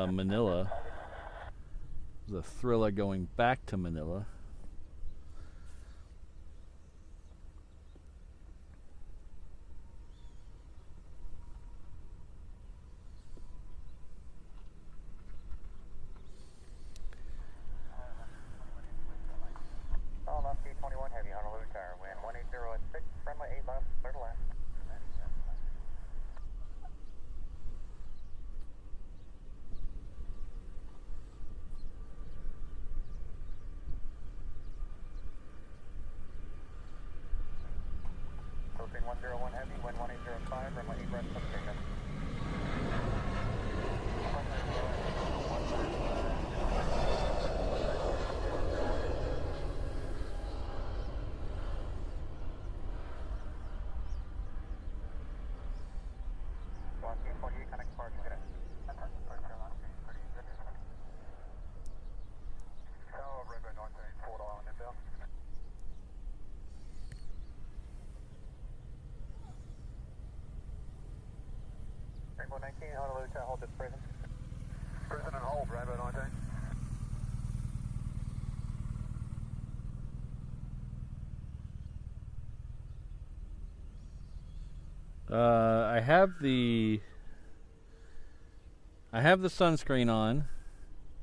Speaker 1: Manila. There's a thriller going back to Manila.
Speaker 2: Aloha C-21 Heavy, Honolulu Tower, wind 180 at 6, runway 8 left, clear to land. Green 101 Heavy, wind 1805, runway 8 right substation. Rainbow 19, Honolulu to hold this prison. Prison and hold, Rainbow 19.
Speaker 1: I have the sunscreen on.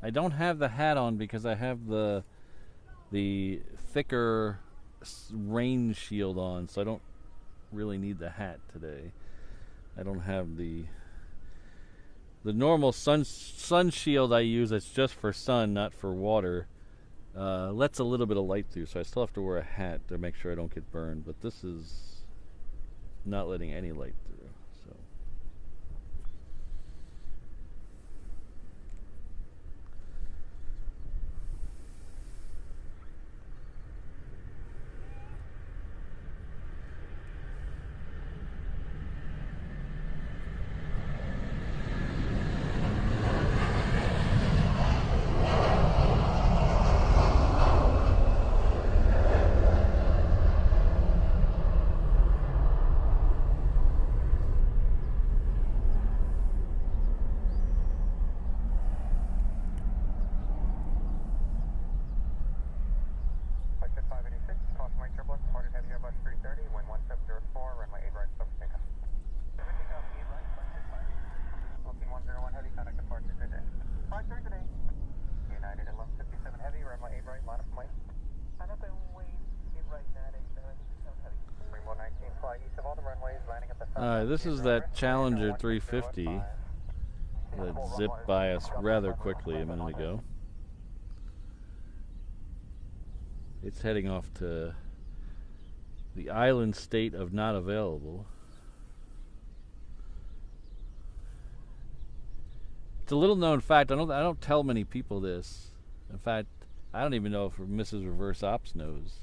Speaker 1: I don't have the hat on because I have the thicker rain shield on, so I don't really need the hat today. I don't have the normal sun shield I use. That's just for sun, not for water. Lets a little bit of light through, so I still have to wear a hat to make sure I don't get burned. But this is not letting any light through. So. This is that Challenger 350 that zipped by us rather quickly a minute ago. It's heading off to the island state of not available. It's a little known fact. I don't tell many people this. In fact, I don't even know if Mrs. Reverse Ops knows.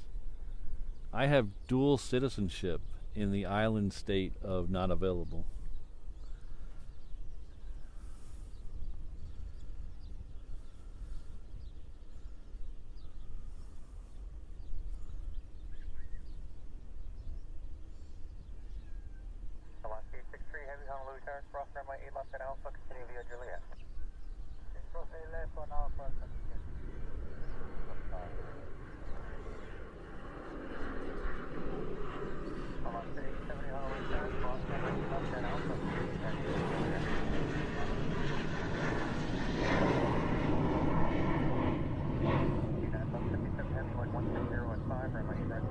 Speaker 1: I have dual citizenship in the island state of not available.
Speaker 2: Alaska 863 Heavy, Honolulu Tower, cross runway 8 left at Alpha, continue via Juliet. 6 left on Alpha, Alaska 870 Honolulu Tower, cross runway 8 left at Alpha, United 57 Heavy, wind 16015, runway 8 right.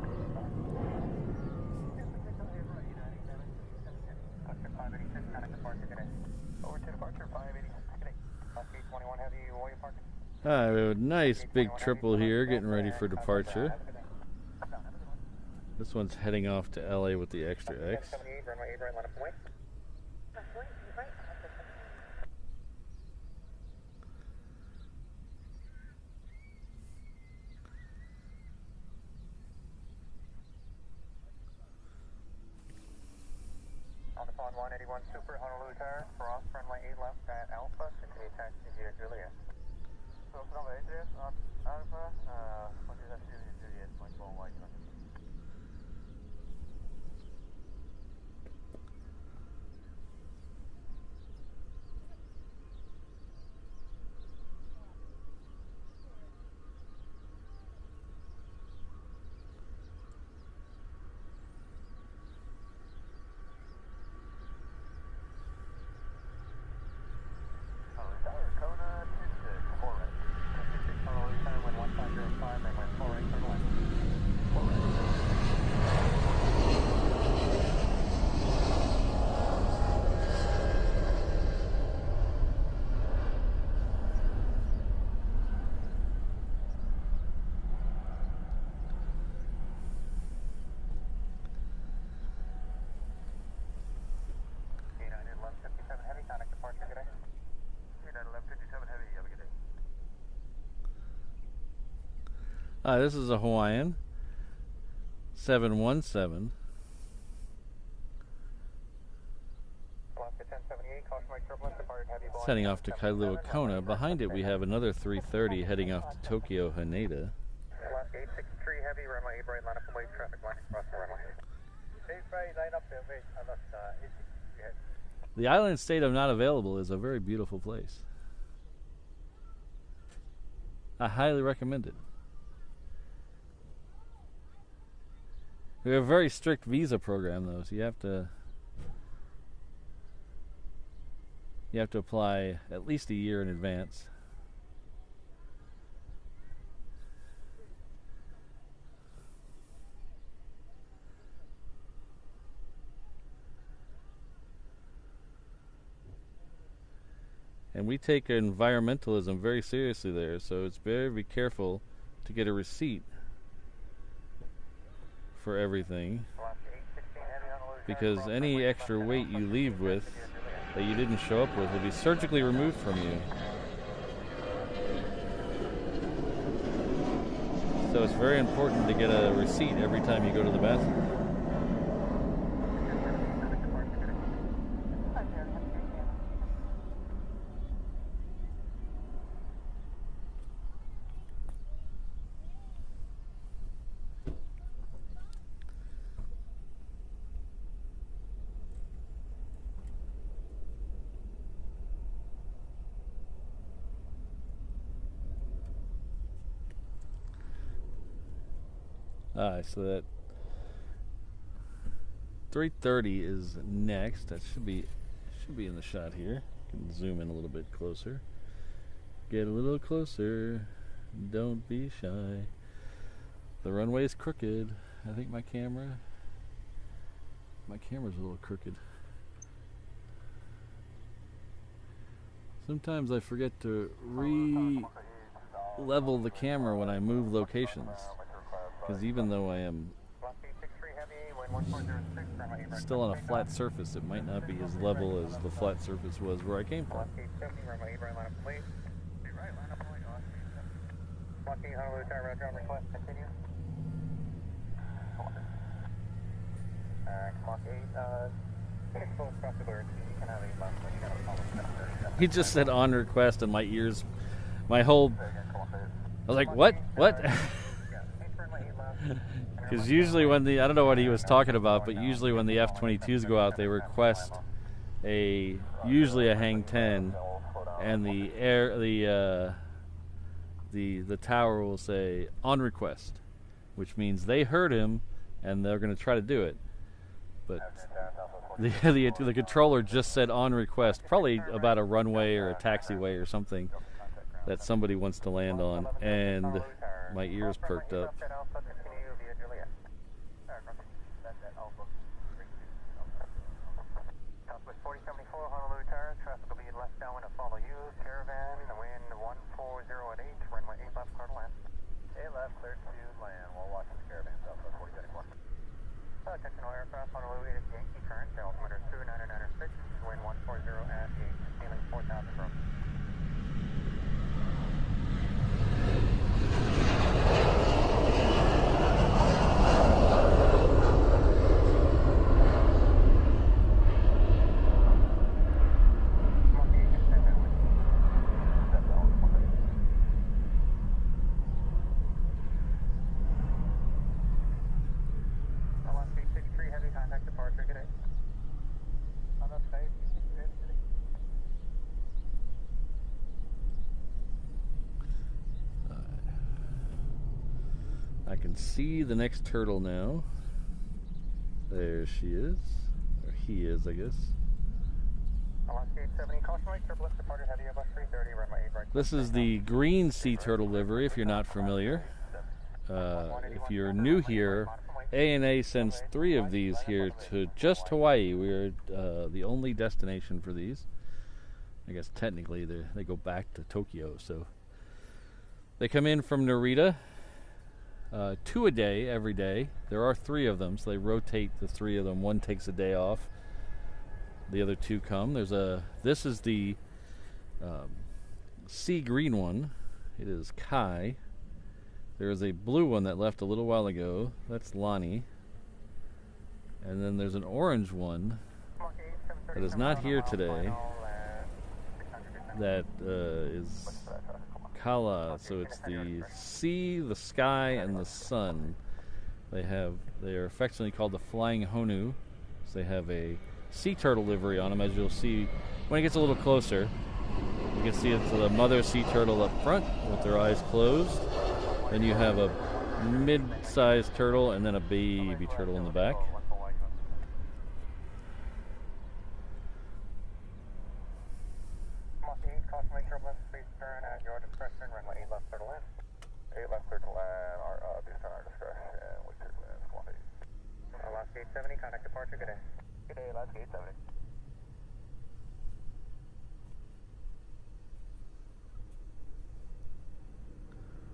Speaker 2: Over to departure 586. Alaska 821 Heavy, Inouye parking.
Speaker 1: We have a nice big triple here getting ready for departure. This one's heading off to LA with the extra X.
Speaker 2: Runway 8 right, line up and wait. On the pond 181 Super, Honolulu Tower, cross runway 8 left at Alpha, continue taxi via Juliet. So runway 8 on Alpha, continue taxi via Juliet, point 1 wide. Honolulu Tower, Kona 26, 4 right. 26 Honolulu Tower.
Speaker 1: This is a Hawaiian 717 it's heading off to Kailua Kona. Behind it we have another 330 heading off to Tokyo Haneda.
Speaker 2: 863 Heavy, runway 8 right, line up and wait, traffic line across the runway. 8 right, line up and wait, I lost 863 Heavy.
Speaker 1: The island state of Not Available is a very beautiful place. I highly recommend it. We have a very strict visa program though, so you have to apply at least a year in advance. And we take environmentalism very seriously there, so it's very careful to get a receipt for everything, because any extra weight you leave with that you didn't show up with will be surgically removed from you. So it's very important to get a receipt every time you go to the bathroom. So that 330 is next. That should be in the shot here. Can zoom in a little bit closer. Get a little closer. Don't be shy. The runway is crooked. I think my camera's a little crooked. Sometimes I forget to re-level the camera when I move locations. Because even though I am still on a flat surface, it might not be as level as the flat surface was where I came from. He just said on request, and my ears, I was like, what? Because usually when I don't know what he was talking about, but usually when the F-22s go out, they request usually a hang 10, and the tower will say on request, which means they heard him and they're going to try to do it. But the controller just said on request, probably about a runway or a taxiway or something that somebody wants to land on, and my ears perked up.
Speaker 2: Honolulu Tower, traffic will be left downwind to follow you. Caravan, wind 140 at 8, runway 8 left, clear to land. 8 left, clear to land. We'll watch the caravan, Southwest 4074. Attention all aircraft, Honolulu is Yankee current, altimeter 2996, wind 140 at 8, ceiling 4,000 from.
Speaker 1: I can see the next turtle now. There she is. Or he is, I guess. This is the green sea turtle livery, if you're not familiar. If you're new here, ANA sends 3 of these here to just Hawaii. We're the only destination for these. I guess technically they go back to Tokyo, so they come in from Narita. 2 a day every day. There are 3 of them, so they rotate the 3 of them. One takes a day off. The other 2 come. This is the sea green one. It is Kai. There's a blue one that left a little while ago. That's Lonnie. And then there's an orange one that is not here today. That is Kala. So it's the sea, the sky, and the sun. They are affectionately called the Flying Honu. So they have a sea turtle livery on them, as you'll see when it gets a little closer. You can see it's the mother sea turtle up front with their eyes closed. Then you have a mid-sized turtle and then a baby turtle in the back.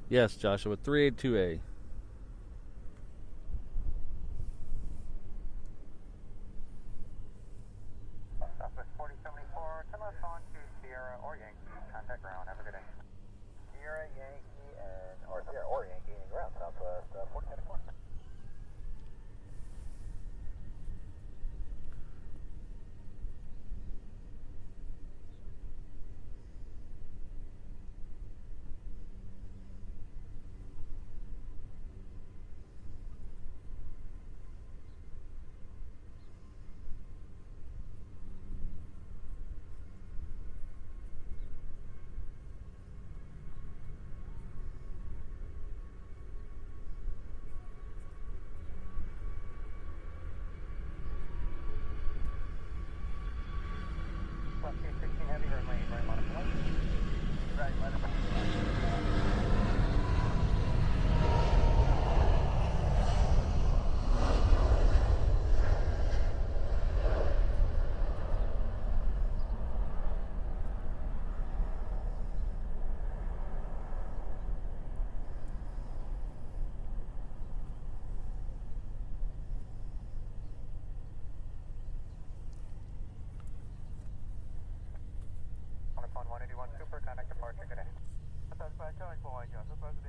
Speaker 1: Yes, Joshua, 382A.
Speaker 2: Southwest 4074, turn left on to Sierra or Yankee, contact ground, have a good day. Sierra, Yankee, or Sierra or Yankee, and ground, Southwest 4074. On 181 Super, contact departure, good day. That's back, contact Boeing, Johnson, President.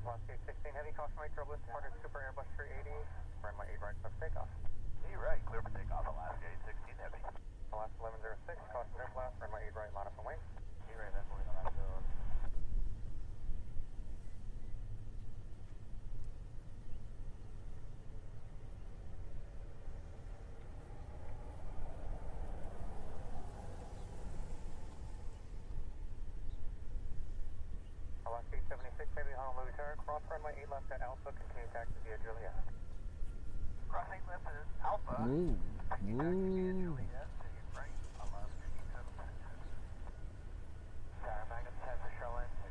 Speaker 2: Lost 16 Heavy, caution right, turbulence, departed Super Airbus 380, runway 8 right, clear for takeoff. 8 right, clear for takeoff, Alaska 816 Heavy. Alaska 1106, caution clear blast, runway 8 right, line up and wing. 8 right, that's going on Alaska. Alaska 876 Heavy, Honolulu turn, cross runway 8 left at Alpha, continue taxi via Juliet. Cross 8 left is Alpha.
Speaker 1: Ooh.
Speaker 2: Continue taxi via
Speaker 1: Ooh.
Speaker 2: Juliet, take right, Alaska 876. Tower Magnet 10 for shoreline 6.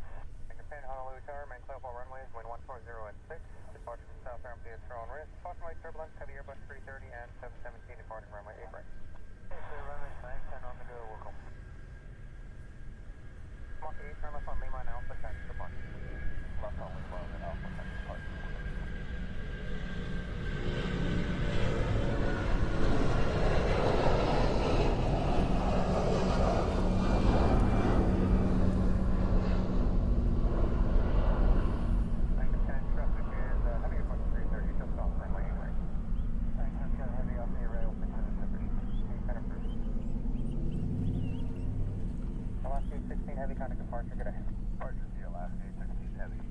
Speaker 2: Magnet 10, Honolulu Tower, main level runways, wind 140 at 6. Departure from South Arm via Stroll and Wrist. Caution right turbulence, heavy Airbus 330 and 717 departing runway 8 right. Okay, so runway 910 on the go, welcome. Mach 8, turn left on mainline Alpha, taxi departure. Left on wing 12 and Alpha, taxi departure. Magnet 10, traffic is heavy Airbus 330, just off runway 8 right. Magnet 10, heavy off the array, open to the separation. Center first. Alaska 816 Heavy, contact departure, good day. Departure via Alaska 816 Heavy.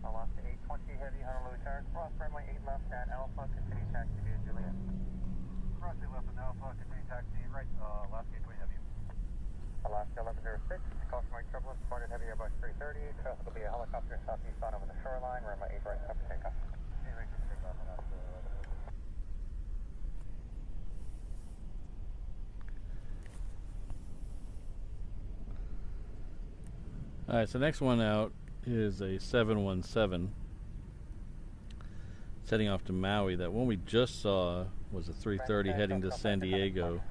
Speaker 2: Alaska 820 Heavy, Honolulu turn, cross runway 8 left at Alpha, continue taxi via Juliet. Cross 8 left at Alpha, continue taxi right, Alaska 820 Heavy. Alaska 1106, caution right turbulence, departed heavy Airbus 330, traffic will be a helicopter southeast on over the shoreline, runway 8 right, up for takeoff. 8 right, for takeoff, Alaska 1106.
Speaker 1: Alright, so next one out is a 717 heading off to Maui. That one we just saw was a 330 heading to San Diego.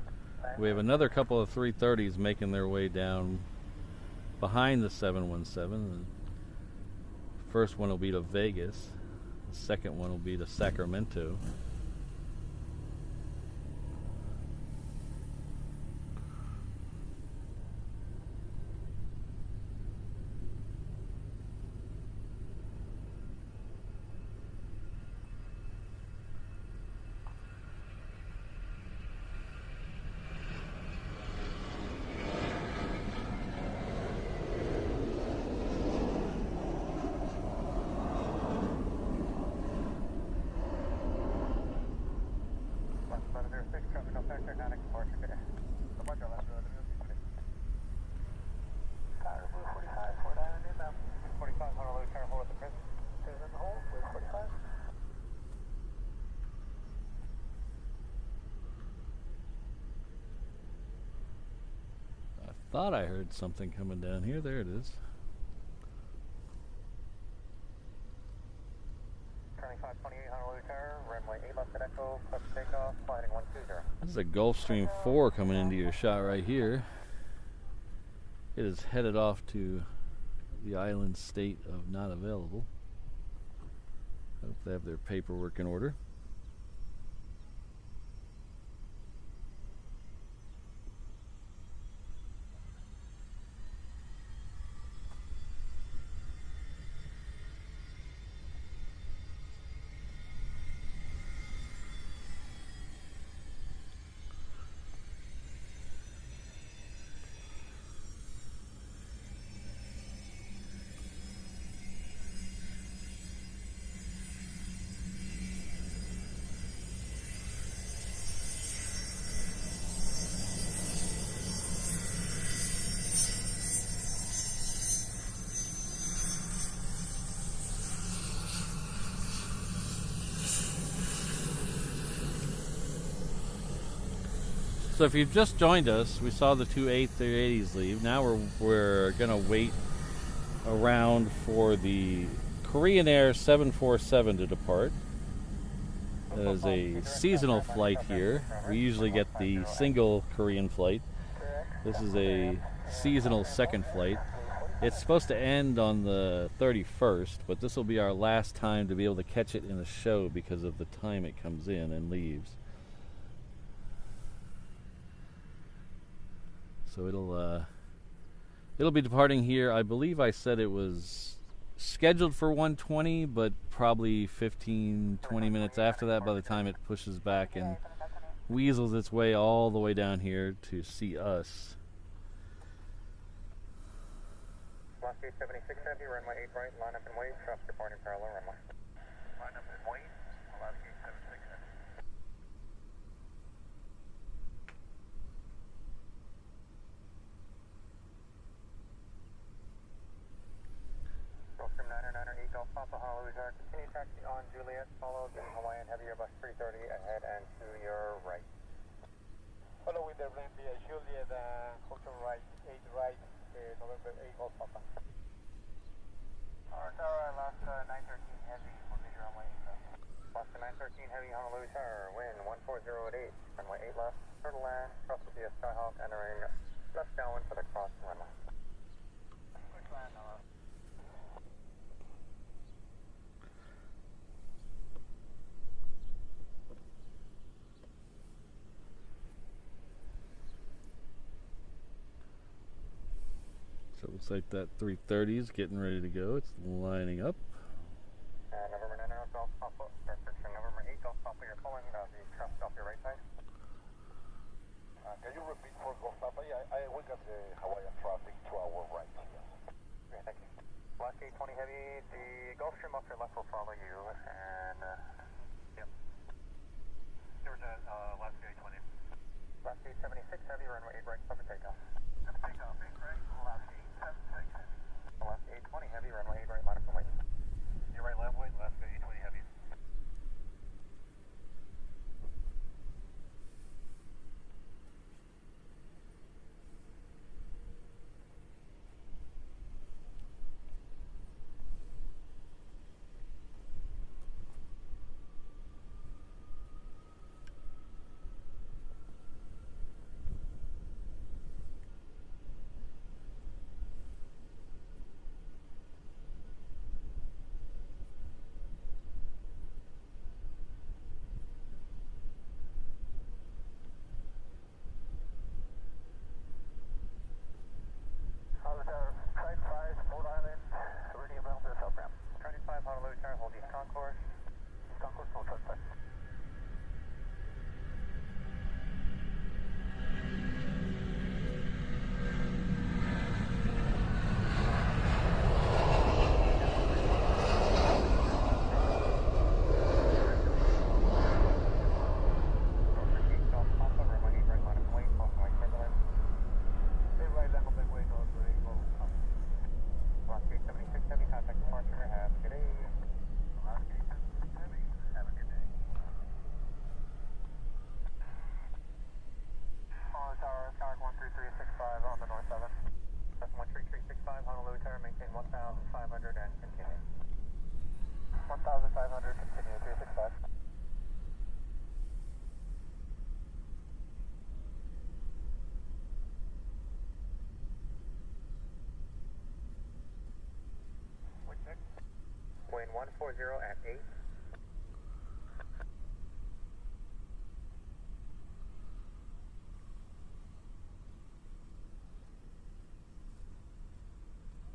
Speaker 1: We have another couple of 330s making their way down behind the 717. first one will be to Vegas. The second one will be to Sacramento. Thought I heard something coming down here. There it is.
Speaker 2: Turning 528 Honolulu Tower, runway 8 left at Echo, close takeoff, sliding 120.
Speaker 1: This is a Gulfstream 4 coming into your shot right here. It is headed off to the island state of not available. Hope they have their paperwork in order. So if you've just joined us, we saw the two A380s leave. Now we're gonna wait around for the Korean Air 747 to depart. That is a seasonal flight here. We usually get the single Korean flight. This is a seasonal second flight. It's supposed to end on the 31st, but this will be our last time to be able to catch it in a show because of the time it comes in and leaves. So it'll be departing here. I believe I said it was scheduled for 1:20, but probably 15-20 minutes after that by the time it pushes back and weasels its way all the way down here to see us.
Speaker 2: Lost 876 Heavy, runway 8 right, line up and wait, trust departing parallel runway. Line up and wait, lost 876 Heavy. Gulfstream 998 Golf Papa Honolulu Tower, continue taxi on Juliet, follow the Hawaiian Heavy Airbus 330 ahead and to your right. Follow with the runway Juliet, Gulfstream right, 8 right, November 8 Golf Papa. Tower, last 913 Heavy, we'll be your runway 8 left. Lost 913 Heavy Honolulu Tower, wind 140 at 8, runway 8 left, turtle land, cross with the Skyhawk, entering left downwind for the cross runway. Quick land,
Speaker 1: So it looks like that 330 is getting ready to go. It's lining up.
Speaker 2: November 9 Golf Papa, section November 8 Golf Papa, you're pulling the trust off your right side. Can you repeat for Golf Papa? Yeah, we got the Hawaiian traffic to our right. Okay, thank you. Last 820 Heavy, the Gulfstream off your left will follow you, and yep. There was a last 820. Last 876 Heavy, runway 8 right, cover takeoff. Takeoff, 8 right, last 876 Heavy. Last 820 Heavy, runway 8 right, line up and wait. 140 at 8.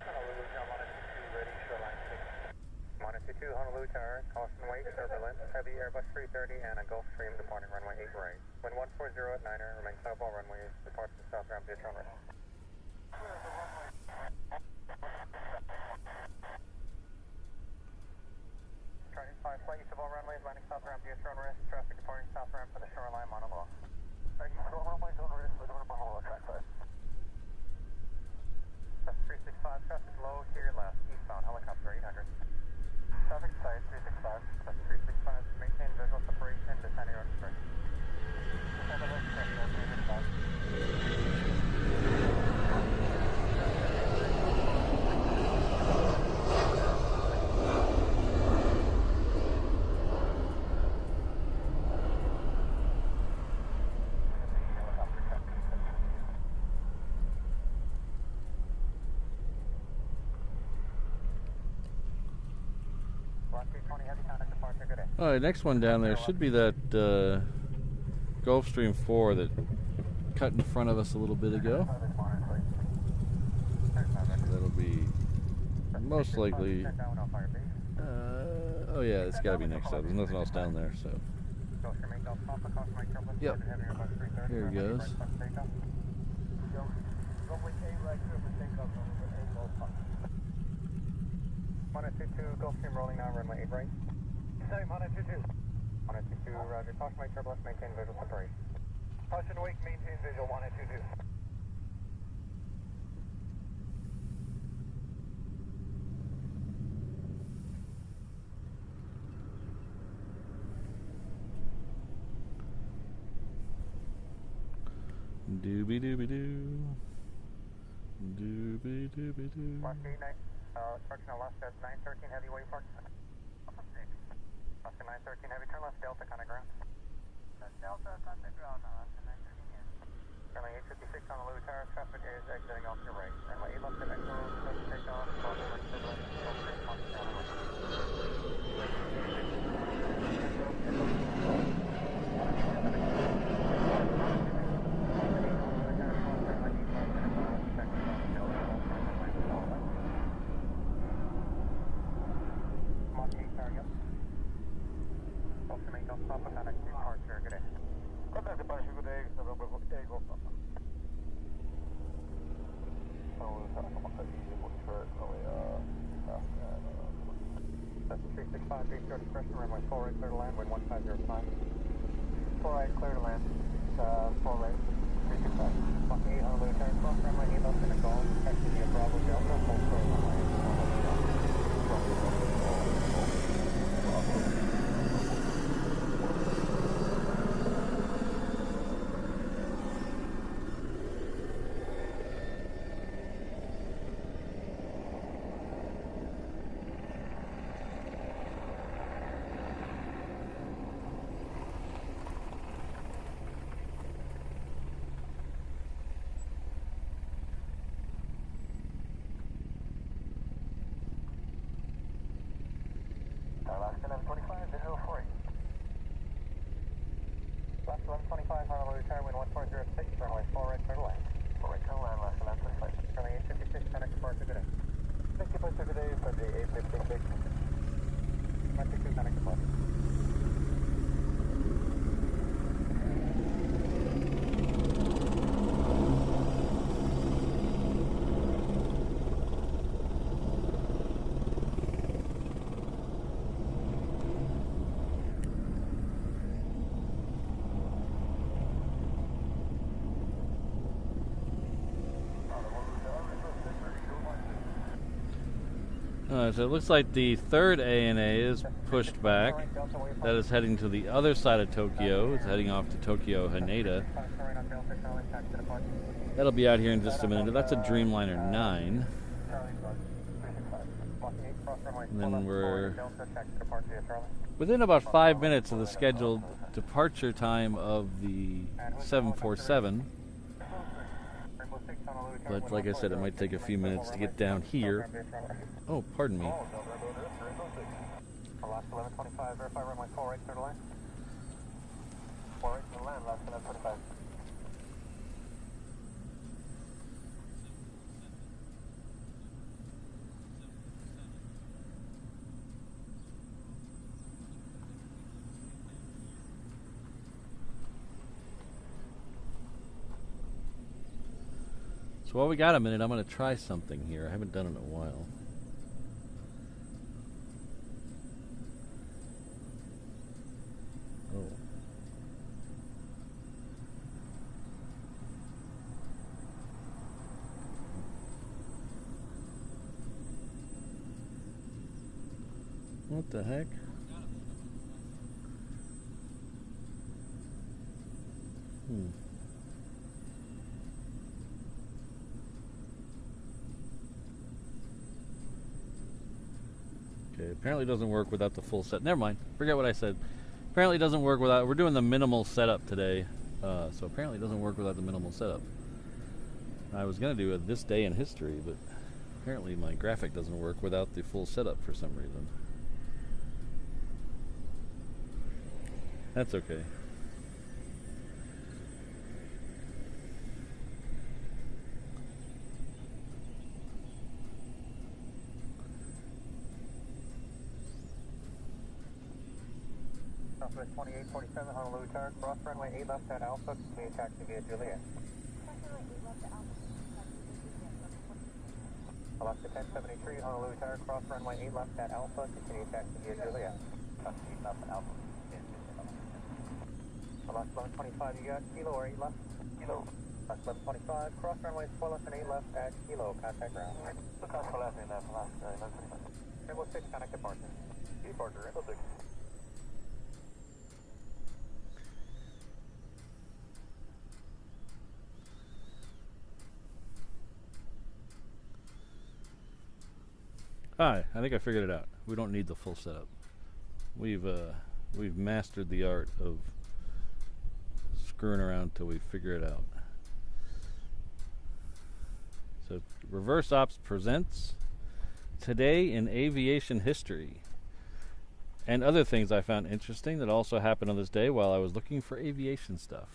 Speaker 2: Honolulu Tower 122 ready, shoreline 6. 122 Honolulu Tower, caution wake, turbulence, heavy Airbus 330 and a Gulfstream departing runway 8 right. Wind 140 at 9er, remain southbound runway, departs to south ramp, Vietron right. Charting 5 flight east of all runways, landing south ramp, Vietron rest, traffic departing south ramp for the shoreline, Aloha. East of all runways, on rest, we're doing Aloha, track 5. That's 365, traffic low to your left, eastbound, helicopter 800. Traffic side 365, that's 365, maintain visual separation, descending on express. Descend on express, 365.
Speaker 1: Alright, next one down there should be that Gulfstream 4 that cut in front of us a little bit ago. That'll be most likely. Oh yeah, it's got to be next up. There's nothing else down there, so. Yep. Here he goes.
Speaker 2: 122 Gulfstream rolling now, runway 8 right. Same, 122. 122, roger. Caution wake, turbulence, maintain visual separation. Caution wake, maintain visual, 122.
Speaker 1: Doobie doobie doo. Doobie doobie doo.
Speaker 2: Last 8 night, correctional last at 913 heavy waypoint. Oscar 913 heavy, turn left, Delta, kind of ground. Delta, kind of ground, Oscar 913 yes. Runway 856 Honolulu Tower, traffic is exiting off your right. Runway 8 left to Echo, close takeoff, caution wake, turbulence, close takeoff, That's 365, 330 expression, runway 4 right, clear to land, wind 1505. 4 right, clear to land, 4 right, 365. Monkey 8 Honolulu Tower, cross runway 8 left in a call, taxi via Bravo Delta, full clear runway 8. Last 1125, visual 40. Last 1125, Honolulu Tower, wind 1406, runway 4 right, clear to land. 4 right, clear to land, last 1125. Runway 856, connect departure, good day. Thank you, departure, good day, for the 856. 162, connect departure.
Speaker 1: So it looks like the third ANA is pushed back. That is heading to the other side of Tokyo. It's heading off to Tokyo Haneda. That'll be out here in just a minute. That's a Dreamliner 9. And then we're within about 5 minutes of the scheduled departure time of the 747. But like I said, it might take a few minutes to get down here. Oh, pardon me.
Speaker 2: last 1125, verify runway 4 right to the line. 4 right to the line, last 1125.
Speaker 1: So while we got a minute, I'm going to try something here. I haven't done it in a while. Oh. What the heck? Okay, apparently it doesn't work without the full set. Never mind. Forget what I said. Apparently it doesn't work without... We're doing the minimal setup today. So apparently it doesn't work without the minimal setup. I was going to do a this day in history, but apparently my graphic doesn't work without the full setup for some reason. That's okay.
Speaker 2: Southwest 2847, Honolulu Tower, cross runway 8 left at Alpha, continue taxi via Juliet. Alaska 1073, Honolulu Tower, cross runway 8 left at Alpha, continue taxi via Juliet. Taxi 8 left at Alpha. Alaska 1125, you got Kilo or 8 left? Kilo. Alaska 1125, cross runway 4 left and 8 left at Kilo, contact ground. Look out for left and left, Alaska 1125. Rainbow 6, connect departure. Departure, Rainbow 6.
Speaker 1: Hi, I think I figured it out. We don't need the full setup. We've mastered the art of screwing around till we figure it out. So Reverse Ops presents Today in Aviation History, and other things I found interesting that also happened on this day while I was looking for aviation stuff.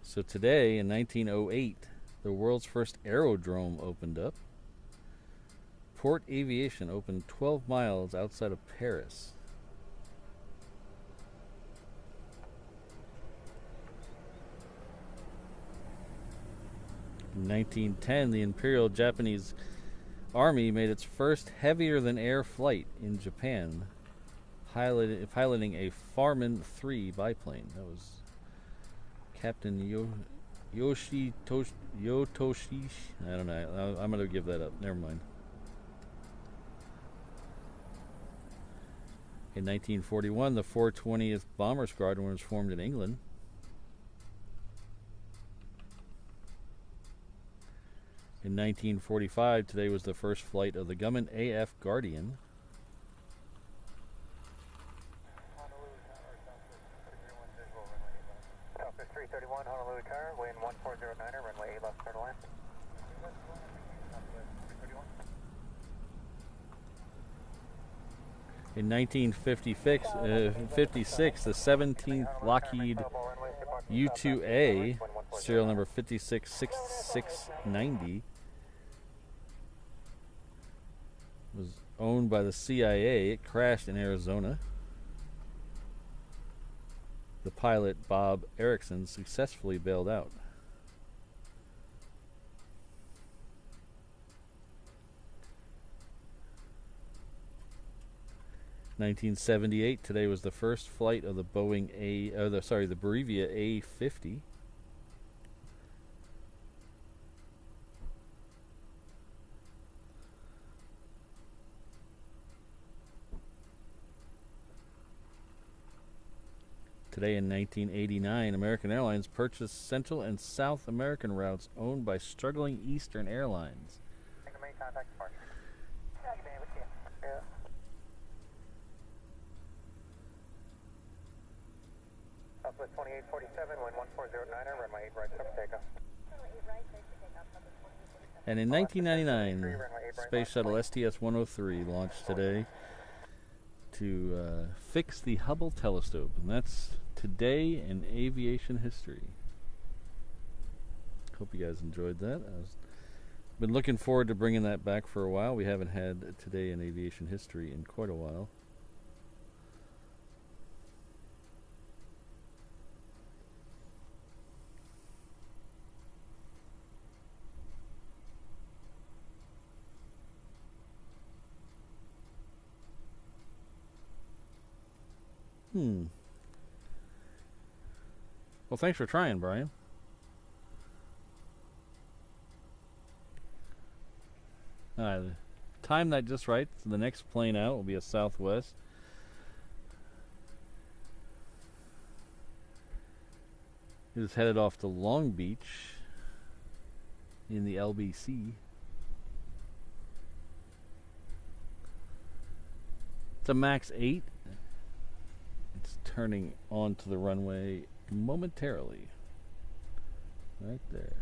Speaker 1: So today, in 1908, the world's first aerodrome opened up. Port Aviation opened 12 miles outside of Paris. In 1910, the Imperial Japanese Army made its first heavier-than-air flight in Japan, piloting a Farman III biplane. That was Captain Yotoshi. I don't know. I'm going to give that up. Never mind. In 1941, the 420th Bomber Squadron was formed in England. In 1945, today was the first flight of the Grumman AF Guardian.
Speaker 2: Southwest 331, Honolulu Tower, wind 1409, runway 8 left, turn line.
Speaker 1: In 1956, the 17th Lockheed U-2A, serial number 566690, was owned by the CIA. It crashed in Arizona. The pilot, Bob Erickson, successfully bailed out. In 1978, today was the first flight of the Boeing the Brevia A50. Today in 1989, American Airlines purchased Central and South American routes owned by struggling Eastern Airlines.
Speaker 2: Southwest 2847, wind 1409er, runway 8 right, for takeoff.
Speaker 1: And in 1999, Space Shuttle STS-103 launched today to fix the Hubble telescope, and that's today in aviation history. Hope you guys enjoyed that. I've been looking forward to bringing that back for a while. We haven't had today in aviation history in quite a while. Well, thanks for trying, Brian. Time that just right. So the next plane out will be a Southwest. It is headed off to Long Beach in the LBC. It's a MAX 8. It's turning onto the runway momentarily. Right there.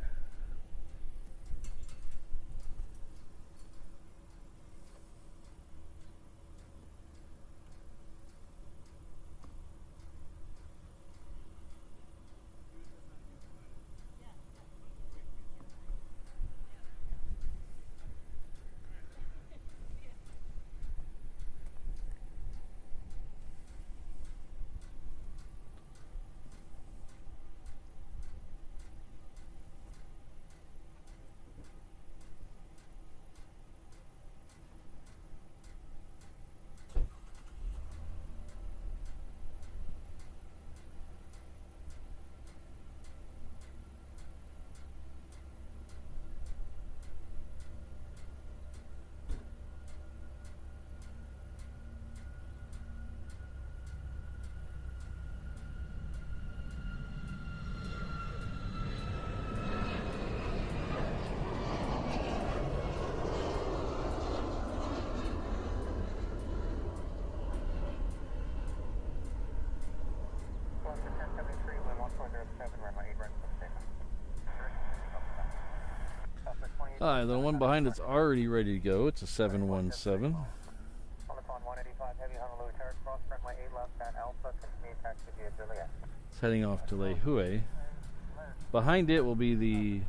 Speaker 1: Alright, the one behind it's already ready to go. It's a 717. It's heading off to Lihue. Behind it will be the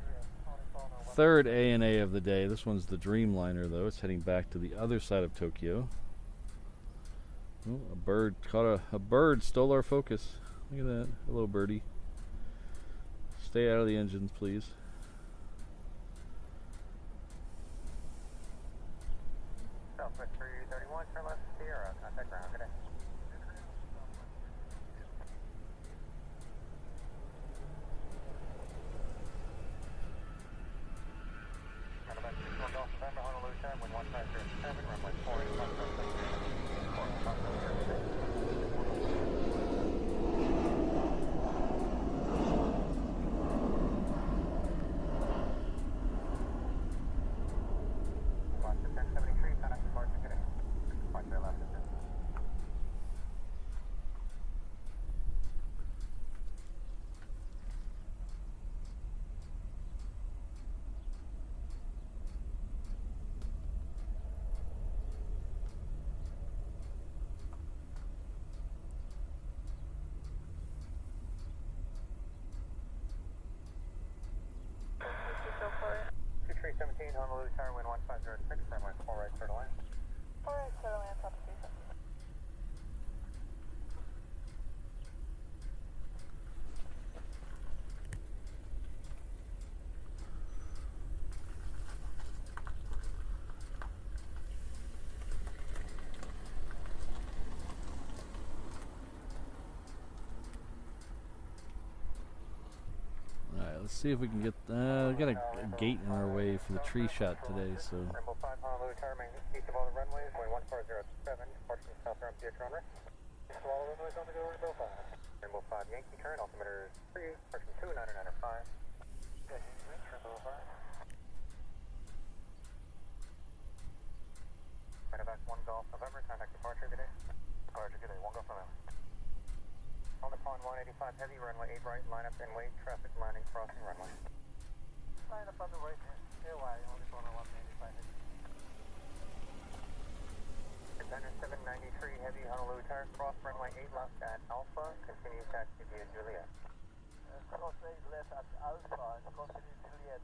Speaker 1: third ANA of the day. This one's the Dreamliner, though. It's heading back to the other side of Tokyo. Oh, a bird caught a bird stole our focus. Look at that. Hello, birdie. Stay out of the engines, please.
Speaker 2: Southwest 331, turn left, Sierra, contact ground, good day. Golf November, Honolulu time, wind 1507, runway 1073, contact departure, good day. Point to left, C-17 Honolulu Tower, wind 1506, runway 4 right, clear to land.
Speaker 3: 4 right, clear to land, South Station.
Speaker 1: Alright, let's see if we can get... we got a gate in our way for the tree shot today, so...
Speaker 2: Rainbow 5 Honolulu Tower, main east of all the runways, wind 1407, departure from South Arm Theatre runway. East of all the runways on the go, Rainbow 5. Rainbow 5 Yankee turn, altimeter 3, departure 2995. Good, reach Rainbow 5. Medevac 1 Golf November, contact departure, good day. Departure, good day, 1 Golf November. On the pond 185, Heavy, runway 8 right, line up and wait, traffic landing, crossing runway. Line up on the right, airway, only going on 185 Heavy. Defender 793 Heavy, Honolulu Tower, cross runway 8 left at Alpha, continue taxi via Juliet. Cross 8 left at Alpha, continue Juliet,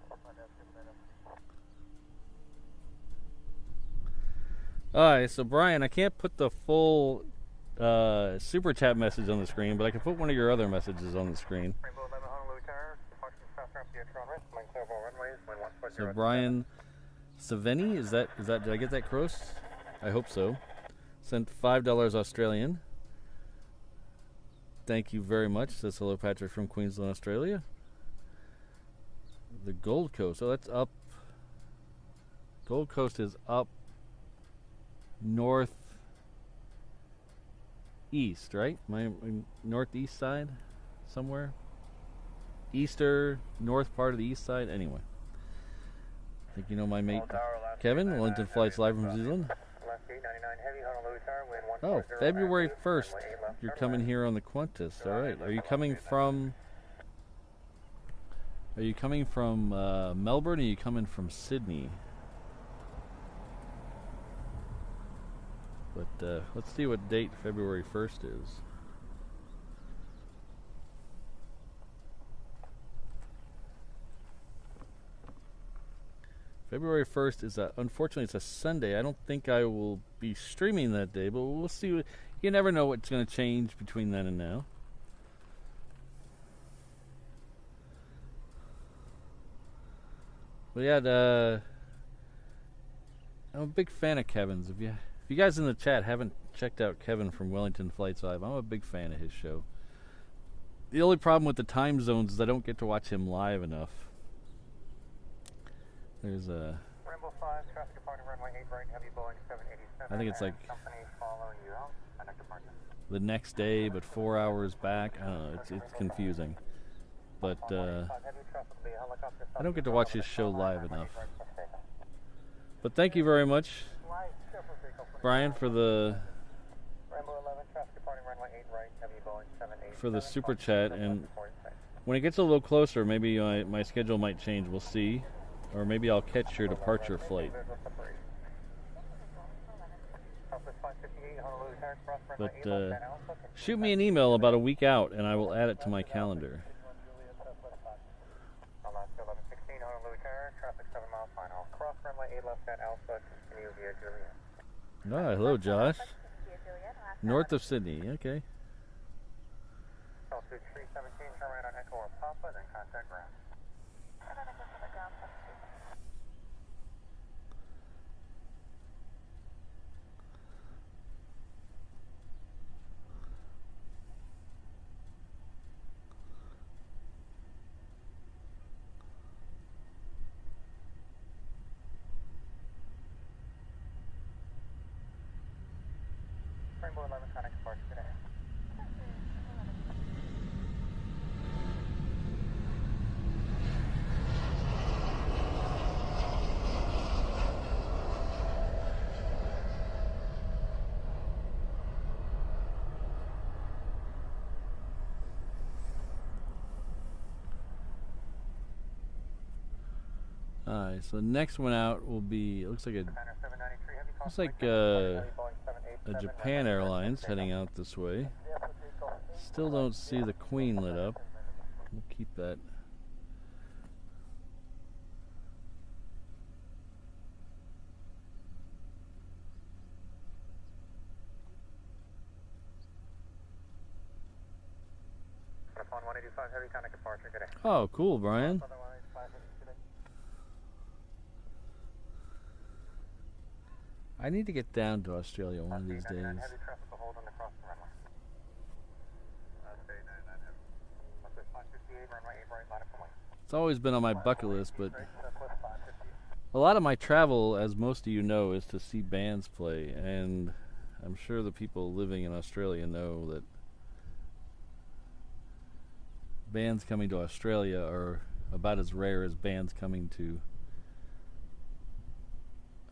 Speaker 1: Alright, so Brian, I can't put the full super chat message on the screen, but I can put one of your other messages on the screen.
Speaker 2: Rainbow 11 Honolulu Tower, departure south ramp via Toronto, line clear of all runways, wind 140.
Speaker 1: So Brian Saveni, is that did I get that close? I hope so. Sent $5 Australian. Thank you very much. Says hello Patrick from Queensland, Australia. The Gold Coast. So that's up. Gold Coast is up north east, right? Northeast side somewhere. Easter, north part of the east side. Anyway. I think you know my mate Kevin, Wellington Flights live from New Zealand. Oh, February 1st. You're coming here on the Qantas. All right. Are you coming from Melbourne, or are you coming from Sydney? But let's see what date February 1st is. February 1st is unfortunately it's a Sunday. I don't think I will be streaming that day, but we'll see. You never know what's going to change between then and now. But yeah, I'm a big fan of Kevin's. If you guys in the chat haven't checked out Kevin from Wellington Flights Live, I'm a big fan of his show. The only problem with the time zones is I don't get to watch him live enough. There's a
Speaker 2: Rainbow 5, traffic departing runway 8 right, heavy Boeing 787.
Speaker 1: I think it's like
Speaker 2: company following you out, connect departure.
Speaker 1: the next day, but 4 hours back. I don't know. It's confusing. But I don't get to watch his show live enough. But thank you very much, Brian, for the super chat. And when it gets a little closer, maybe my schedule might change. We'll see. Or maybe I'll catch your departure flight. But shoot me an email about a week out, and I will add it to my calendar. Ah, hello, Josh. North of Sydney, okay.
Speaker 2: Altitude 317, turn right on Echo or Papa, then contact ground. Rainbow 11, connect departure today.
Speaker 1: Alright, so the next one out will be, it looks like a Japan Airlines heading out this way. Still don't see the Queen lit up. We'll keep that. Oh, cool, Brian. I need to get down to Australia one of these days. It's always been on my bucket list, but a lot of my travel, as most of you know, is to see bands play, and I'm sure the people living in Australia know that bands coming to Australia are about as rare as bands coming to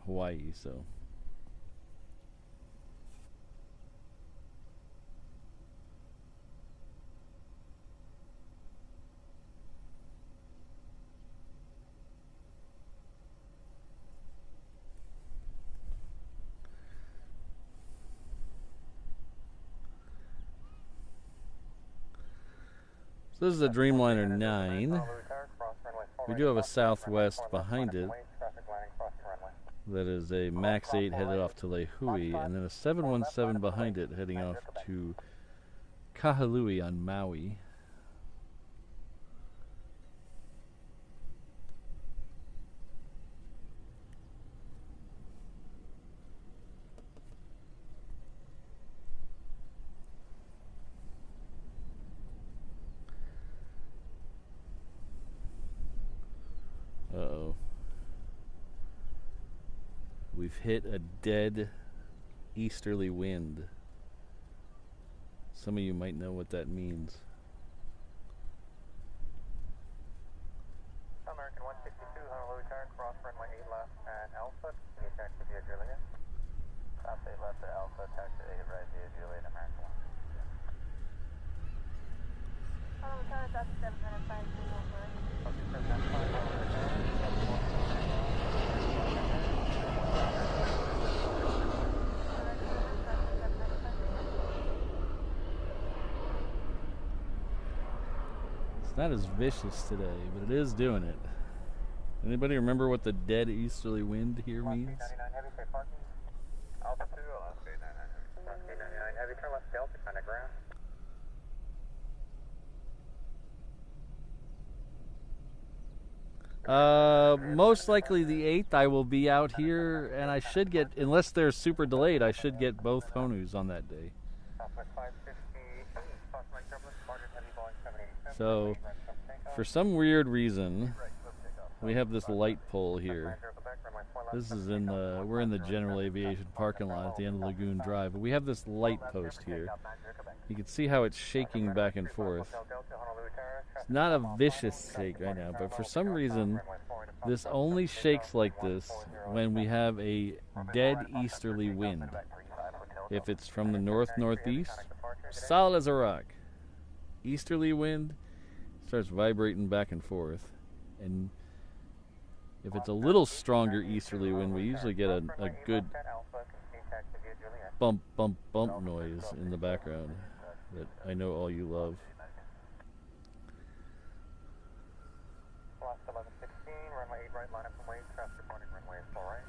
Speaker 1: Hawaii, so... So this is a Dreamliner 9. We do have a Southwest behind it that is a MAX 8 headed off to Lehui, and then a 717 behind it heading off to Kahului on Maui. Uh-oh. We've hit a dead easterly wind. Some of you might know what that means.
Speaker 2: American 162, Honolulu tower, cross runway 8 left and Alpha, can you taxi via Juliet? South 8 left to Alpha, taxi 8 right via Juliet, American 1.
Speaker 3: Honolulu tower, Delta 7 minutes, 5 over.
Speaker 2: Okay, 795, Honolulu tower,
Speaker 1: It's not as vicious today, but it is doing it. Anybody remember what the dead easterly wind here means?
Speaker 2: 99 heavy, say parking. Alpha 2, Alaska 899 heavy, turn left Delta, kind of ground.
Speaker 1: Most likely the 8th I will be out here, and I should get, unless they're super delayed, I should get both Honus on that day. So, for some weird reason, we have this light pole here. This is in the, we're in the general aviation parking lot at the end of Lagoon Drive, but we have this light post here. You can see how it's shaking back and forth. It's not a vicious shake right now, but for some reason, this only shakes like this when we have a dead easterly wind. If it's from the north-northeast, solid as a rock. Easterly wind starts vibrating back and forth, and if it's a little stronger easterly wind, we usually get a good bump, bump, bump noise in the background that I know all you love.
Speaker 2: Lost 1116, runway 8 right, line up and wait, traffic reporting runway 4 right.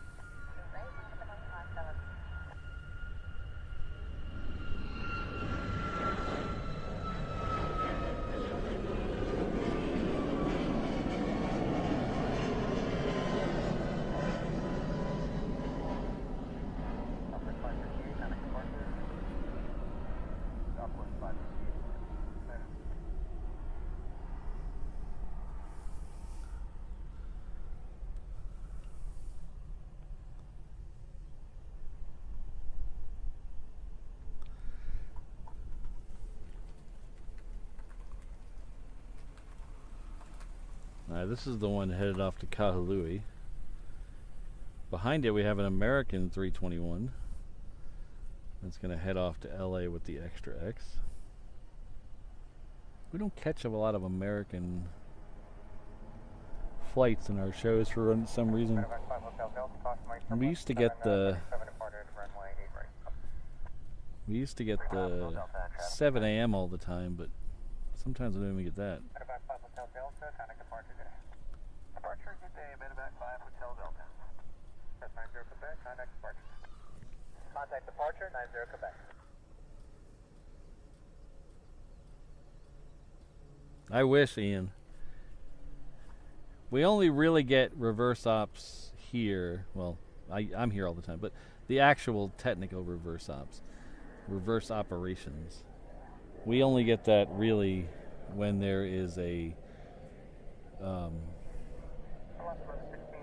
Speaker 1: This is the one headed off to Kahului. Behind it we have an American 321 that's going to head off to LA with the Extra X. We don't catch a lot of American flights in our shows for some reason. We used to get the 7 a.m. all the time, but sometimes we don't even get that.
Speaker 2: Departure, good day, Medevac 5 Hotel Delta. That's 90 Quebec, contact departure. Contact departure, 90 Quebec.
Speaker 1: I wish, Ian. We only really get reverse ops here. Well, I'm here all the time, but the actual technical reverse ops, reverse operations, we only get that really when there is a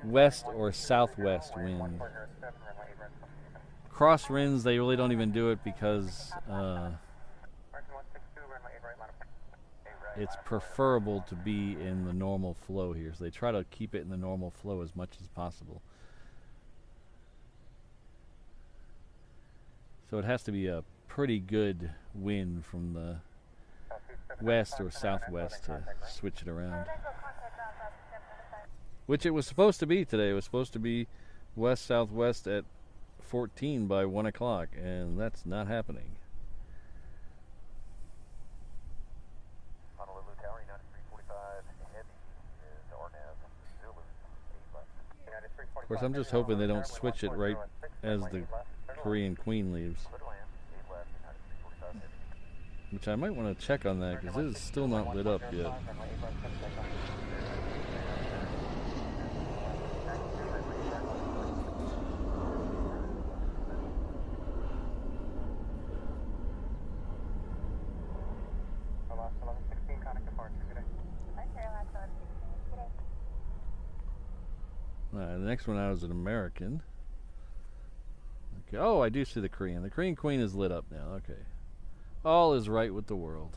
Speaker 1: west or southwest wind. Cross winds, they really don't even do it because it's preferable to be in the normal flow here. So they try to keep it in the normal flow as much as possible. So it has to be a pretty good wind from the west or southwest to switch it around. Which it was supposed to be today. It was supposed to be west-southwest at 14 by 1 o'clock, and that's not happening.
Speaker 2: Honolulu Tower,
Speaker 1: Of course, I'm just hoping they don't switch it right as the Korean Queen leaves. Which I might want to check on that because it is still not lit up yet. The next one out is an American. Okay. Oh, I do see the Korean. The Korean Queen is lit up now. Okay. All is right with the world.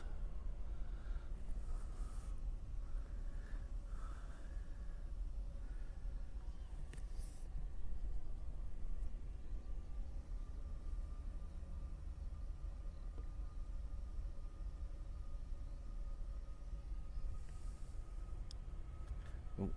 Speaker 1: Oh.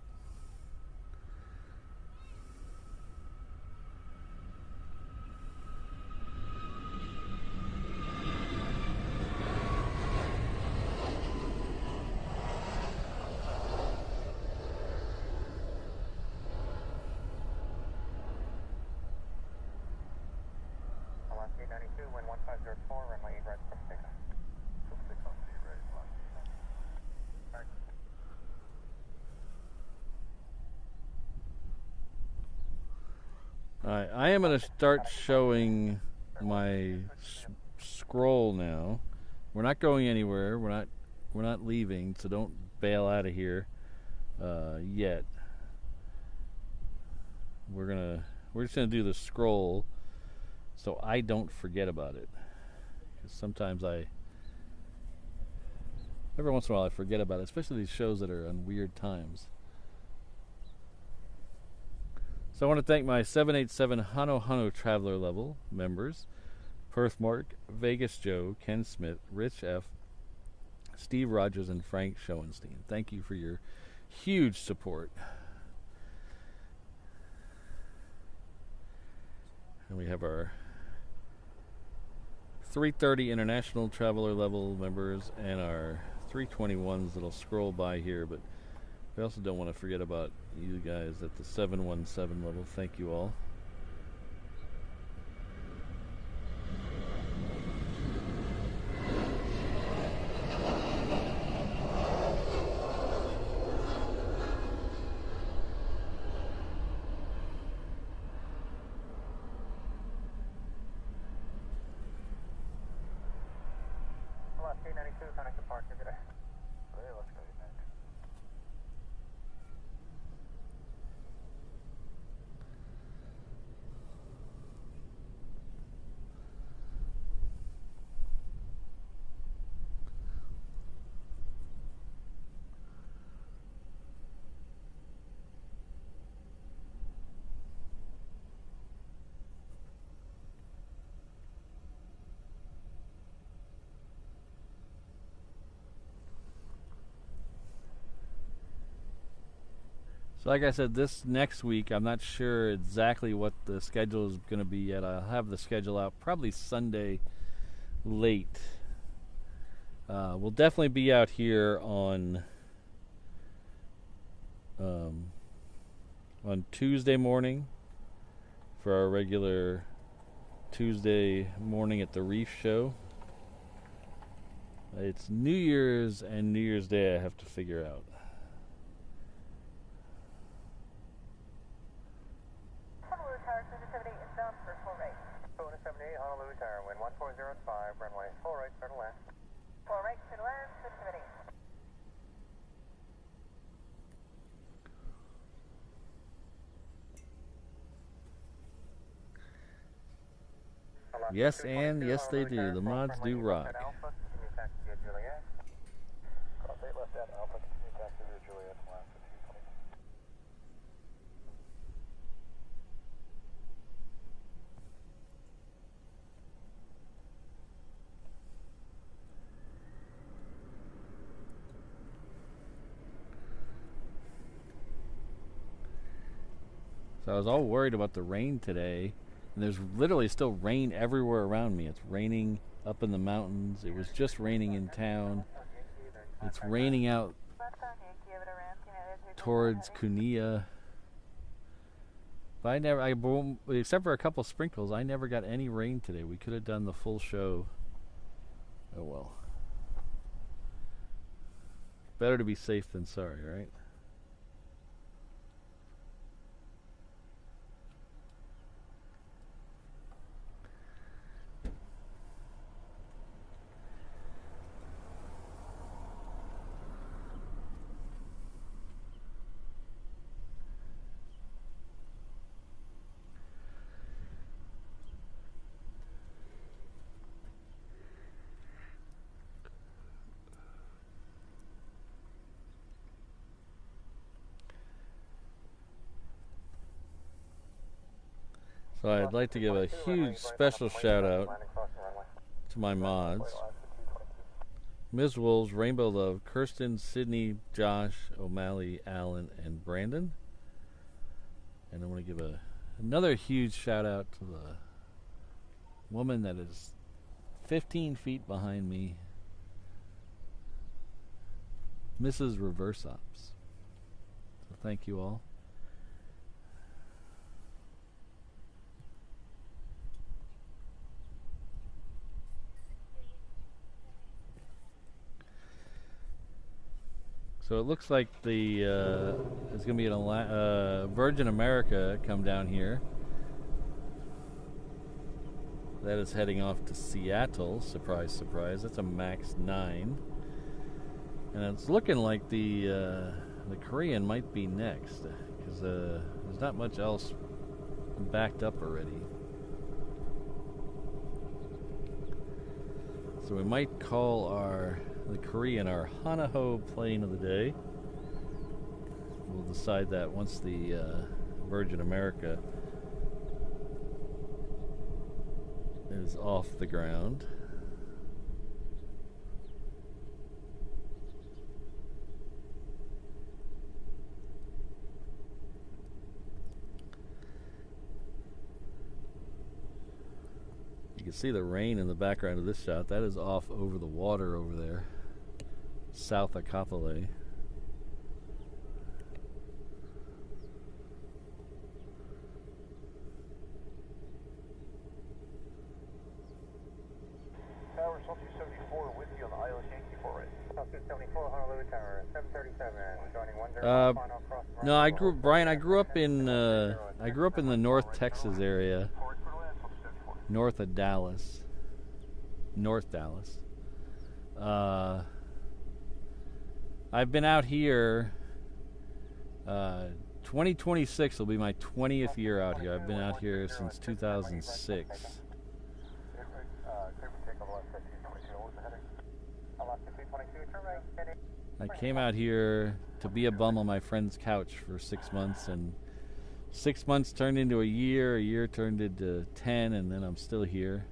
Speaker 2: Wind 1504, runway 8 right from takeoff. 6 on C, ready to launch.
Speaker 1: Alright, I am going to start showing my scroll now. We're not going anywhere. We're not leaving, so don't bail out of here yet. We're just gonna do the scroll so I don't forget about it. Because sometimes every once in a while I forget about it, especially these shows that are on weird times. So I want to thank my 787 Honu Traveler Level members: Perth Mark, Vegas Joe, Ken Smith, Rich F, Steve Rogers, and Frank Schoenstein. Thank you for your huge support. And we have our 330 International Traveler Level members and our 321s that'll scroll by here, but we also don't want to forget about you guys at the 717 level. Thank you all. So like I said, this next week, I'm not sure exactly what the schedule is going to be yet. I'll have the schedule out probably Sunday late. We'll definitely be out here on Tuesday morning for our regular Tuesday morning at the Reef Show. It's New Year's and New Year's Day I have to figure out.
Speaker 2: Honolulu Tower sensitivity inbound for full right. 278 Honolulu Tower, wind 1405, runway full right, start to land. Full right, to land, sensitivity.
Speaker 1: Yes, and yes they do. The mods do rock. So I was all worried about the rain today. And there's literally still rain everywhere around me. It's raining up in the mountains. It was just raining in town. It's raining out towards Kunia. except for a couple sprinkles, I never got any rain today. We could have done the full show. Oh well. Better to be safe than sorry, right? So I'd like to give a huge special shout out to my mods. Ms. Wolves, Rainbow Love, Kirsten, Sydney, Josh, O'Malley, Alan, and Brandon. And I want to give another huge shout out to the woman that is 15 feet behind me, Mrs. Reverse Ops. So thank you all. So it looks like there's going to be an Virgin America come down here. That is heading off to Seattle. Surprise, surprise. That's a MAX 9. And it's looking like the Korean might be next, because there's not much else backed up already. So we might call the Korean our Honu plane of the day. We'll decide that once the Virgin America is off the ground. You can see the rain in the background of this shot. That is off over the water over there, south of Kapolei.
Speaker 2: Tower, Cell 274 with you on the ILS Yankee 4 right. Cell 274, Honolulu Tower, 737, joining 10 final cross.
Speaker 1: No, I grew up in the North Texas area, north of Dallas, North Dallas. I've been out here. 2026 will be my 20th year out here. I've been out here since 2006. I came out here to be a bum on my friend's couch for 6 months, and 6 months turned into a year turned into 10, and then I'm still here.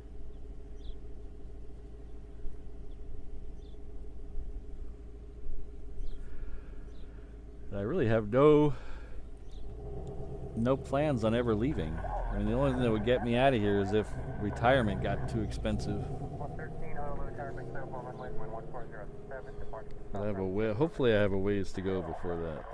Speaker 1: I really have no plans on ever leaving. I mean, the only thing that would get me out of here is if retirement got too expensive. Hopefully I have a ways to go before that.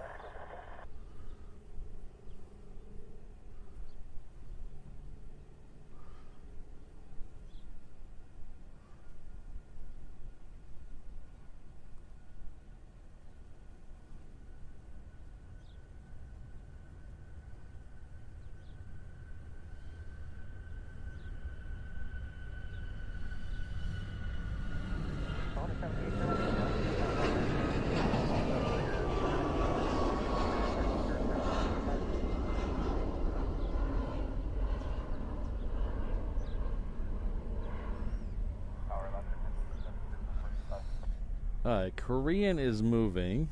Speaker 1: Korean is moving.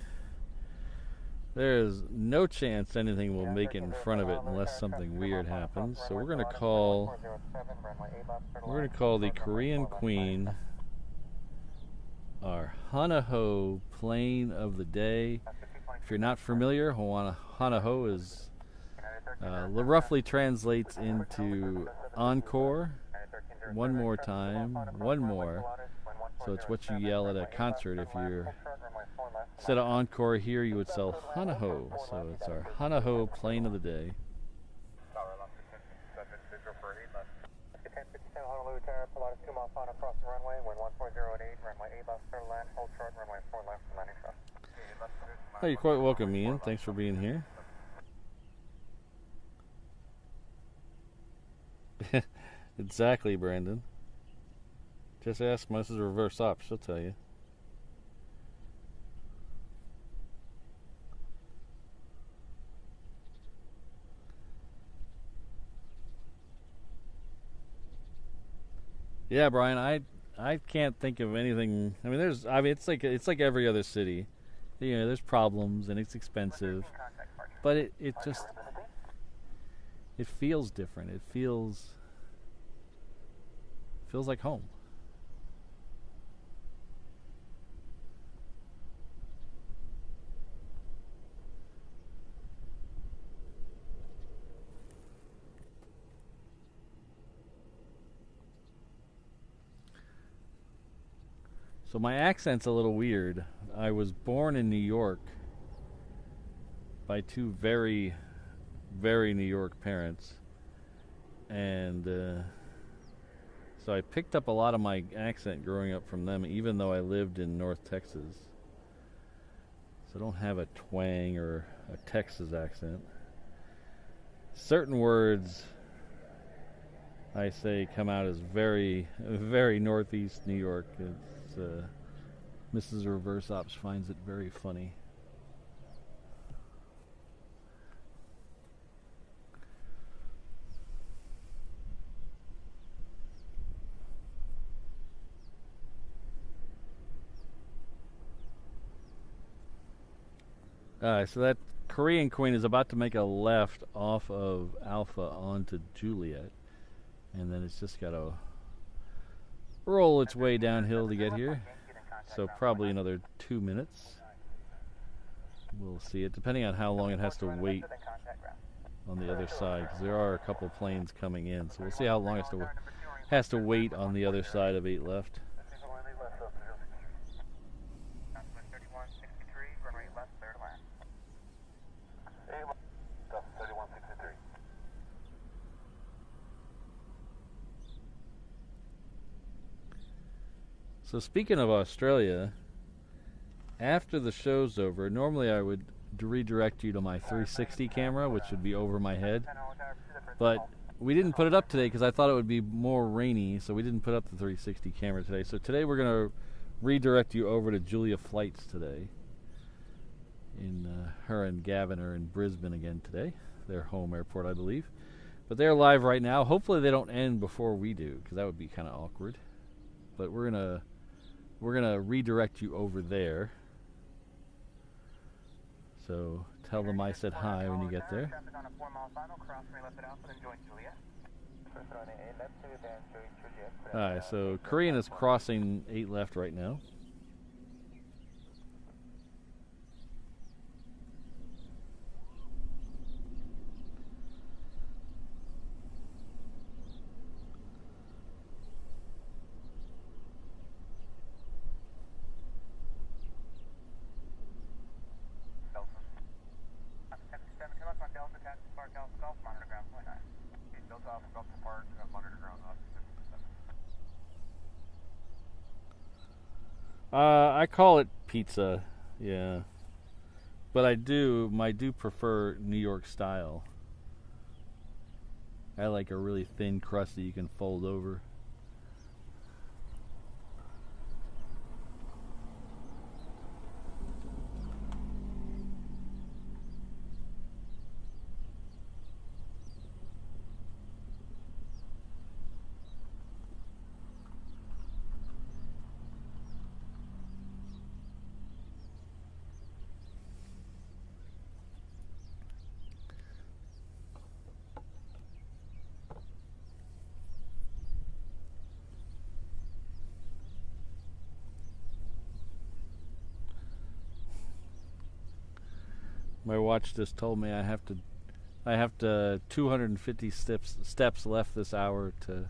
Speaker 1: There is no chance anything will make it in front of it unless something weird happens. So we're going to call the Korean Queen our Honu plane of the day. If you're not familiar, Honu is roughly translates into encore, one more time, one more. So it's what you yell at a concert. If you're instead of encore here, you would sell Honu. So it's our Honu plane of the day.
Speaker 2: Tower Honolulu Tower, Pilatus 2 miles on across the runway, wind 1408, runway 8 left, clear to land, hold short, runway 4 left, landing shot.
Speaker 1: Oh, you're quite welcome, Ian. Thanks for being here. Exactly, Brandon. Just ask Mrs. Reverse Op, she'll tell you. Yeah, Brian, I can't think of anything. I mean, it's like every other city. You know, there's problems and it's expensive, but it just feels different. It feels like home. So my accent's a little weird. I was born in New York by two very, very New York parents. And so I picked up a lot of my accent growing up from them, even though I lived in North Texas. So I don't have a twang or a Texas accent. Certain words I say come out as very, very Northeast New York. Mrs. Reverse Ops finds it very funny. So that Korean Queen is about to make a left off of Alpha onto Juliet, and then it's just got to roll its way downhill to get here. So probably another 2 minutes. We'll see it, depending on how long it has to wait on the other side, because there are a couple planes coming in. So we'll see how long it has to wait on the other side of 8 left. So speaking of Australia, after the show's over, normally I would redirect you to my 360 camera, which would be over my head. But we didn't put it up today because I thought it would be more rainy, so we didn't put up the 360 camera today. So today we're going to redirect you over to Julia Flights today. Her and Gavin are in Brisbane again today, their home airport, I believe. But they're live right now. Hopefully they don't end before we do, because that would be kind of awkward. But we're gonna redirect you over there. So tell them I said hi when you get there. Alright, so Korean is crossing 8 left right now. I call it pizza, yeah. But I do prefer New York style. I like a really thin crust that you can fold over. My watch just told me I have 250 steps left this hour to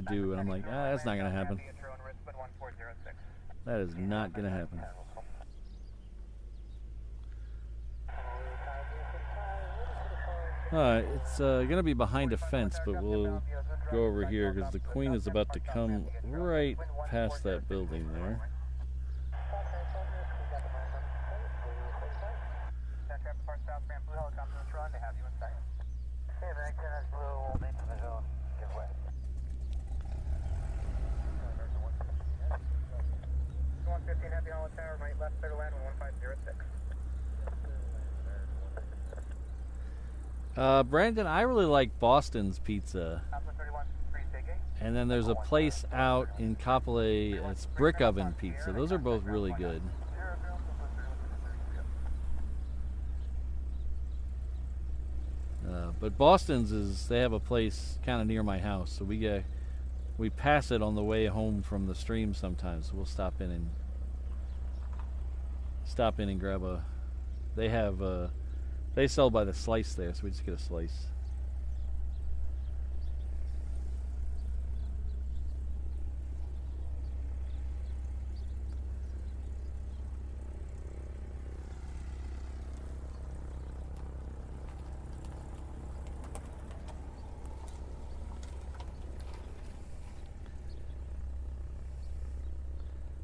Speaker 1: do, and I'm like, that's not gonna happen. That is not gonna happen. Alright, it's gonna be behind a fence, but we'll go over here because the Queen is about to come right past that building there.
Speaker 2: Heavy Hollow Tower, right left, clear to land 1506.
Speaker 1: Brandon, I really like Boston's pizza. And then there's a place out in Kapolei, it's brick oven pizza. Those are both really good. But Boston's they have a place kind of near my house, so we pass it on the way home from the stream sometimes. So we'll stop in and grab a. They sell by the slice there, so we just get a slice.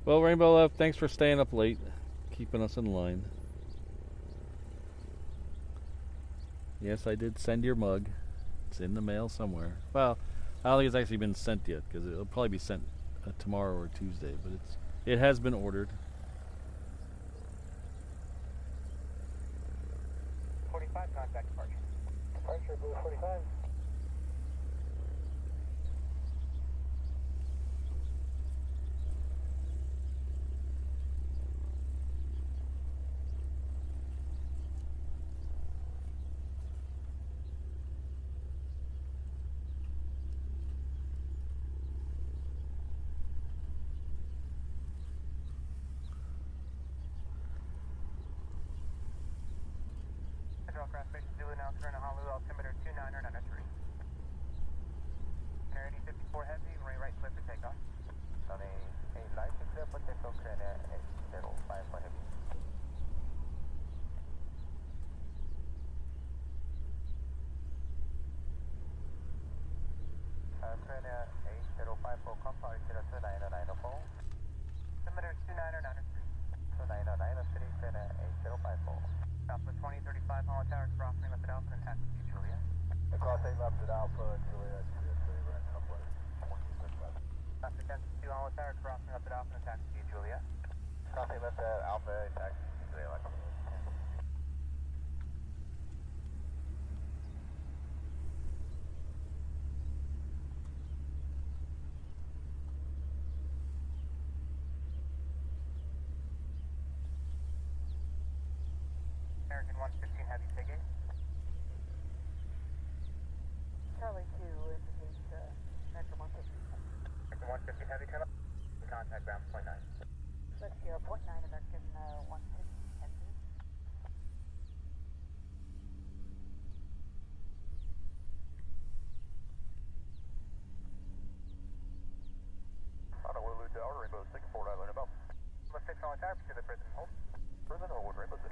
Speaker 1: Well, Rainbow Love, thanks for staying up late, keeping us in line. Yes, I did send your mug. It's in the mail somewhere. Well, I don't think it's actually been sent yet because it'll probably be sent tomorrow or Tuesday, but it has been ordered.
Speaker 2: 45 contact departure. Departure Blue 45. Aircraft Station Zulu now turn to Honolulu, altimeter 2993. Air 54 Heavy, right clear for takeoff. On a light clear for takeoff, turn at 805 for Heavy. Turn at 805 for compound, altimeter 29904. Altimeter 2993. 2993, turn at 8054. Alpha 2035 Hollow Tower, crossing left at Alpha and taxi to Juliet. Crossing left at Alpha, Juliet, right subway. Alpha 10-2 Hollow Tower, crossing left at Alpha and taxi to Juliet. Crossing left at Alpha, taxi to Juliet. American 115 Heavy, take 8.
Speaker 3: Charlie 2 indicates American 115.
Speaker 2: American 115 Heavy, turn up. Contact ground point 9.
Speaker 3: Let's 0.9 American 115 Heavy.
Speaker 2: Honolulu Tower, Rainbow 6, 4 Island about. Rainbow 6 Hollow Tower, pursue the prison hold. Prison hold, Rainbow 6.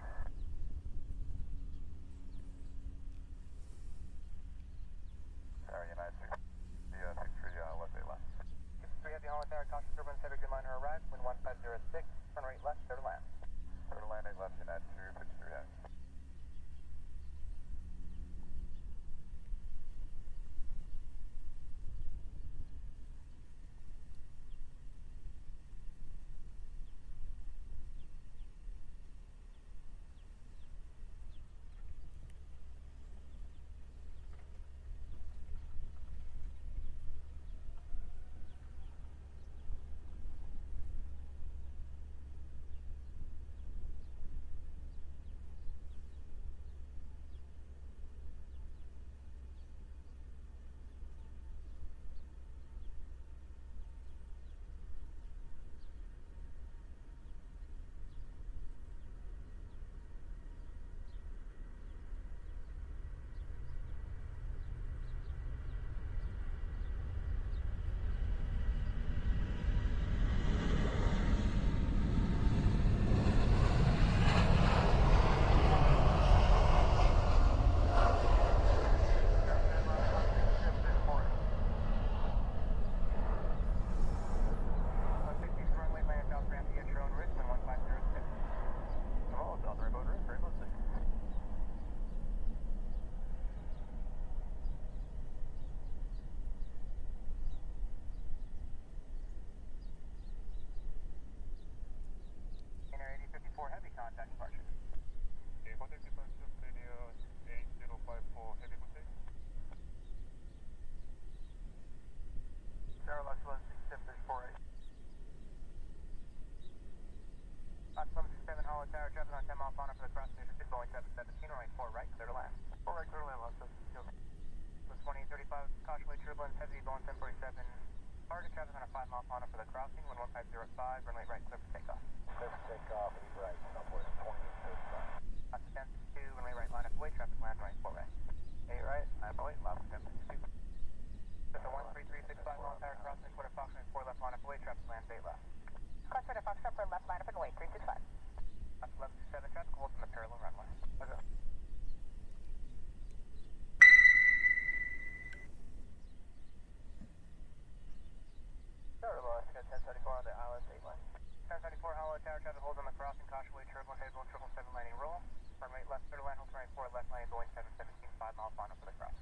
Speaker 2: final for the cross.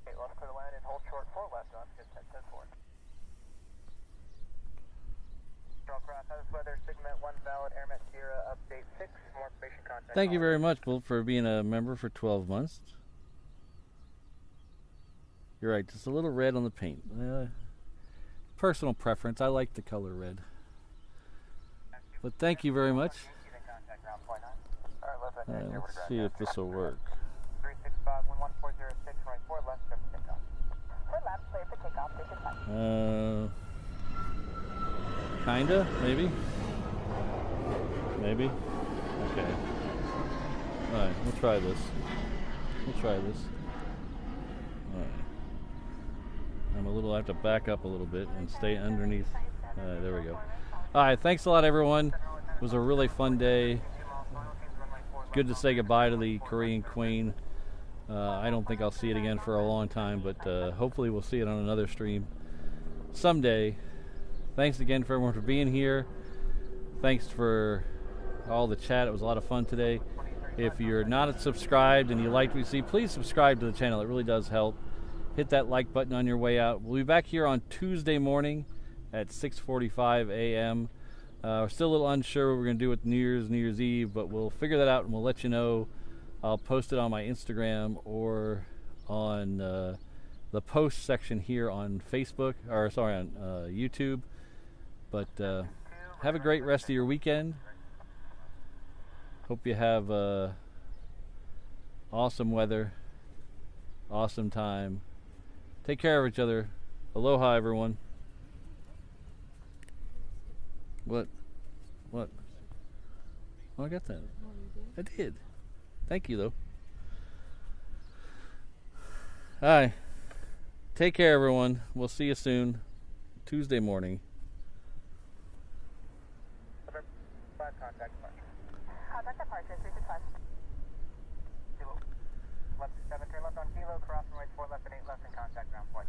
Speaker 2: 8 left clear to land and hold short 4 left on, just 10 forward. Control cross, how is weather, Sigma 1 valid, Airmet Sierra, update 6, more information contact.
Speaker 1: Thank you very much, Bull, for being a member for 12 months. You're right, just a little red on the paint. Personal preference, I like the color red. But thank you very much. Let's see if this will work.
Speaker 2: 365 11406, right 4 left, start for takeoff. 4 left, clear for takeoff, take your time.
Speaker 1: Kinda, maybe. Maybe. Okay. Alright, we'll try this. Alright. I have to back up a little bit and stay underneath. There we go. Alright, thanks a lot, everyone. It was a really fun day. Good to say goodbye to the Korean Queen. I don't think I'll see it again for a long time, but hopefully we'll see it on another stream someday. Thanks again for everyone for being here. Thanks for all the chat. It was a lot of fun today. If you're not subscribed and you like what you see, please subscribe to the channel. It really does help. Hit that like button on your way out. We'll be back here on Tuesday morning at 6:45 a.m. We're still a little unsure what we're going to do with New Year's Eve, but we'll figure that out and we'll let you know. I'll post it on my Instagram or on the post section here on Facebook, or sorry, on YouTube. But have a great rest of your weekend. Hope you have awesome weather, awesome time. Take care of each other. Aloha, everyone. What? Oh, I got that. I did. Thank you, though. Hi. Take care, everyone. We'll see you soon. Tuesday morning.
Speaker 2: Contact departure, 365. Kilo. Left 7, turn left on kilo, cross and right 4 left and 8 left and contact ground point.